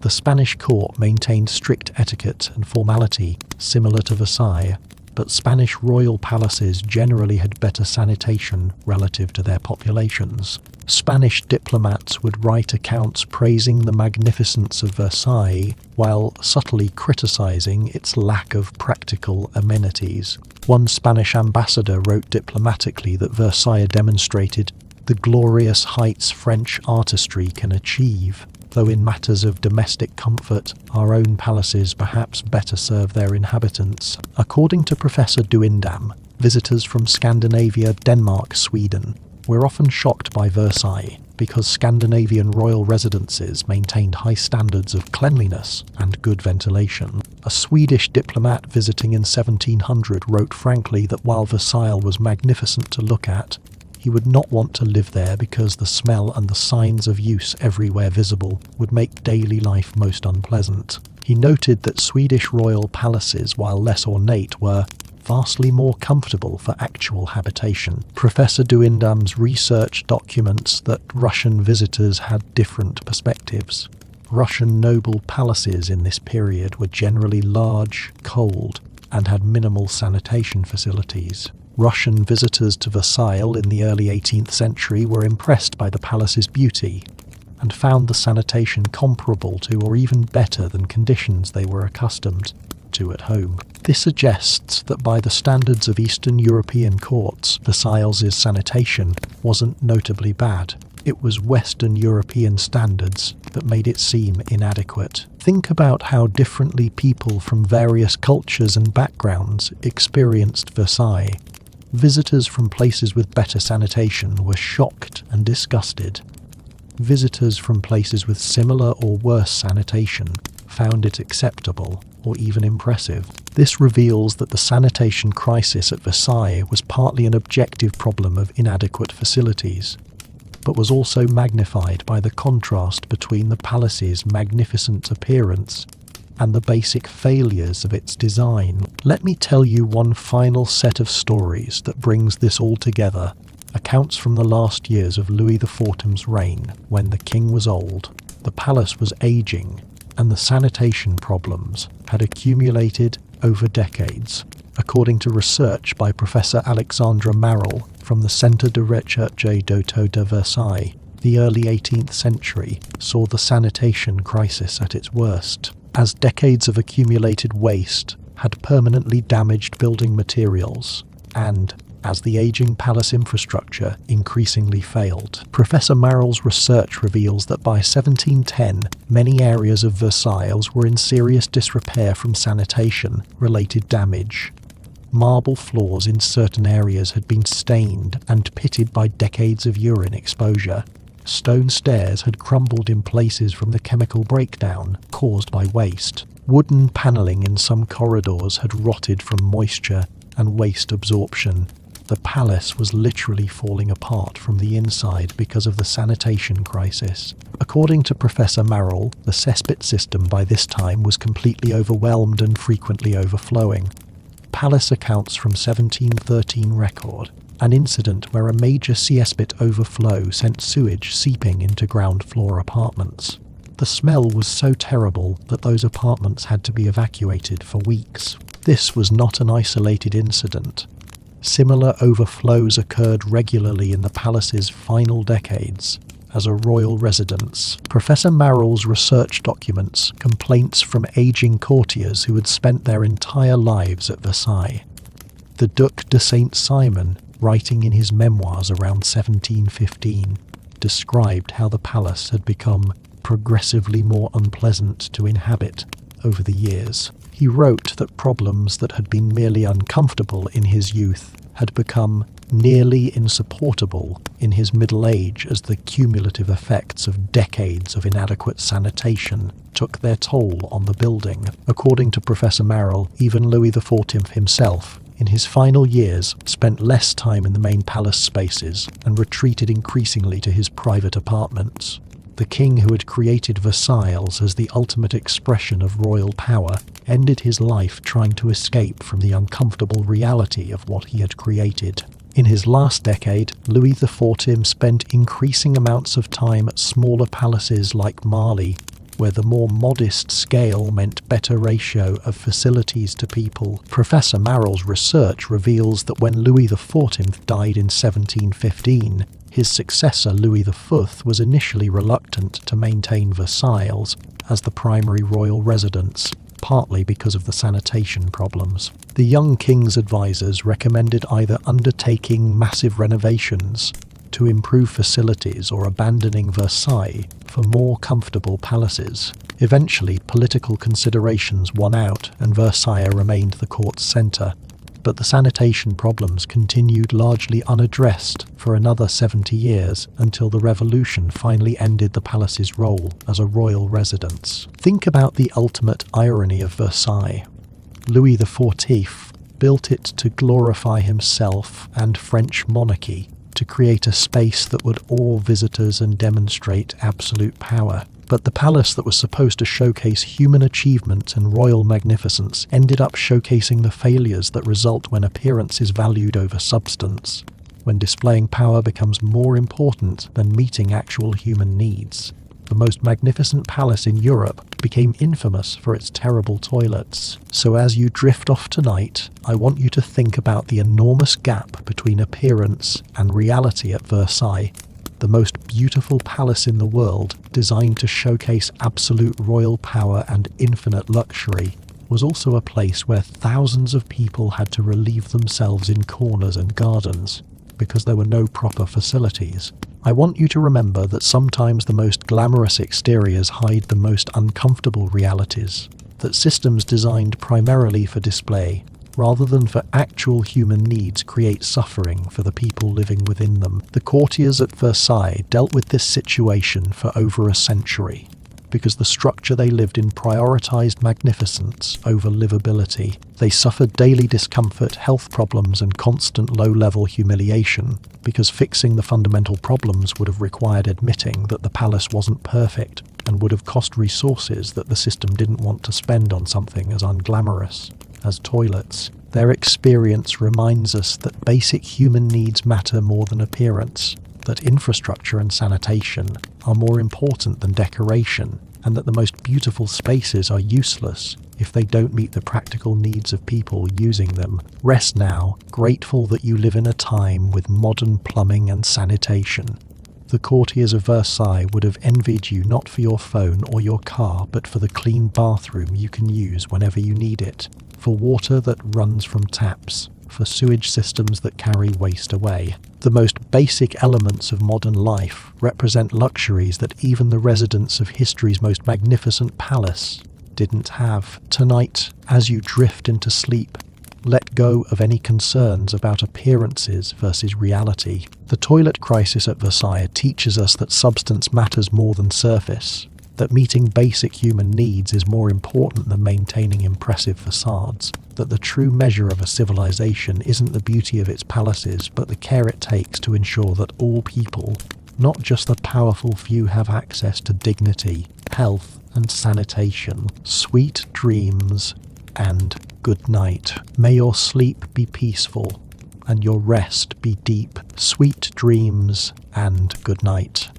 A: The Spanish court maintained strict etiquette and formality, similar to Versailles. but Spanish royal palaces generally had better sanitation relative to their populations. Spanish diplomats would write accounts praising the magnificence of Versailles while subtly criticizing its lack of practical amenities. One Spanish ambassador wrote diplomatically that Versailles demonstrated the glorious heights French artistry can achieve, though in matters of domestic comfort, our own palaces perhaps better serve their inhabitants. According to Professor Duindam, visitors from Scandinavia, Denmark, Sweden were often shocked by Versailles because Scandinavian royal residences maintained high standards of cleanliness and good ventilation. A Swedish diplomat visiting in 1700 wrote frankly that while Versailles was magnificent to look at, he would not want to live there because the smell and the signs of use everywhere visible would make daily life most unpleasant. He noted that Swedish royal palaces, while less ornate, were vastly more comfortable for actual habitation. Professor Duindam's research documents that Russian visitors had different perspectives. Russian noble palaces in this period were generally large, cold, and had minimal sanitation facilities. Russian visitors to Versailles in the early 18th century were impressed by the palace's beauty and found the sanitation comparable to or even better than conditions they were accustomed to at home. This suggests that by the standards of Eastern European courts, Versailles' sanitation wasn't notably bad. It was Western European standards that made it seem inadequate. Think about how differently people from various cultures and backgrounds experienced Versailles. Visitors from places with better sanitation were shocked and disgusted. Visitors from places with similar or worse sanitation found it acceptable or even impressive. This reveals that the sanitation crisis at Versailles was partly an objective problem of inadequate facilities, but was also magnified by the contrast between the palace's magnificent appearance and the basic failures of its design. Let me tell you one final set of stories that brings this all together. Accounts from the last years of Louis XIV's reign, when the king was old, the palace was aging, and the sanitation problems had accumulated over decades. According to research by Professor Alexandra Marrel from the Centre de Recherche d'Auto de Versailles, the early 18th century saw the sanitation crisis at its worst, as decades of accumulated waste had permanently damaged building materials, and as the aging palace infrastructure increasingly failed. Professor Marrel's research reveals that by 1710, many areas of Versailles were in serious disrepair from sanitation-related damage. Marble floors in certain areas had been stained and pitted by decades of urine exposure. Stone stairs had crumbled in places from the chemical breakdown caused by waste. Wooden panelling in some corridors had rotted from moisture and waste absorption. The palace was literally falling apart from the inside because of the sanitation crisis. According to Professor Marrel, the cesspit system by this time was completely overwhelmed and frequently overflowing. Palace accounts from 1713 record an incident where a major cesspit overflow sent sewage seeping into ground floor apartments. The smell was so terrible that those apartments had to be evacuated for weeks. This was not an isolated incident. Similar overflows occurred regularly in the palace's final decades as a royal residence. Professor Marrel's research documents complaints from aging courtiers who had spent their entire lives at Versailles. The Duc de Saint-Simon, writing in his memoirs around 1715, described how the palace had become progressively more unpleasant to inhabit over the years. He wrote that problems that had been merely uncomfortable in his youth had become nearly insupportable in his middle age as the cumulative effects of decades of inadequate sanitation took their toll on the building. According to Professor Marrel, even Louis XIV himself, in his final years, spent less time in the main palace spaces and retreated increasingly to his private apartments. The king who had created Versailles as the ultimate expression of royal power ended his life trying to escape from the uncomfortable reality of what he had created. In his last decade, Louis XIV spent increasing amounts of time at smaller palaces like Marly, where the more modest scale meant better ratio of facilities to people. Professor Marrel's research reveals that when Louis XIV died in 1715, his successor Louis V was initially reluctant to maintain Versailles as the primary royal residence, partly because of the sanitation problems. The young king's advisors recommended either undertaking massive renovations to improve facilities or abandoning Versailles for more comfortable palaces. Eventually, political considerations won out and Versailles remained the court's centre, but the sanitation problems continued largely unaddressed for another 70 years until the Revolution finally ended the palace's role as a royal residence. Think about the ultimate irony of Versailles. Louis XIV built it to glorify himself and French monarchy, to create a space that would awe visitors and demonstrate absolute power. But the palace that was supposed to showcase human achievement and royal magnificence ended up showcasing the failures that result when appearance is valued over substance, when displaying power becomes more important than meeting actual human needs. The most magnificent palace in Europe became infamous for its terrible toilets. So as you drift off tonight, I want you to think about the enormous gap between appearance and reality at Versailles, the most beautiful palace in the world, designed to showcase absolute royal power and infinite luxury, was also a place where thousands of people had to relieve themselves in corners and gardens because there were no proper facilities. I want you to remember that sometimes the most glamorous exteriors hide the most uncomfortable realities, that systems designed primarily for display, rather than for actual human needs, create suffering for the people living within them. The courtiers at Versailles dealt with this situation for over a century, because the structure they lived in prioritized magnificence over livability. They suffered daily discomfort, health problems, and constant low-level humiliation, because fixing the fundamental problems would have required admitting that the palace wasn't perfect and would have cost resources that the system didn't want to spend on something as unglamorous as toilets. Their experience reminds us that basic human needs matter more than appearance, that infrastructure and sanitation are more important than decoration, and that the most beautiful spaces are useless if they don't meet the practical needs of people using them. Rest now, grateful that you live in a time with modern plumbing and sanitation. The courtiers of Versailles would have envied you not for your phone or your car, but for the clean bathroom you can use whenever you need it, for water that runs from taps, for sewage systems that carry waste away. The most basic elements of modern life represent luxuries that even the residents of history's most magnificent palace didn't have. Tonight, as you drift into sleep, let go of any concerns about appearances versus reality. The toilet crisis at Versailles teaches us that substance matters more than surface, that meeting basic human needs is more important than maintaining impressive facades, that the true measure of a civilization isn't the beauty of its palaces, but the care it takes to ensure that all people, not just the powerful few, have access to dignity, health, and sanitation. Sweet dreams and good night. May your sleep be peaceful and your rest be deep. Sweet dreams and good night.